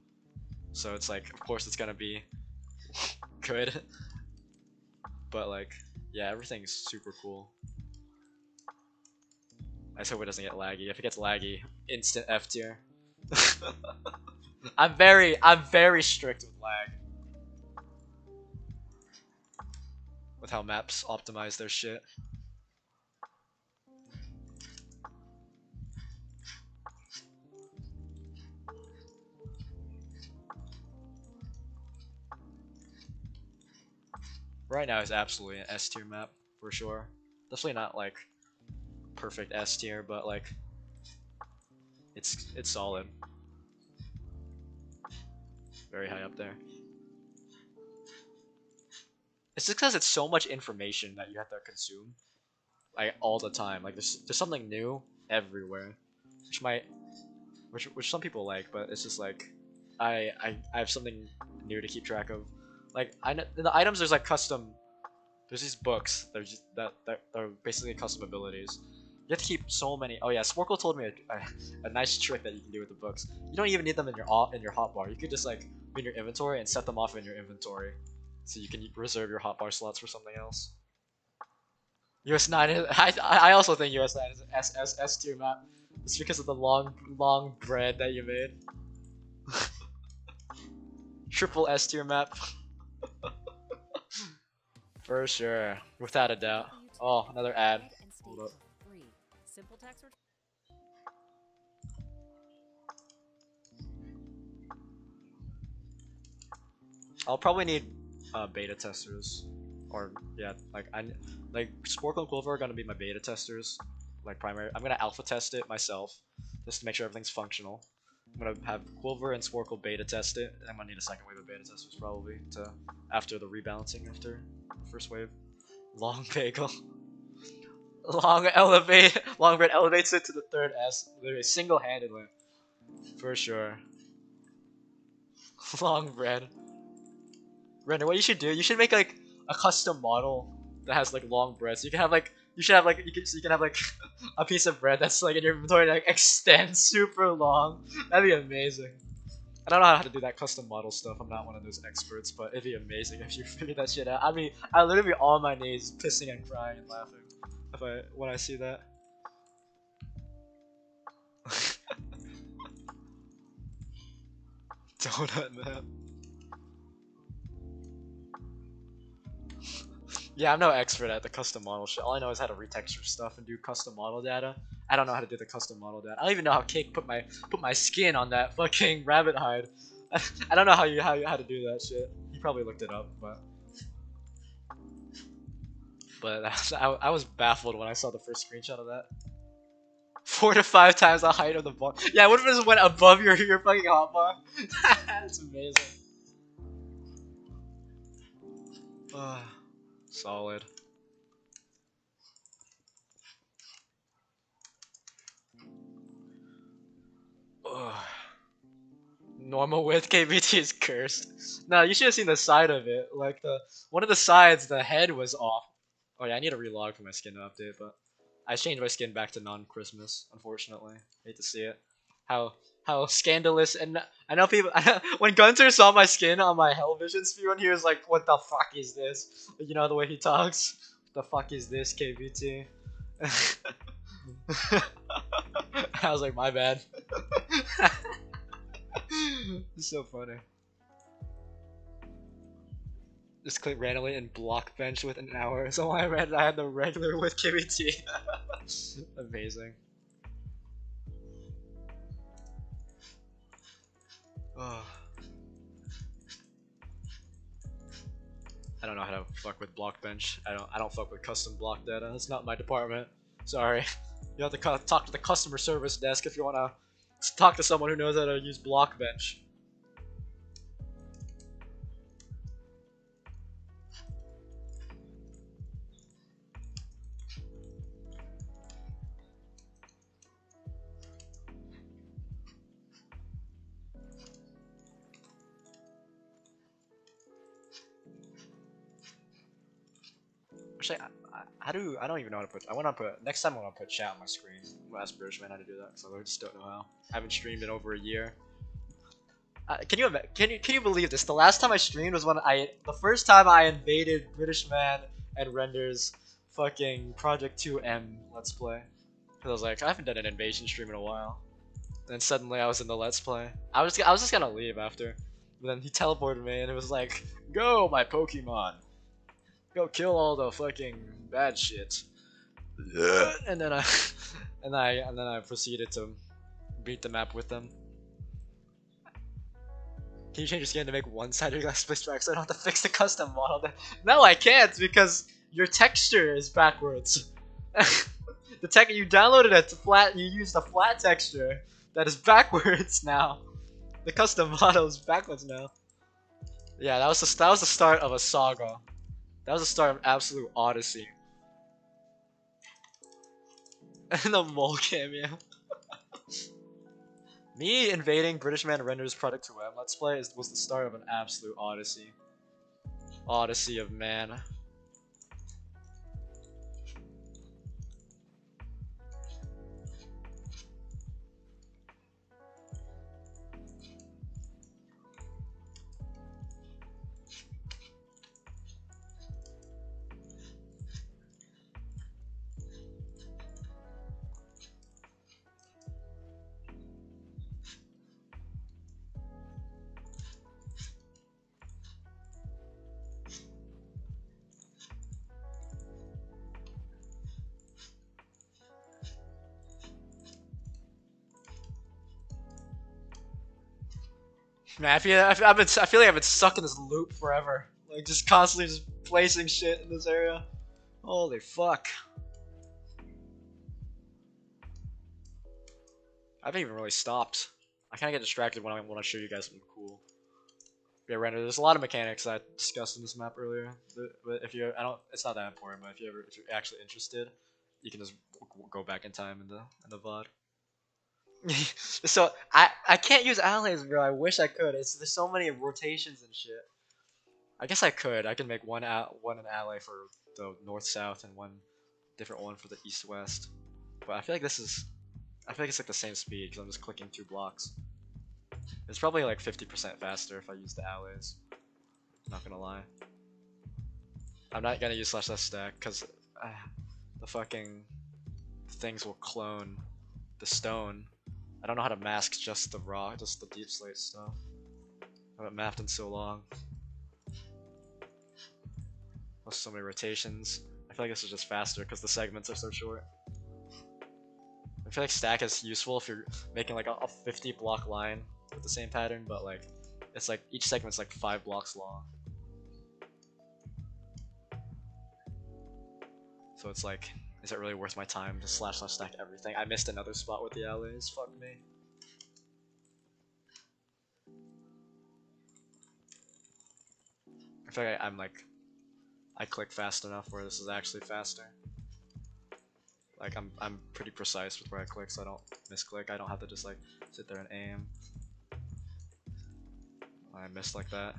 So it's like, of course, it's gonna be good. But like, yeah, everything's super cool. I just hope it doesn't get laggy. If it gets laggy, instant F tier. I'm very strict with lag. With how maps optimize their shit. Right now is absolutely an S tier map for sure. Definitely not like perfect S tier, but like it's solid. Very high up there. It's just because it's so much information that you have to consume like all the time. Like there's something new everywhere, which might which some people like, but it's just like I have something new to keep track of. Like I know in the items there's like custom. There's these books. They're just that are basically custom abilities. You have to keep so many. Oh yeah, Sporkle told me a nice trick that you can do with the books. You don't even need them in your hotbar. You could just like be in your inventory and set them off in your inventory, so you can reserve your hotbar slots for something else. US9 is, I also think US9 is an S tier map. It's because of the long bread that you made. Triple S tier map. For sure. Without a doubt. Oh, another ad. Hold up. I'll probably need beta testers. Or yeah, like Sporkle and Quilver are gonna be my beta testers. Like primary. I'm gonna alpha test it myself. Just to make sure everything's functional. I'm gonna have Quilver and Sporkle beta test it. I'm gonna need a second wave of beta testers probably to after the rebalancing after the first wave. Long bagel. Long bread elevates it to the third S. Literally single-handedly. For sure. Long bread. Render, what you should do, you should make like a custom model that has like long bread. So you can have like so you can have like a piece of bread that's like in your inventory that like, extends super long. That'd be amazing. I don't know how to do that custom model stuff. I'm not one of those experts, but it'd be amazing if you figured that shit out. I mean, I literally be on my knees, pissing and crying and laughing when I see that. Donut map. Yeah, I'm no expert at the custom model shit. All I know is how to retexture stuff and do custom model data. I don't know how to do the custom model data. I don't even know how Cake put my skin on that fucking rabbit hide. I don't know how to do that shit. He probably looked it up, but I was baffled when I saw the first screenshot of that. 4 to 5 times the height of the bar. Yeah, what if it just went above your fucking hotbar? That's amazing. Solid. Ugh. Normal width KBT is cursed. No, you should have seen the side of it. Like one of the sides, the head was off. Oh yeah, I need to relog for my skin to update, but I changed my skin back to non-Christmas. Unfortunately, hate to see it. How scandalous! And I know people. When Gunter saw my skin on my Hellvision speedrun, he was like, "What the fuck is this?" You know the way he talks. What the fuck is this, KBT? I was like, my bad. It's so funny. Just click randomly and block bench within an hour. So I had the regular with KBT. Amazing. Oh. I don't know how to fuck with block bench. I don't fuck with custom block data. It's not my department. Sorry. You have to talk to the customer service desk if you wanna talk to someone who knows how to use block bench. Actually, I don't even know how to put. Next time I want to put chat on my screen. I'm gonna ask Bridgman how to do that because I just don't know how. I haven't streamed in over a year. Can you believe this? The last time I streamed was when the first time I invaded British Man and Render's fucking Project 2M Let's Play. Cause I was like, I haven't done an invasion stream in a while. And then suddenly I was in the Let's Play. I was just gonna leave after. But then he teleported me and it was like, go my Pokemon. Go kill all the fucking bad shit. And then I and then I proceeded to beat the map with them. Can you change your skin to make one-sided glass split track so I don't have to fix the custom model? No, I can't because your texture is backwards. The tech you downloaded it to flat. You used a flat texture that is backwards now. The custom model is backwards now. Yeah, that was the start of a saga. That was the start of absolute odyssey. And the mole cameo. Me invading British Man renders product to web let's play was the start of an absolute odyssey. Odyssey of man. Man, I feel like I've been stuck in this loop forever. Like just constantly just placing shit in this area. Holy fuck. I haven't even really stopped. I kind of get distracted when I want to show you guys something cool. Yeah, render. There's a lot of mechanics I discussed in this map earlier. But if you're, I don't. It's not that important. But if you're actually interested, you can just go back in time in the VOD. So I can't use allies, bro. I wish I could. There's so many rotations and shit. I guess I could. I can make one an ally for the north south and one different one for the east west. But I feel like it's like the same speed because I'm just clicking 2 blocks. It's probably like 50% faster if I use the allies. Not gonna lie. I'm not gonna use // stack because the fucking things will clone the stone. I don't know how to mask just the raw, just the deep slate stuff. I haven't mapped in so long. Plus so many rotations. I feel like this is just faster because the segments are so short. I feel like stack is useful if you're making like a 50 block line with the same pattern, but like it's like each segment's like 5 blocks long. So it's like, is it really worth my time to // stack everything? I missed another spot with the allies. Fuck me. I feel like I click fast enough where this is actually faster. Like I'm pretty precise with where I click, so I don't misclick. I don't have to just like sit there and aim. I missed like that.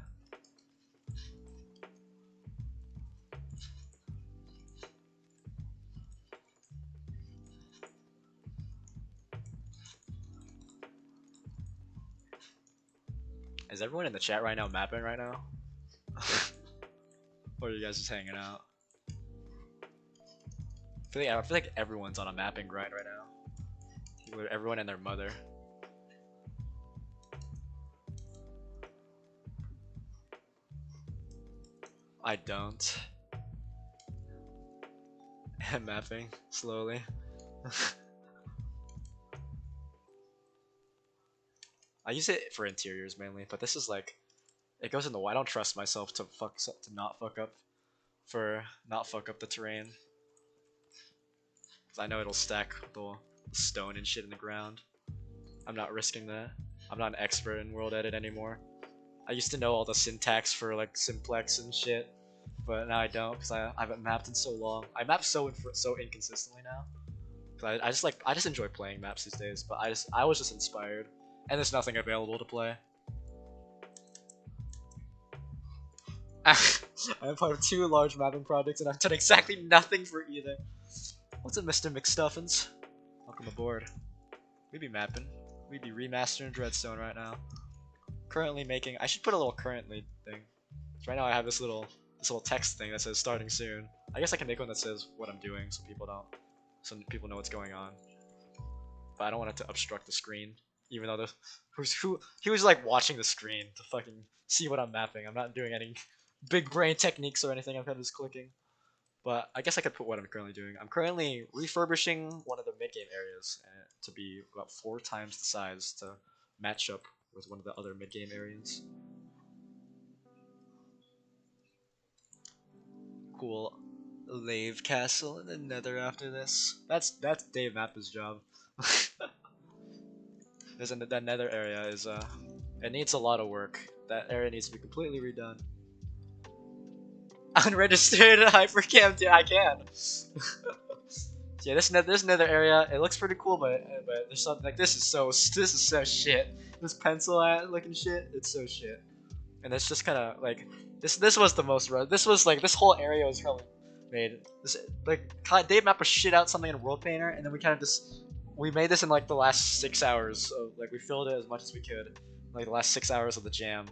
Is everyone in the chat right now mapping right now? Or are you guys just hanging out? I feel like everyone's on a mapping grind right now. Everyone and their mother. I don't. I'm mapping slowly. I use it for interiors mainly, but this is like it goes in the. I don't trust myself to not fuck up the terrain. Cause I know it'll stack the stone and shit in the ground. I'm not risking that. I'm not an expert in world edit anymore. I used to know all the syntax for like simplex and shit, but now I don't because I haven't mapped in so long. I map so inconsistently now. Cause I just enjoy playing maps these days. But I was just inspired, and there's nothing available to play. I'm part of 2 large mapping projects, and I've done exactly nothing for either. What's up, Mr. McStuffins? Welcome aboard. We be mapping. We be remastering Dreadstone right now. Currently making. I should put a little currently thing. So right now I have this little text thing that says starting soon. I guess I can make one that says what I'm doing, so people know what's going on. but I don't want it to obstruct the screen. Even though he was like watching the screen to fucking see what I'm mapping. I'm not doing any big brain techniques or anything. I'm kind of just clicking. But I guess I could put what I'm currently doing. I'm currently refurbishing one of the mid-game areas to be about 4 times the size to match up with one of the other mid-game areas. Cool. Lave Castle in the Nether after this. That's Dave Mappa's job. That Nether area is it needs a lot of work. That area needs to be completely redone. Unregistered hypercam, dude, I can. Yeah, this Nether area, it looks pretty cool, but there's something like this is so shit. This pencil art looking shit, it's so shit. And it's just kind of like this was the most this was like this whole area was probably made this like Dave Mappa shit out something in World Painter, and then we kind of just we made this in like the last 6 hours of like we filled it as much as we could, like the last 6 hours of the jam.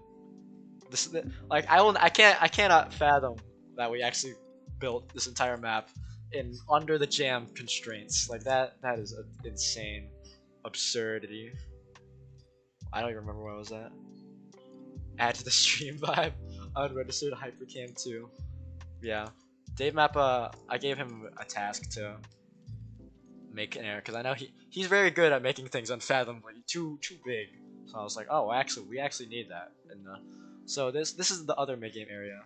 This like I cannot fathom that we actually built this entire map in under the jam constraints. Like that is an insane absurdity. I don't even remember where I was at. Add to the stream vibe. Unregistered hypercam 2. Yeah. Dave Mappa, I gave him a task to make an error because I know he's very good at making things unfathomably too big. So I was like, oh, actually, we actually need that. And so this is the other mid game area.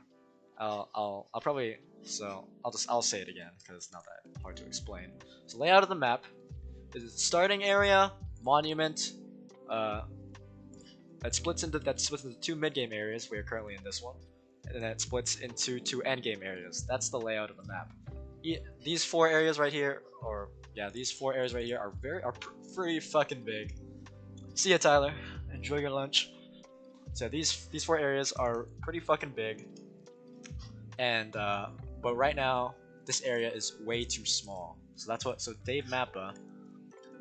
I'll probably I'll say it again because it's not that hard to explain. So layout of the map is starting area, monument. That splits into 2 mid game areas. We are currently in this one, and then it splits into 2 end game areas. That's the layout of the map. These 4 areas right here, or yeah, these 4 areas right here are pretty fucking big. See ya, Tyler. Enjoy your lunch. So these 4 areas are pretty fucking big, and but right now this area is way too small. So Dave Mappa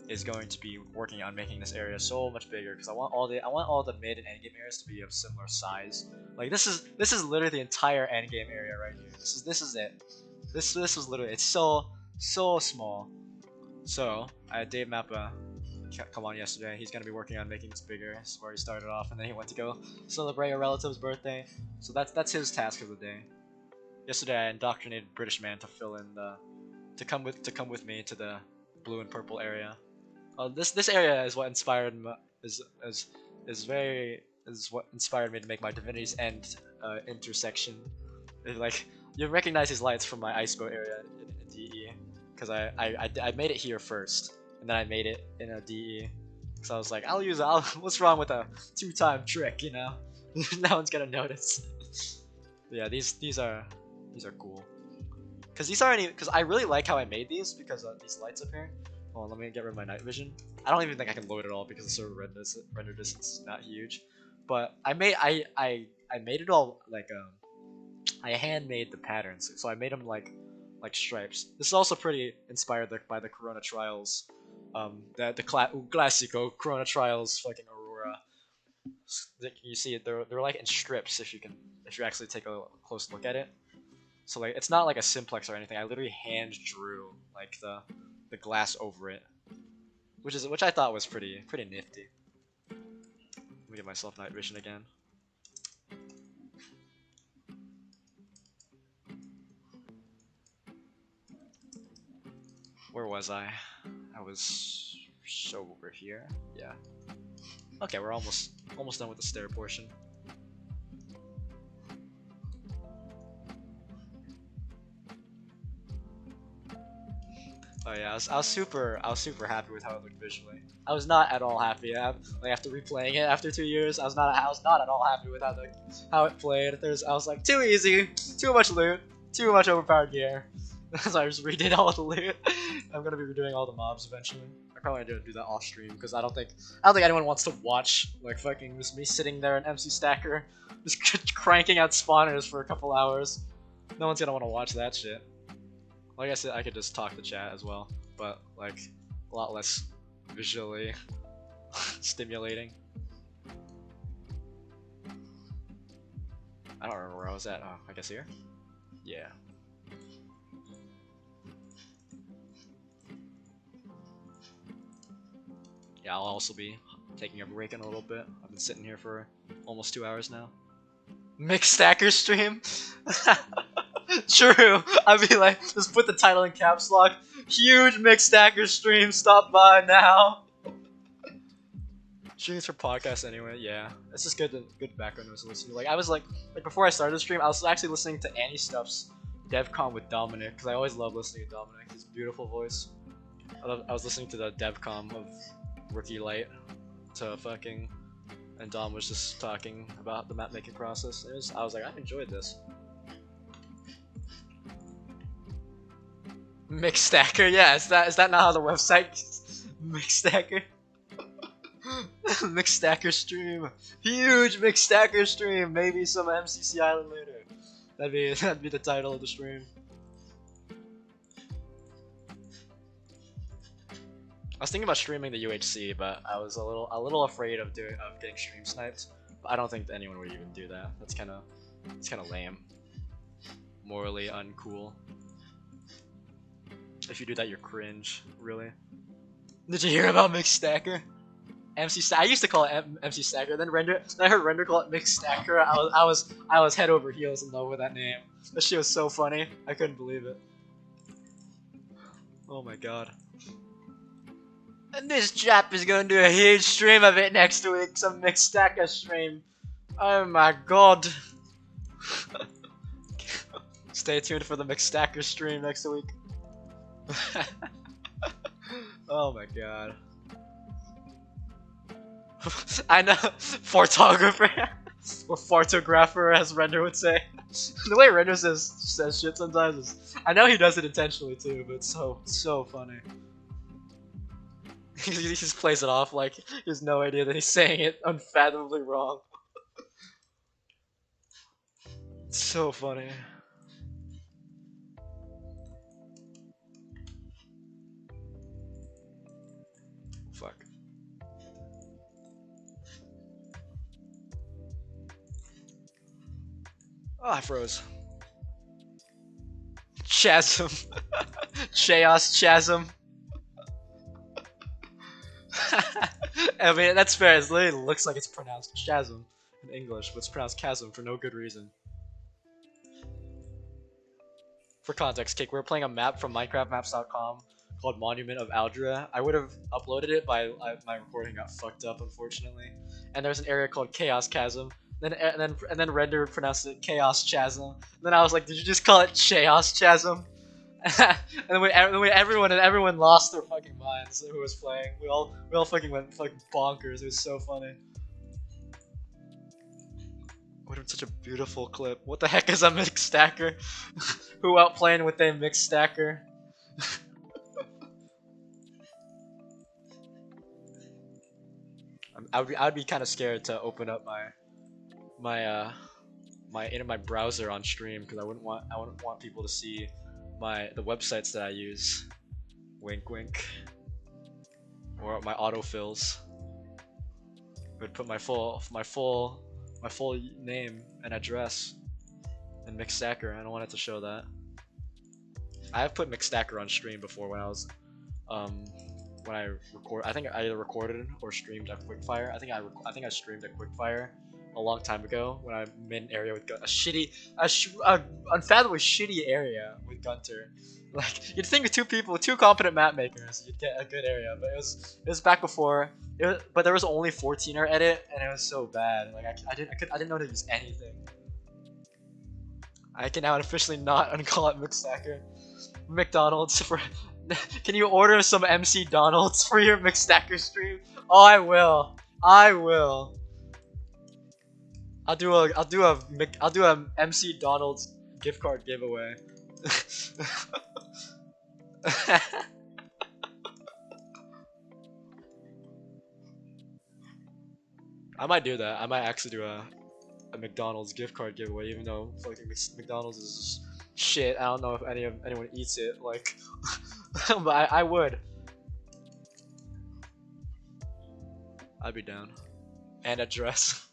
is going to be working on making this area so much bigger because I want all the mid and end game areas to be of similar size. Like this is literally the entire end game area right here. This is it. This was literally it's so small. So I had Dave Mappa come on yesterday. He's gonna be working on making this bigger. This is where he started off, and then he went to go celebrate a relative's birthday. So that's his task of the day. Yesterday I indoctrinated British man to fill in to come with me to the blue and purple area. This area is what inspired me, is what inspired me to make my Divinity's End intersection. Like you recognize these lights from my ice boat area in DE because I made it here first, and then I made it in a DE. So I was like, what's wrong with a 2-time trick, you know? No one's gonna notice. Yeah, these are cool. Because I really like how I made these because these lights up here. Hold on, let me get rid of my night vision. I don't even think I can load it all because the server render distance is not huge. But I made it all like I handmade the patterns, so I made them like stripes. This is also pretty inspired by the Corona Trials, the Classico Corona Trials fucking Aurora. You see it, they're like in strips if you actually take a close look at it. So like it's not like a simplex or anything. I literally hand drew like the glass over it, which I thought was pretty nifty. Let me give myself night vision again. Where was I? I was so over here. Yeah. Okay, we're almost done with the stair portion. Oh yeah, I was super happy with how it looked visually. I was not at all happy after replaying it after 2 years. I was not at all happy with how it played. I was like too easy, too much loot, too much overpowered gear. So I just redid all the loot. I'm gonna be redoing all the mobs eventually. I probably gonna do that off stream because I don't think anyone wants to watch like fucking just me sitting there in MC Stacker, just cranking out spawners for a couple hours. No one's gonna want to watch that shit. Like I said, I could just talk to chat as well, but like a lot less visually stimulating. I don't remember where I was at. Oh, I guess here? Yeah. Yeah, I'll also be taking a break in a little bit. I've been sitting here for almost 2 hours now. Mixed stacker stream? True. I'd be like, just put the title in caps lock. Huge mixed stacker stream, stop by now. Streams for podcasts anyway, yeah. It's just good background noise to listen to. Like I was like before I started the stream, I was actually listening to Annie Stuff's DevCon with Dominic, because I always love listening to Dominic, his beautiful voice. I was listening to the DevCon of Rookie Light to fucking, and Dom was just talking about the map making process. I was like, I enjoyed this. Mix stacker, yeah. Is that not how the website? Mix stacker. Mix stacker stream. Huge mix stacker stream. Maybe some MCC Island later. That'd be the title of the stream. I was thinking about streaming the UHC, but I was a little afraid of getting stream sniped. But I don't think anyone would even do that. It's kind of lame. Morally uncool. If you do that, you're cringe. Really. Did you hear about Mix Stacker? I used to call it MC Stacker. Then I heard Render call it Mix Stacker. I was head over heels in love with that name. That shit was so funny. I couldn't believe it. Oh my god. And this chap is gonna do a huge stream of it next week. Some Mix Stacker stream. Oh my god. Stay tuned for the Mix Stacker stream next week. Oh my god. I know, photographer or photographer, as Render would say. The way Render says shit sometimes is, I know he does it intentionally too, but it's so funny. He just plays it off like he has no idea that he's saying it unfathomably wrong. It's so funny. Fuck. Oh, I froze. Chasm. Chaos Chasm. I mean, that's fair. It literally looks like it's pronounced chasm in English, but it's pronounced chasm for no good reason. For context, Cake, we were playing a map from MinecraftMaps.com called Monument of Aldra. I would have uploaded it, but my recording got fucked up, unfortunately. And there's an area called Chaos Chasm. And then Render pronounced it Chaos Chasm. And then I was like, did you just call it Chaos Chasm? And then everyone lost their fucking minds who was playing. We all fucking went fucking bonkers. It was so funny. What such a beautiful clip. What the heck is a mixed stacker? Who out playing with a mixed stacker? I'd be kind of scared to open up my browser on stream, because I wouldn't want people to see the websites that I use. Wink wink. Or my autofills. I would put my full name and address and Mixstacker. I don't want it to show that. I have put Mixstacker on stream before when I was when I record. I think I either recorded or streamed at Quickfire. I think I streamed at Quickfire a long time ago when I made an area with a unfathomably shitty area with Gunter. Like, you'd think with two competent map makers, you'd get a good area, but it was back before. But there was only 14er edit, and it was so bad. Like I didn't know how to use anything. I can now officially not uncall it Mixstacker. McDonald's for. Can you order some MC Donald's for your Mixstacker stream? Oh, I will. I will. I'll do a MC Donald's gift card giveaway. I might do that. I might actually do a McDonald's gift card giveaway, even though fucking McDonald's is shit. I don't know if anyone eats it. Like, but I would. I'd be down. And address.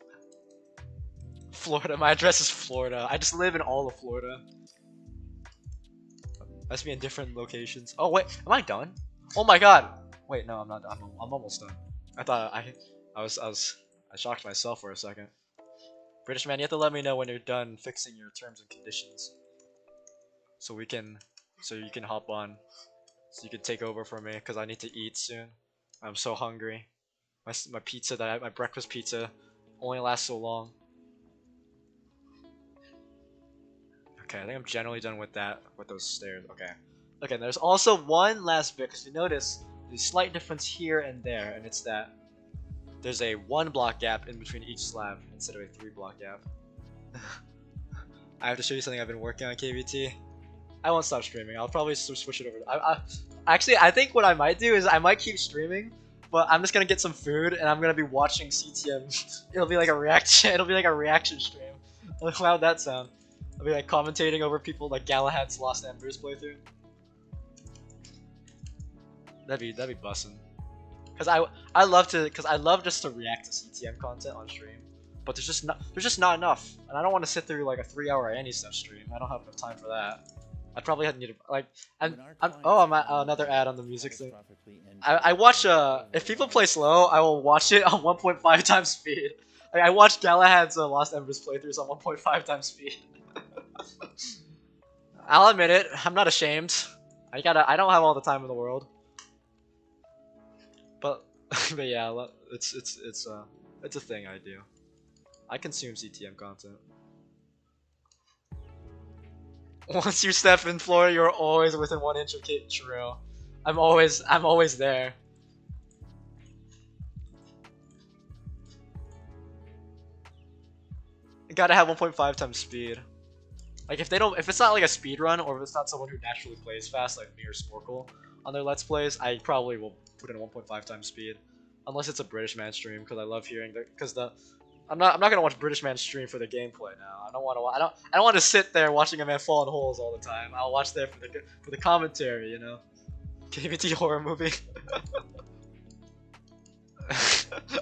Florida. My address is Florida. I just live in all of Florida. Must be in different locations. Oh wait, am I done? Oh my god. Wait, no, I'm not done. I'm almost done. I thought I shocked myself for a second. British man, you have to let me know when you're done fixing your terms and conditions, so we can, so you can hop on, so you can take over for me, cause I need to eat soon. I'm so hungry. My pizza my breakfast pizza only lasts so long. Okay, I think I'm generally done with that, with those stairs. Okay. Okay, there's also one last bit, because you notice there's a slight difference here and there, and it's that there's a 1 block gap in between each slab instead of a 3 block gap. I have to show you something I've been working on, KBT. I won't stop streaming. I'll probably switch it over. Actually, I think what I might do is I might keep streaming, but I'm just gonna get some food and I'm gonna be watching CTM. It'll be like a reaction. It'll be like a reaction stream. How'd that sound? I'll be like commentating over people like Galahad's Lost Embers playthrough. That'd be bussin'. I love just to react to CTM content on stream, but there's just not enough, and I don't want to sit through like a 3-hour any stuff stream. I don't have enough time for that. I'd probably have need to like I'm at another ad on the music thing. I watch if people play slow, I will watch it on 1.5 times speed. Like, I watched Galahad's Lost Embers playthroughs on 1.5 times speed. I'll admit it. I'm not ashamed. I don't have all the time in the world. But but yeah, it's a thing I do. I consume CTM content. Once you step in floor, you're always within 1 inch of Kate. True. I'm always there. You gotta have 1.5 times speed. Like if it's not like a speed run, or if it's not someone who naturally plays fast like me or Sporkle on their Let's Plays, I probably will put in 1.5 times speed, unless it's a British man stream, because I love hearing I'm not gonna watch British man stream for the gameplay now. I don't want to sit there watching a man fall in holes all the time. I'll watch there for the commentary, you know. KBT horror movie.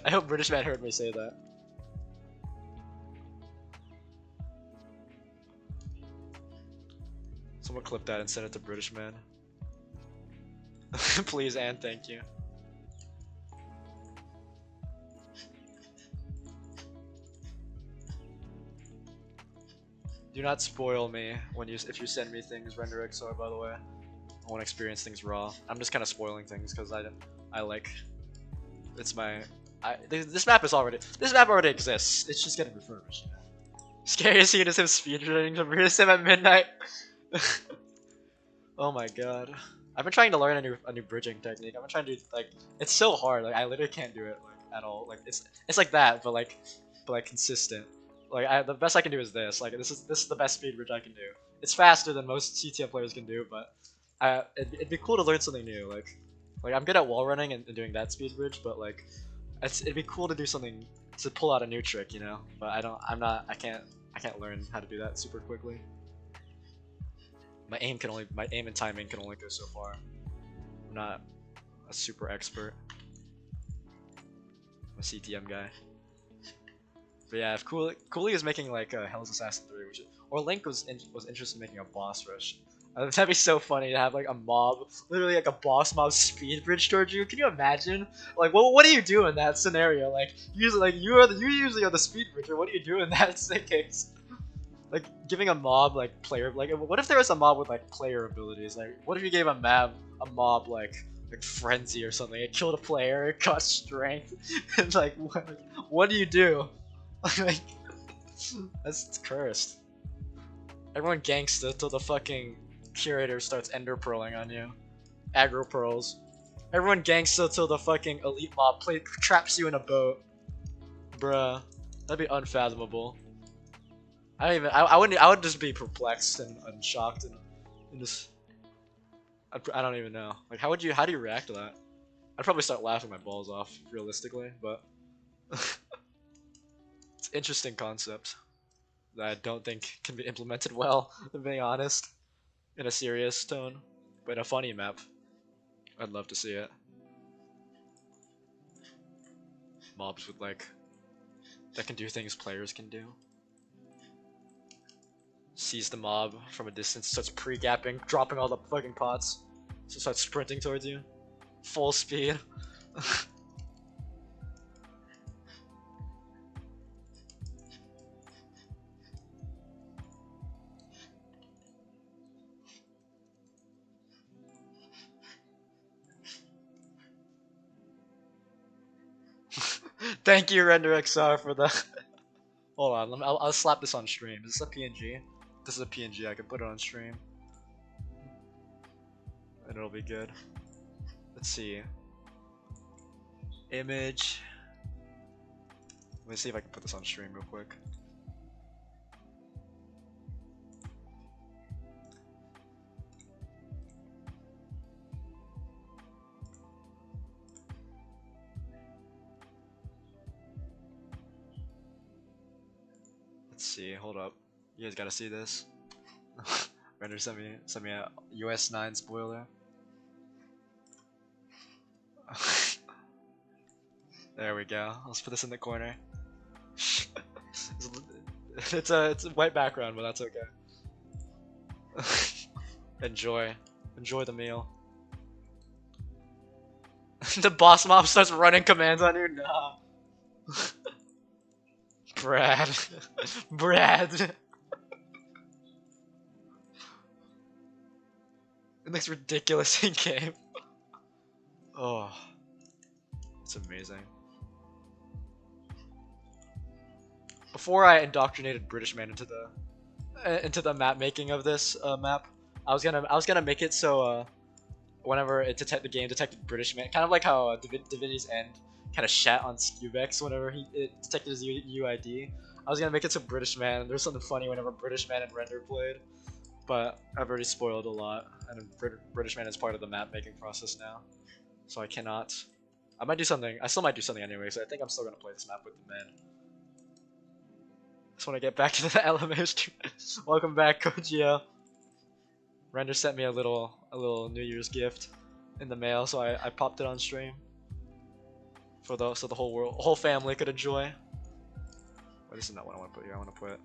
I hope British man heard me say that. Someone clip that and send it to British man. Please and thank you. Do not spoil me if you send me things render XR, by the way. I want to experience things raw. I'm just kind of spoiling things because I like it's my this map already exists. It's just getting refurbished. Scariest scene is him speedrunning to Sim at midnight. Oh my god. I've been trying to learn a new bridging technique. I've been trying to do like it's so hard. Like I literally can't do it like at all. Like it's like that, but like consistent. Like the best I can do is this. Like this is the best speed bridge I can do. It's faster than most CTM players can do, but it'd be cool to learn something new. Like I'm good at wall running and doing that speed bridge, but like it'd be cool to do something to pull out a new trick, you know. But I can't learn how to do that super quickly. My aim and timing can only go so far. I'm not a super expert. I'm a CTM guy. But yeah, if Cooley is making like Hell's Assassin 3, or Link was interested in making a boss rush, that'd be so funny to have like a mob, literally like a boss mob speed bridge towards you. Can you imagine? Like, what do you do in that scenario? Like, usually you usually are the speed bridger. What do you do in that case? Like giving a mob like player what if there was a mob with like player abilities? Like what if you gave a mob like frenzy or something? It killed a player, it got strength, and like what do you do? Like that's cursed. Everyone gangsta till the fucking curator starts ender pearling on you. Aggro pearls. Everyone gangsta till the fucking elite mob traps you in a boat. Bruh. That'd be unfathomable. I would just be perplexed and shocked and just I don't even know. Like how do you react to that? I'd probably start laughing my balls off realistically, but it's an interesting concept that I don't think can be implemented well, to be honest, in a serious tone, but in a funny map. I'd love to see it. Mobs with like that can do things players can do. Sees the mob from a distance, starts pre-gapping, dropping all the fucking pots, so starts sprinting towards you, full speed. Thank you, RenderXR, for the. Hold on, I'll slap this on stream. Is this a PNG? This is a PNG. I can put it on stream, and it'll be good. Let's see. Image. Let me see if I can put this on stream real quick. Let's see. Hold up. You guys gotta see this. Render sent me a US 9 spoiler. There we go. Let's put this in the corner. it's a white background, but that's okay. Enjoy the meal. The boss mob starts running commands on you. Nah. Brad. Brad. It looks ridiculous in game. Oh, it's amazing. Before I indoctrinated British man into the map making of this map, I was gonna make it so whenever the game detected British man, kind of like how Divinity's End kind of shat on Scubex whenever it detected his UID. I was gonna make it so British man, and there's something funny whenever British man and Render played, but I've already spoiled a lot, and British man is part of the map making process now, so I cannot. I might do something. I still might do something anyway, so I think I'm still gonna play this map with the men. Just want to get back to the LMH. Welcome back, Kojio. Render sent me a little New Year's gift in the mail, so I popped it on stream so the whole family could enjoy. Wait, this is not what I want to put here. I want to put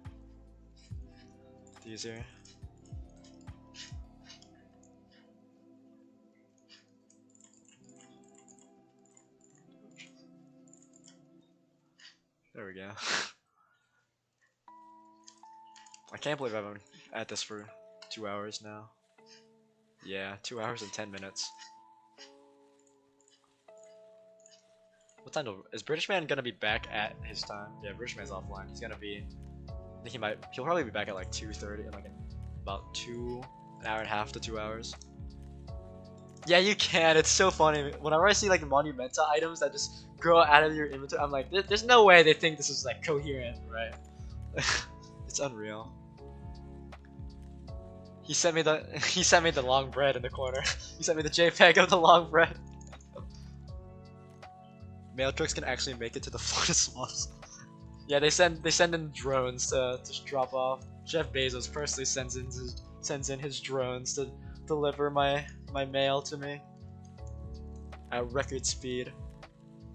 these here. There we go. I can't believe I've been at this for 2 hours now. Yeah, 2 hours and 10 minutes. What time is British Man gonna be back at his time? Yeah, British Man's offline. He's gonna be. I think he'll probably be back at like 2:30 in like about an hour and a half to 2 hours. Yeah, you can. It's so funny. Whenever I see like Monumenta items that just grow out of your inventory, I'm like, there's no way they think this is like coherent, right? It's unreal. He sent me the long bread in the corner. He sent me the JPEG of the long bread. Mail trucks can actually make it to the Florida swamps. Yeah, they send in drones to drop off. Jeff Bezos personally sends in his drones to deliver my mail to me at record speed.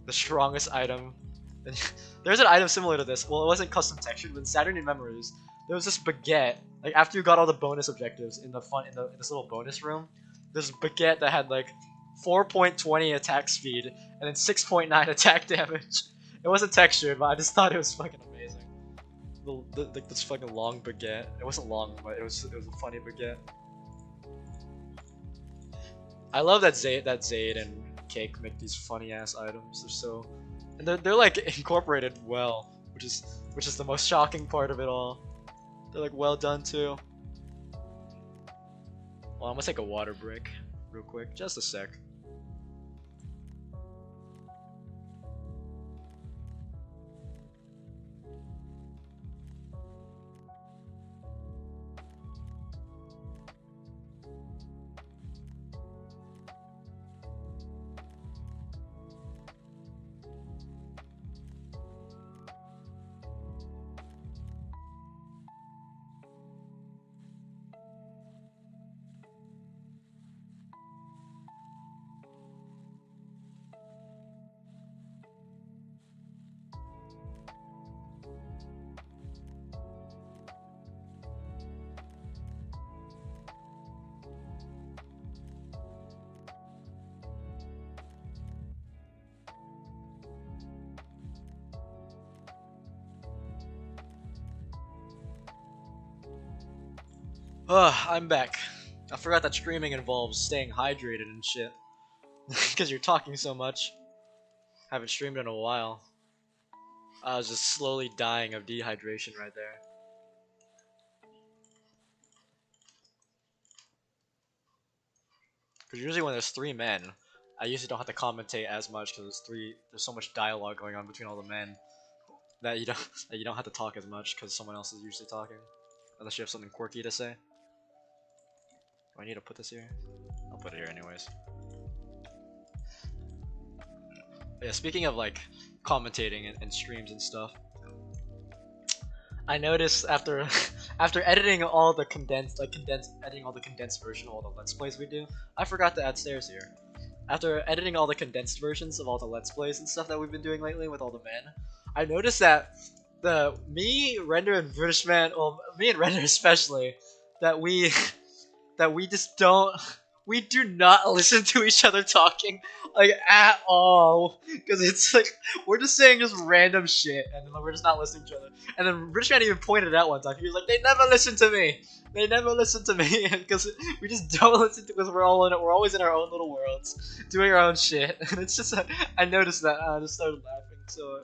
The strongest item. There's an item similar to this. Well, it wasn't custom textured, but in Saturday Memories, there was this baguette. Like after you got all the bonus objectives in this little bonus room, there's a baguette that had like 4.20 attack speed and then 6.9 attack damage. It wasn't textured, but I just thought it was fucking amazing. Like this fucking long baguette. It wasn't long, but it was a funny baguette. I love that Zayd and Cake make these funny ass items. They're so, and they're like incorporated well, which is the most shocking part of it all. They're like well done too. Well, I'm gonna take a water break real quick, just a sec. I'm back. I forgot that streaming involves staying hydrated and shit. Because you're talking so much. Haven't streamed in a while. I was just slowly dying of dehydration right there. Because usually when there's 3 men, I usually don't have to commentate as much because there's so much dialogue going on between all the men that you don't have to talk as much because someone else is usually talking, unless you have something quirky to say. Do I need to put this here? I'll put it here anyways. But yeah, speaking of like commentating and streams and stuff, I noticed after after editing all the editing all the condensed version of all the let's plays we do, I forgot to add stairs here. After editing all the condensed versions of all the let's plays and stuff that we've been doing lately with all the men, I noticed that me, Render, and British Man, well, me and Render especially, that we that we just don't we do not listen to each other talking like at all because it's like we're just saying just random shit and then we're just not listening to each other. And then Rich Man even pointed out one time, he was like, they never listen to me, they never listen to me because we just don't listen to, because we're always in our own little worlds doing our own shit. And it's just I noticed that and I just started laughing so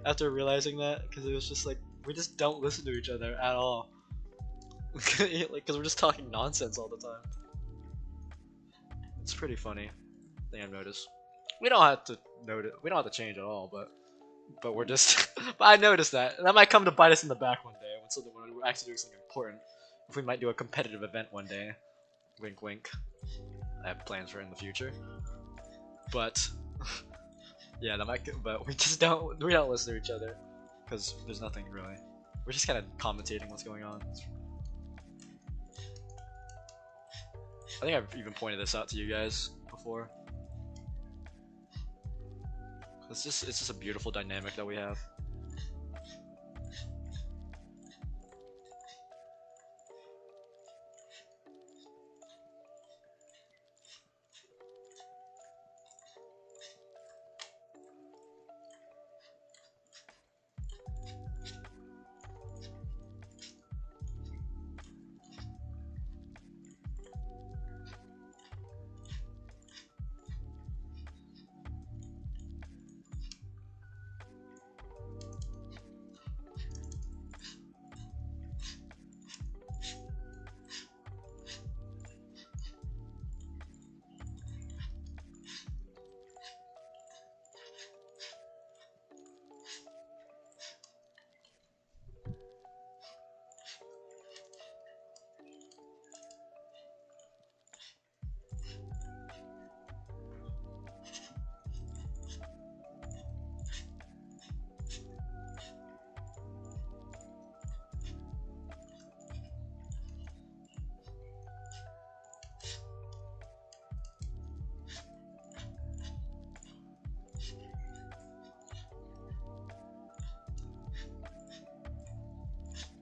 after realizing that, because it was just like we just don't listen to each other at all. Like, because we're just talking nonsense all the time. It's pretty funny thing I've noticed. We don't have to notice. We don't have to change at all, but we're just. But I noticed that might come to bite us in the back one day when we're actually doing something important. If we might do a competitive event one day, wink, wink. I have plans for it in the future. But yeah, that might. But we just don't. We don't listen to each other because there's nothing really. We're just kind of commentating what's going on. I think I've even pointed this out to you guys before. It's just a beautiful dynamic that we have.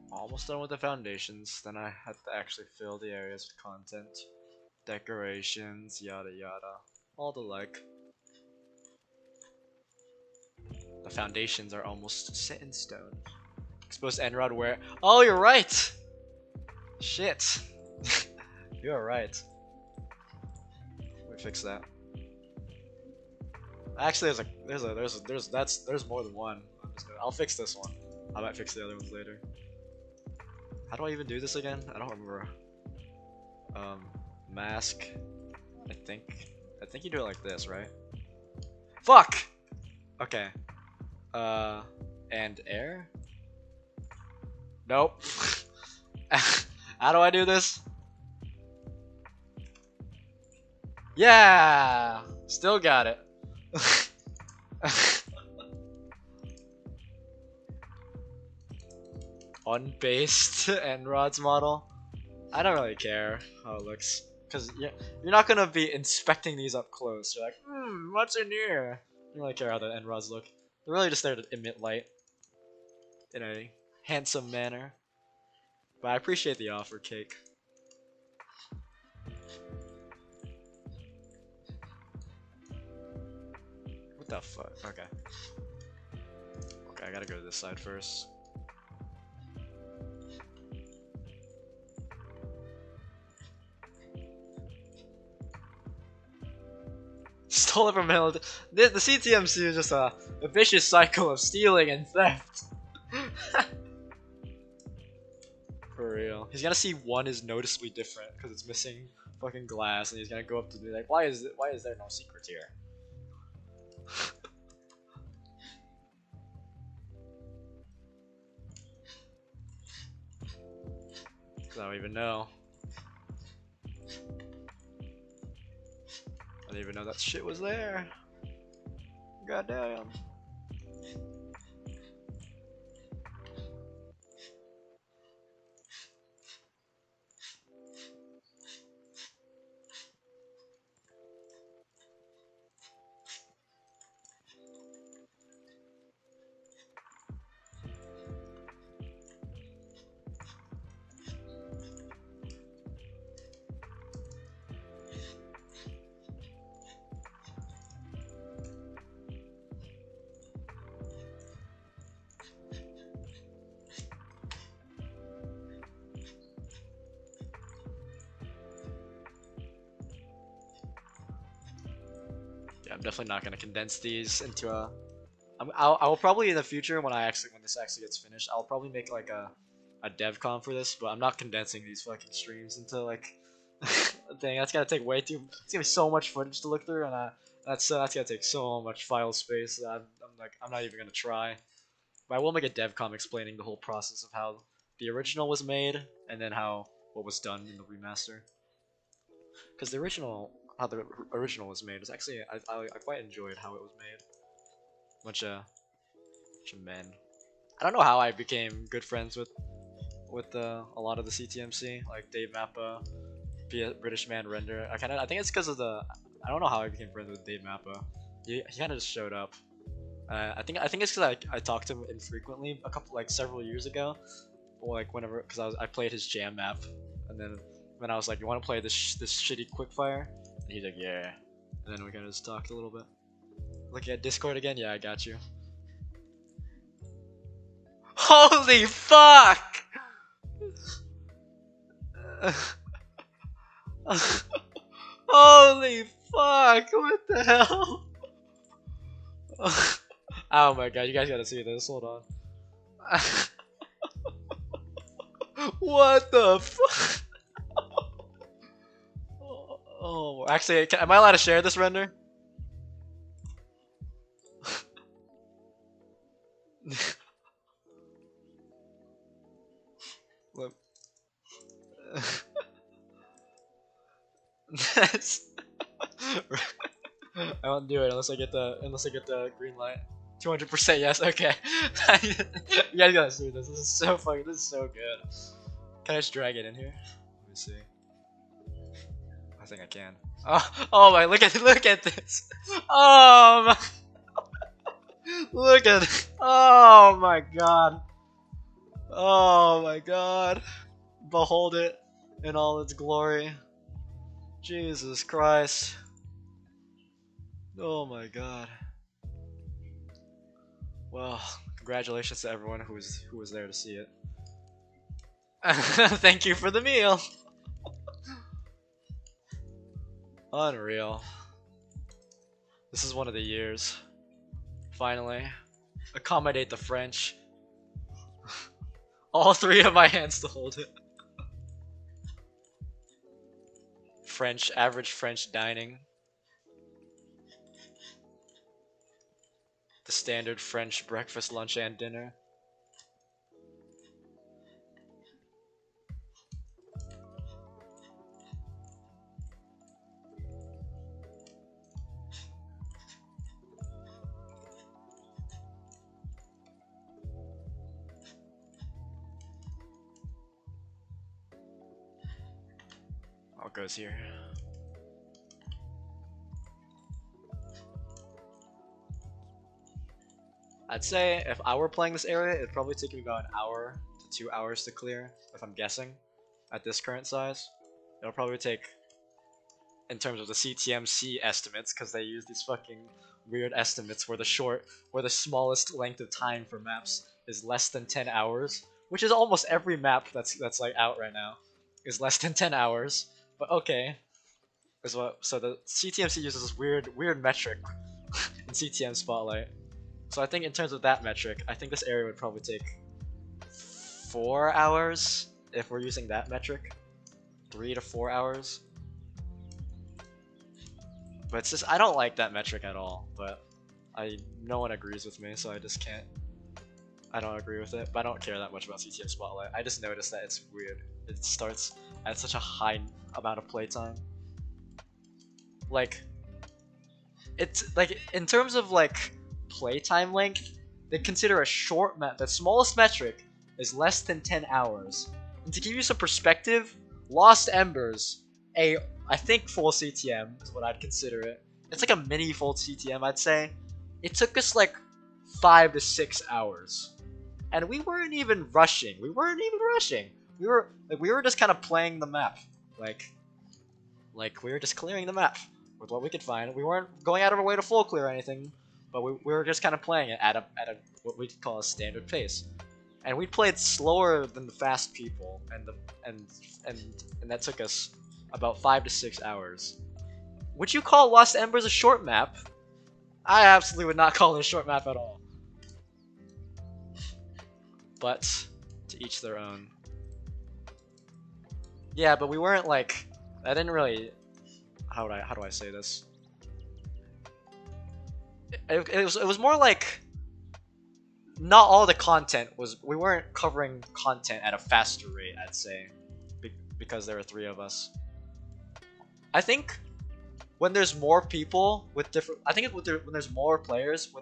Almost done with the foundations, then I had to actually fill the areas with content. Decorations, yada yada. All the like. The foundations are almost set in stone. Exposed end rod where. Oh, you're right! Shit. You're right. Let me fix that. Actually, there's more than one. I'll fix this one. I might fix the other ones later. How do I even do this again? I don't remember. Mask. I think you do it like this, right? Fuck! Okay. And air? Nope. How do I do this? Yeah! Still got it. Unbased end rods model. I don't really care how it looks, because you're not gonna be inspecting these up close. You're like, what's in here? You don't really care how the end rods look. They're really just there to emit light in a handsome manner. But I appreciate the offer, Cake. What the fuck? Okay. Okay, I gotta go to this side first. stole it from him. The CTMC is just a vicious cycle of stealing and theft. For real. He's gonna see one is noticeably different because it's missing fucking glass, and he's gonna go up to be like, why is there no secret here? I don't even know. I didn't even know that shit was there. Goddamn. Yeah, I'm definitely not gonna condense these into a. I will probably in the future when this actually gets finished, I'll probably make like a dev com for this, but I'm not condensing these fucking streams into like a thing. That's gonna take way too. It's gonna be so much footage to look through, and that's gonna take so much file space. That I'm not even gonna try. But I will make a dev com explaining the whole process of how the original was made, and then how what was done in the remaster. Because how the original was made was actually I quite enjoyed how it was made. Bunch of men. I don't know how I became good friends with a lot of the CTMC, like Dave Mappa, British Man Render. I think it's because of the. I don't know how I became friends with Dave Mappa. He kind of just showed up. I think it's because I talked to him infrequently several years ago, or like whenever because I played his jam map, and then when I was like, you want to play this shitty quickfire, and he's like, yeah, and then we kind of just talked a little bit. Looking at Discord again, yeah, I got you. Holy fuck! Holy fuck! What the hell? Oh my god, you guys gotta see this. Hold on. What the fuck? Oh, actually, am I allowed to share this render? Look. I won't do it unless I get the green light. 200% yes. Okay. You guys gotta see this. This is so fucking. This is so good. Can I just drag it in here? Let me see. I think I can. Oh my! Look at this. Oh my! Look at it. Oh my god. Oh my god. Behold it in all its glory. Jesus Christ. Oh my god. Well, congratulations to everyone who was there to see it. Thank you for the meal. Unreal. This is one of the years. Finally. Accommodate the French. All three of my hands to hold it. Average French dining. The standard French breakfast, lunch, and dinner. All goes here. I'd say if I were playing this area, it'd probably take me about an hour to 2 hours to clear, if I'm guessing, at this current size. It'll probably take, in terms of the CTMC estimates, because they use these fucking weird estimates where the smallest length of time for maps is less than 10 hours, which is almost every map that's like out right now, is less than 10 hours. But okay, is what. So the CTMC uses this weird metric in CTM Spotlight. So I think in terms of that metric, I think this area would probably take 4 hours if we're using that metric. 3 to 4 hours. But it's just I don't like that metric at all. But no one agrees with me, so I just can't. I don't agree with it, but I don't care that much about CTM Spotlight. I just noticed that it's weird. It starts at such a high amount of playtime. Like, it's like in terms of like playtime length, they consider a short map. The smallest metric is less than 10 hours. And to give you some perspective, Lost Embers, I think full CTM is what I'd consider it. It's like a mini full CTM, I'd say. It took us like 5 to 6 hours. And we weren't even rushing. We were just kind of playing the map. Like we were just clearing the map with what we could find. We weren't going out of our way to full clear or anything, but we were just kind of playing it at a what we call a standard pace. And we played slower than the fast people, and that took us about 5 to 6 hours. Would you call Lost Embers a short map? I absolutely would not call it a short map at all. But to each their own. Yeah, but we weren't like I didn't really how do I say this? It was more like not all the content was we weren't covering content at a faster rate, I'd say, because there were 3 of us. I think when there's more people with different when there's more players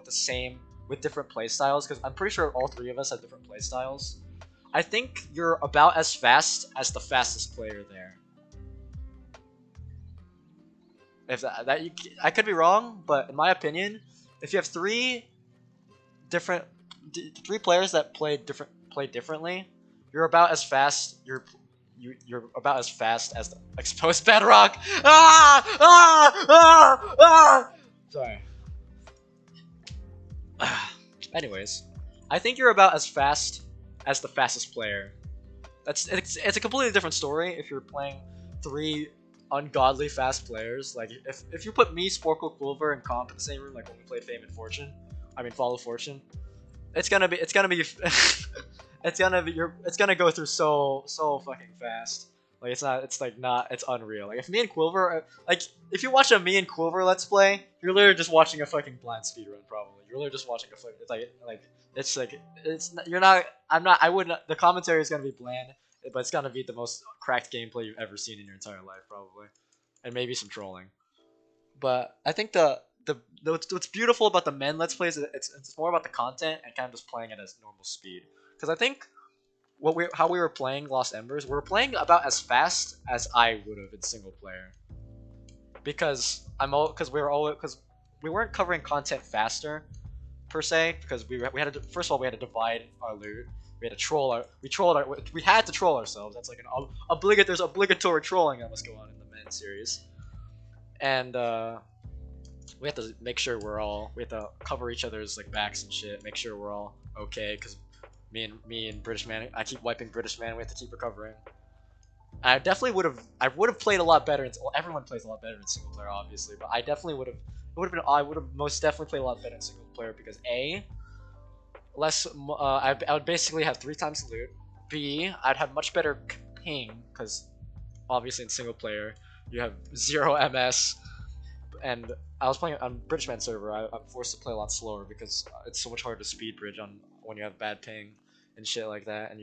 with different playstyles, because I'm pretty sure all 3 of us have different playstyles. I think you're about as fast as the fastest player there. If I could be wrong, but in my opinion, if you have 3 players that play differently, you're about as fast. You're about as fast as the exposed bedrock. Sorry. Anyways, I think you're about as fast as the fastest player. It's a completely different story if you're playing 3 ungodly fast players. Like if you put me, Sporkle, Quilver, and Comp in the same room, like when we played Follow Fortune, it's gonna be it's gonna go through so fucking fast. Like it's unreal. Like if me and Quilver, like if you watch a me and Quilver let's play, you're literally just watching a fucking blind speedrun probably. You're literally just watching a fucking I wouldn't. The commentary is gonna be bland, but it's gonna be the most cracked gameplay you've ever seen in your entire life probably, and maybe some trolling. But I think what's beautiful about the men let's plays is it's more about the content and kind of just playing it as normal speed. Because I think how we were playing Lost Embers, we were playing about as fast as I would have in single player. Because we weren't covering content faster per se, because we had to first of all we had to divide our loot. We had to we had to troll ourselves. That's like there's obligatory trolling that must go on in the men series. And we have to make sure we have to cover each other's like backs and shit, make sure we're all okay, because me and British Man, I keep wiping British Man, we have to keep recovering. I would have played a lot better. Well, everyone plays a lot better in single player, obviously, but I would have most definitely played a lot better in single player because I would basically have 3 times the loot. B, I'd have much better ping because obviously in single player you have 0 MS, and I was playing on British Man server. I'm forced to play a lot slower because it's so much harder to speed bridge when you have bad ping and shit like that, and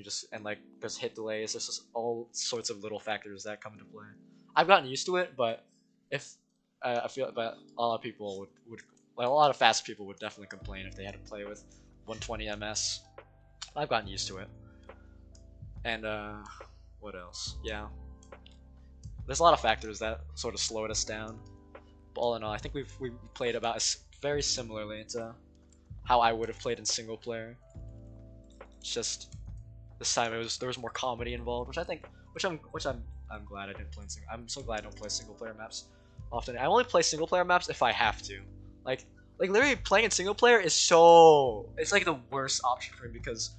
there's hit delays. There's just all sorts of little factors that come into play. I've gotten used to it, but I feel but a lot of people would like a lot of fast people would definitely complain if they had to play with 120 MS. I've gotten used to it. And what else? Yeah, there's a lot of factors that sort of slowed us down. But all in all, I think we played about very similarly to how I would have played in single player. It's just this time there was more comedy involved, which I'm glad I didn't play in single. I'm so glad I don't play single player maps often. I only play single player maps if I have to. Like literally playing in single player is it's like the worst option for me because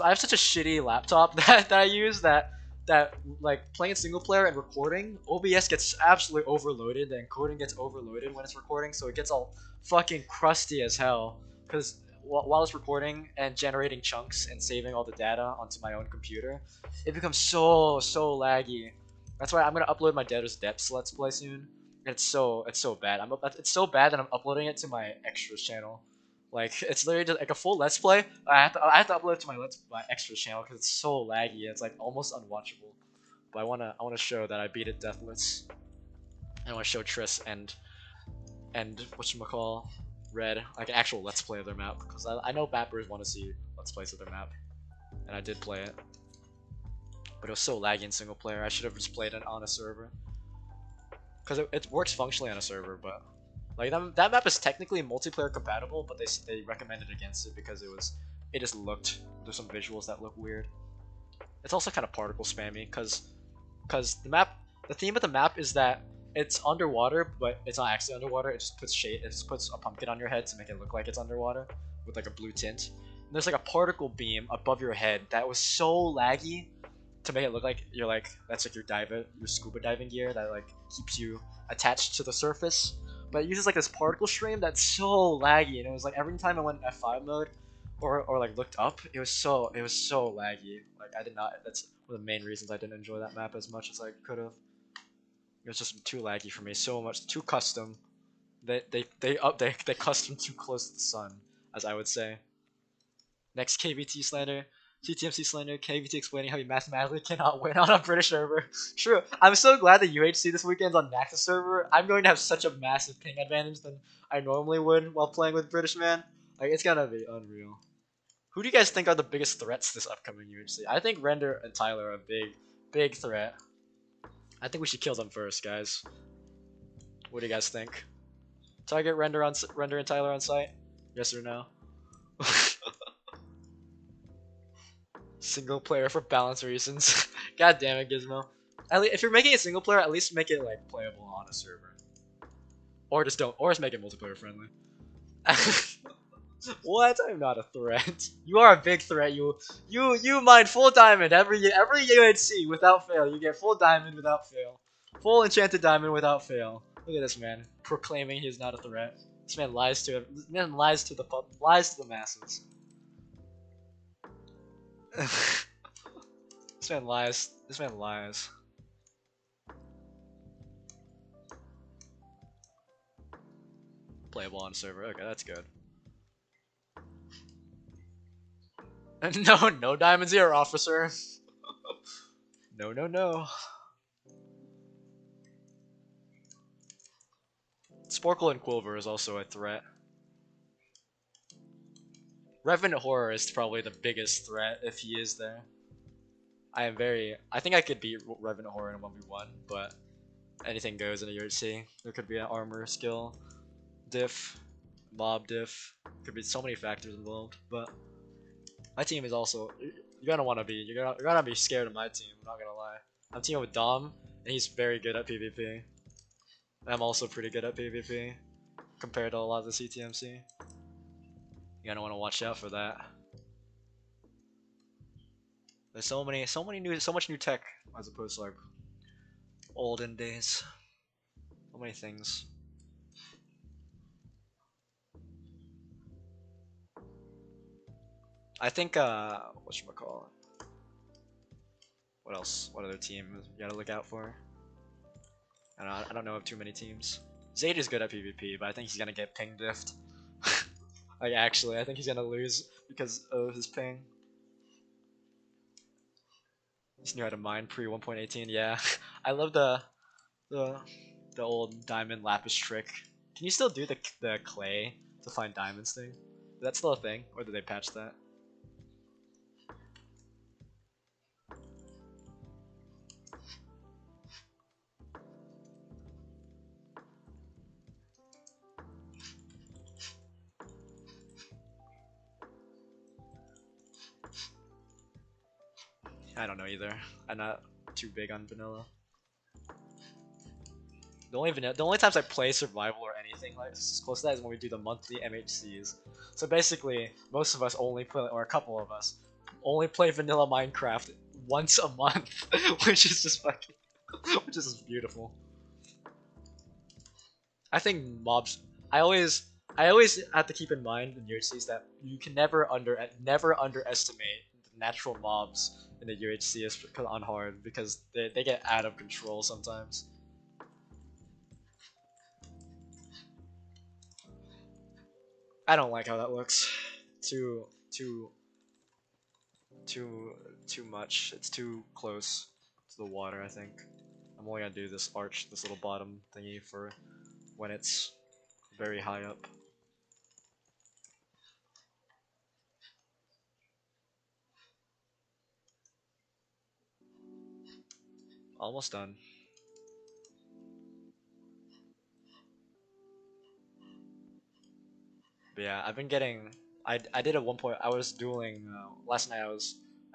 I have such a shitty laptop that I use that that like playing single player and recording, OBS gets absolutely overloaded, and coding gets overloaded when it's recording, so it gets all fucking crusty as hell. Because while it's recording and generating chunks and saving all the data onto my own computer, it becomes so laggy. That's why I'm gonna upload my Debtor's Depths Let's Play soon. It's so bad. It's so bad that I'm uploading it to my extras channel. Like it's literally just like a full Let's Play. I have to upload it to my extras channel because it's so laggy. It's like almost unwatchable. But I wanna show that I beat it deathless. I want to show Triss and whatchamacall Red like an actual Let's Play of their map, because I know bappers want to see Let's Plays of their map, and I did play it. But it was so laggy in single player. I should have just played it on a server, because it works functionally on a server, but like that map is technically multiplayer compatible, but they recommended against it because it just looked, there's some visuals that look weird. It's also kind of particle spammy because the theme of the map is that it's underwater, but it's not actually underwater. It just puts shade. It just puts a pumpkin on your head to make it look like it's underwater with like a blue tint. And there's like a particle beam above your head that was so laggy to make it look like you're like that's like your scuba diving gear that like keeps you attached to the surface. But it uses like this particle stream that's so laggy, and it was like every time I went F5 mode or like looked up, it was so laggy. Like I did not. That's one of the main reasons I didn't enjoy that map as much as I could have. It was just too laggy for me. So much too custom. They custom too close to the sun, as I would say. Next KVT slander. CTMC slander, KVT explaining how you mathematically cannot win on a British server. True. I'm so glad that UHC this weekend's on Naxos server. I'm going to have such a massive ping advantage than I normally would while playing with British man. Like it's gonna be unreal. Who do you guys think are the biggest threats this upcoming UHC? I think Render and Tyler are a big threat. I think we should kill them first, guys. What do you guys think? Target Render and Tyler on site? Yes or no? Single player for balance reasons. God damn it, Gizmo. If you're making a single player, at least make it like playable on a server, or just make it multiplayer friendly. What? I'm not a threat. You are a big threat. You mine full diamond every UHC without fail. You get full diamond without fail. Full enchanted diamond without fail. Look at this man proclaiming he's not a threat. This man lies to it. This man lies to the masses. This man lies. This man lies. Playable on server. Okay, that's good. No diamonds here, officer. No. Sporkle and Quilver is also a threat. Revenant Horror is probably the biggest threat if he is there. I think I could beat Revenant Horror in a 1v1, but anything goes in a UHC. There could be an armor skill diff, mob diff. Could be so many factors involved, but my team is also. You're gonna be scared of my team. I'm not gonna lie. I'm teaming with Dom, and he's very good at PvP. I'm also pretty good at PvP compared to a lot of the CTMC. You're gonna want to watch out for that. There's so much new tech as opposed to like olden days. So many things. I think whatchamacallit. What else? What other team you gotta look out for? I don't know of too many teams. Zayd is good at PvP, but I think he's gonna get ping diffed. Like actually, I think he's gonna lose because of his ping. He knew how to mine pre 1.18. Yeah, I love the the old diamond lapis trick. Can you still do the clay to find diamonds thing? Is that still a thing, or did they patch that? I don't know either. I'm not too big on vanilla. The only times I play survival or anything like close to that is when we do the monthly MHCs. So basically, most of us only play, or a couple of us, only play vanilla Minecraft once a month, which is just fucking, which is just beautiful. I think mobs. I always, I always have to keep in mind in UHCs that you can never underestimate the natural mobs in the UHC on hard because they get out of control sometimes. I don't like how that looks. Too, too, too, too much. It's too close to the water. I think. I'm only gonna do this arch, this little bottom thingy for when it's very high up. Almost done. But yeah, I've been getting. I did at one point. I was dueling last night.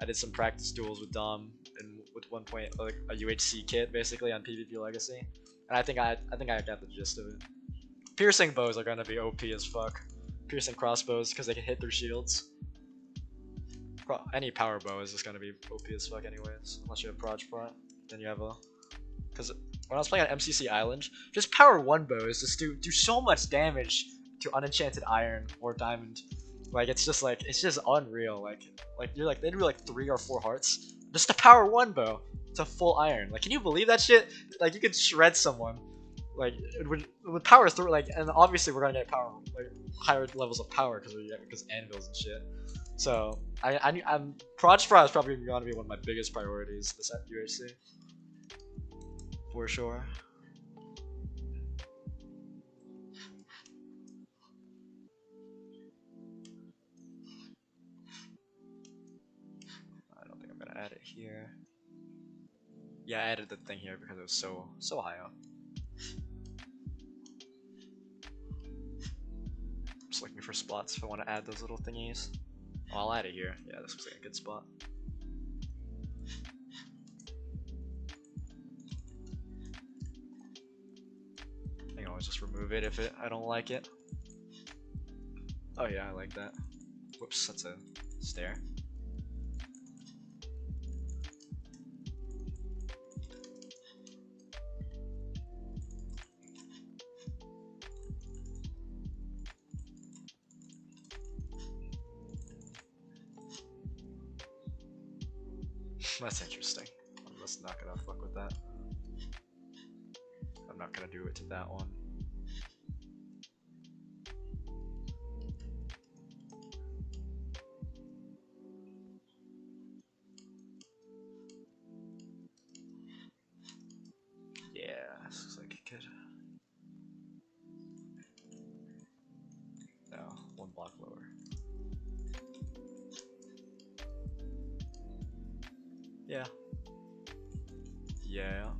I did some practice duels with Dom and with 1 point like a UHC kit basically on PvP Legacy, and I think I got the gist of it. Piercing bows are gonna be OP as fuck. Piercing crossbows because they can hit through shields. Any power bow is just gonna be OP as fuck anyways, unless you have Proj Prot. Then you have a because when I was playing on MCC Island, just power one bows just do so much damage to unenchanted iron or diamond. Like it's just unreal. Like you're like they do like 3 or 4 hearts just to power one bow to full iron. Like can you believe that shit? Like you could shred someone. Like it would power through like and obviously we're gonna get power like higher levels of power because anvils and shit. So I'm Proj Pro is probably gonna be one of my biggest priorities this at UHC for sure. I don't think I'm gonna add it here. Yeah, I added the thing here because it was so high up. Just looking for spots if I want to add those little thingies. Oh, I'll add it here. Yeah, this looks like a good spot. I can always just remove it if I don't like it. Oh yeah, I like that. Whoops, that's a stair. That's interesting. I'm just not gonna fuck with that. I'm not gonna do it to that one. Yeah, this looks like it could. No, 1 block lower. Yeah. Yeah.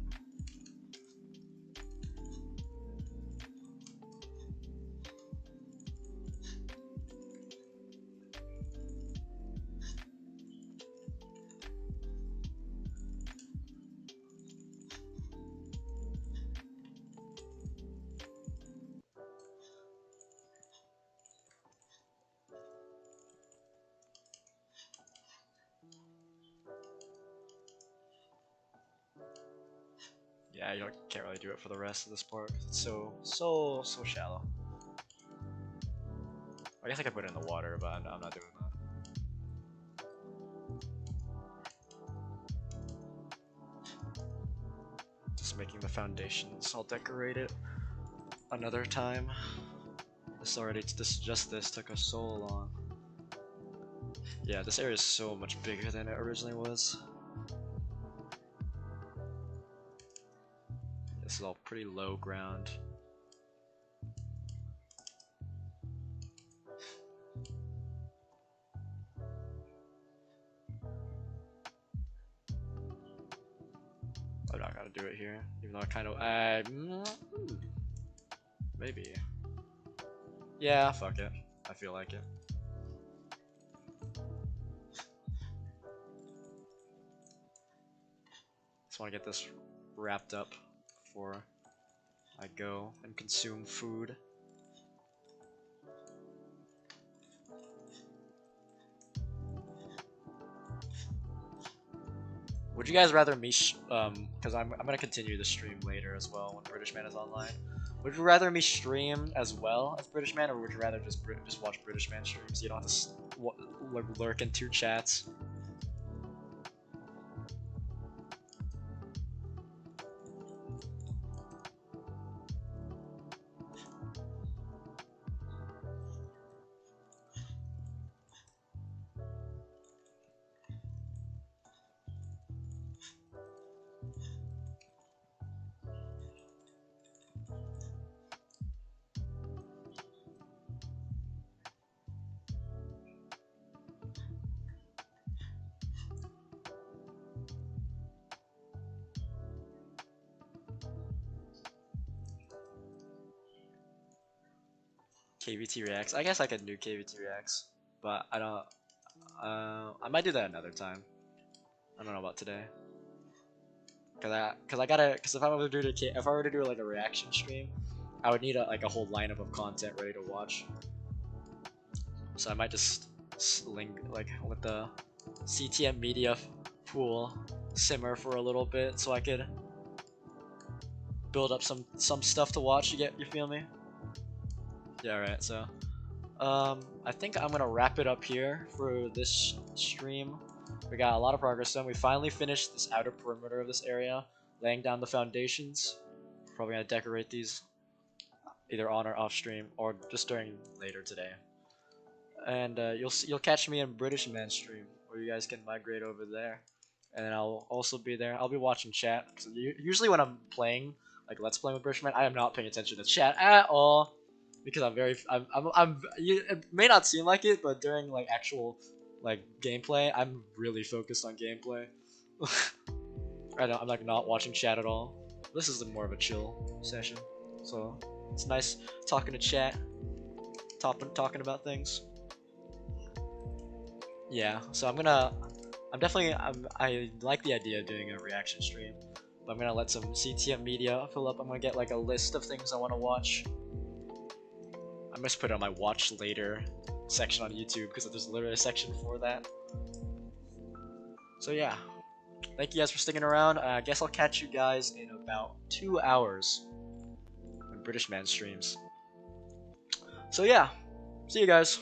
Yeah, you can't really do it for the rest of this part. It's so shallow. I guess I could put it in the water, but I'm not doing that. Just making the foundations. I'll decorate it another time. This took us so long. Yeah, this area is so much bigger than it originally was. This is all pretty low ground. I'm not gonna do it here, even though I kind of maybe. Yeah, fuck it. I feel like it. Just want to get this wrapped up before I go and consume food. Would you guys rather me, because I'm gonna continue the stream later as well when British Man is online. Would you rather me stream as well as British Man, or would you rather just watch British Man streams? You don't have to lurk in two chats. KVT reacts. I guess I could do KVT reacts, but I don't. I might do that another time. I don't know about today. Cause I gotta, cause if I were to do if I were to do like a reaction stream, I would need like a whole lineup of content ready to watch. So I might just like let the CTM media pool simmer for a little bit, so I could build up some stuff to watch. You feel me? Yeah, right. So, I think I'm gonna wrap it up here for this stream. We got a lot of progress done. We finally finished this outer perimeter of this area, laying down the foundations. Probably gonna decorate these either on or off stream, or just during later today. And you'll catch me in British Man stream, where you guys can migrate over there. And I'll also be there. I'll be watching chat. Cause usually when I'm playing, like Let's Play with British Man, I am not paying attention to chat at all, because it may not seem like it, but during like actual like gameplay, I'm really focused on gameplay. I'm like not watching chat at all. This is more of a chill session, so it's nice talking to chat, talking about things. Yeah, so I like the idea of doing a reaction stream, but I'm gonna let some CTM media fill up. I'm gonna get like a list of things I want to watch. I'm just put it on my watch later section on YouTube because there's literally a section for that. So yeah, thank you guys for sticking around. I guess I'll catch you guys in about 2 hours when British Man streams. So yeah, see you guys.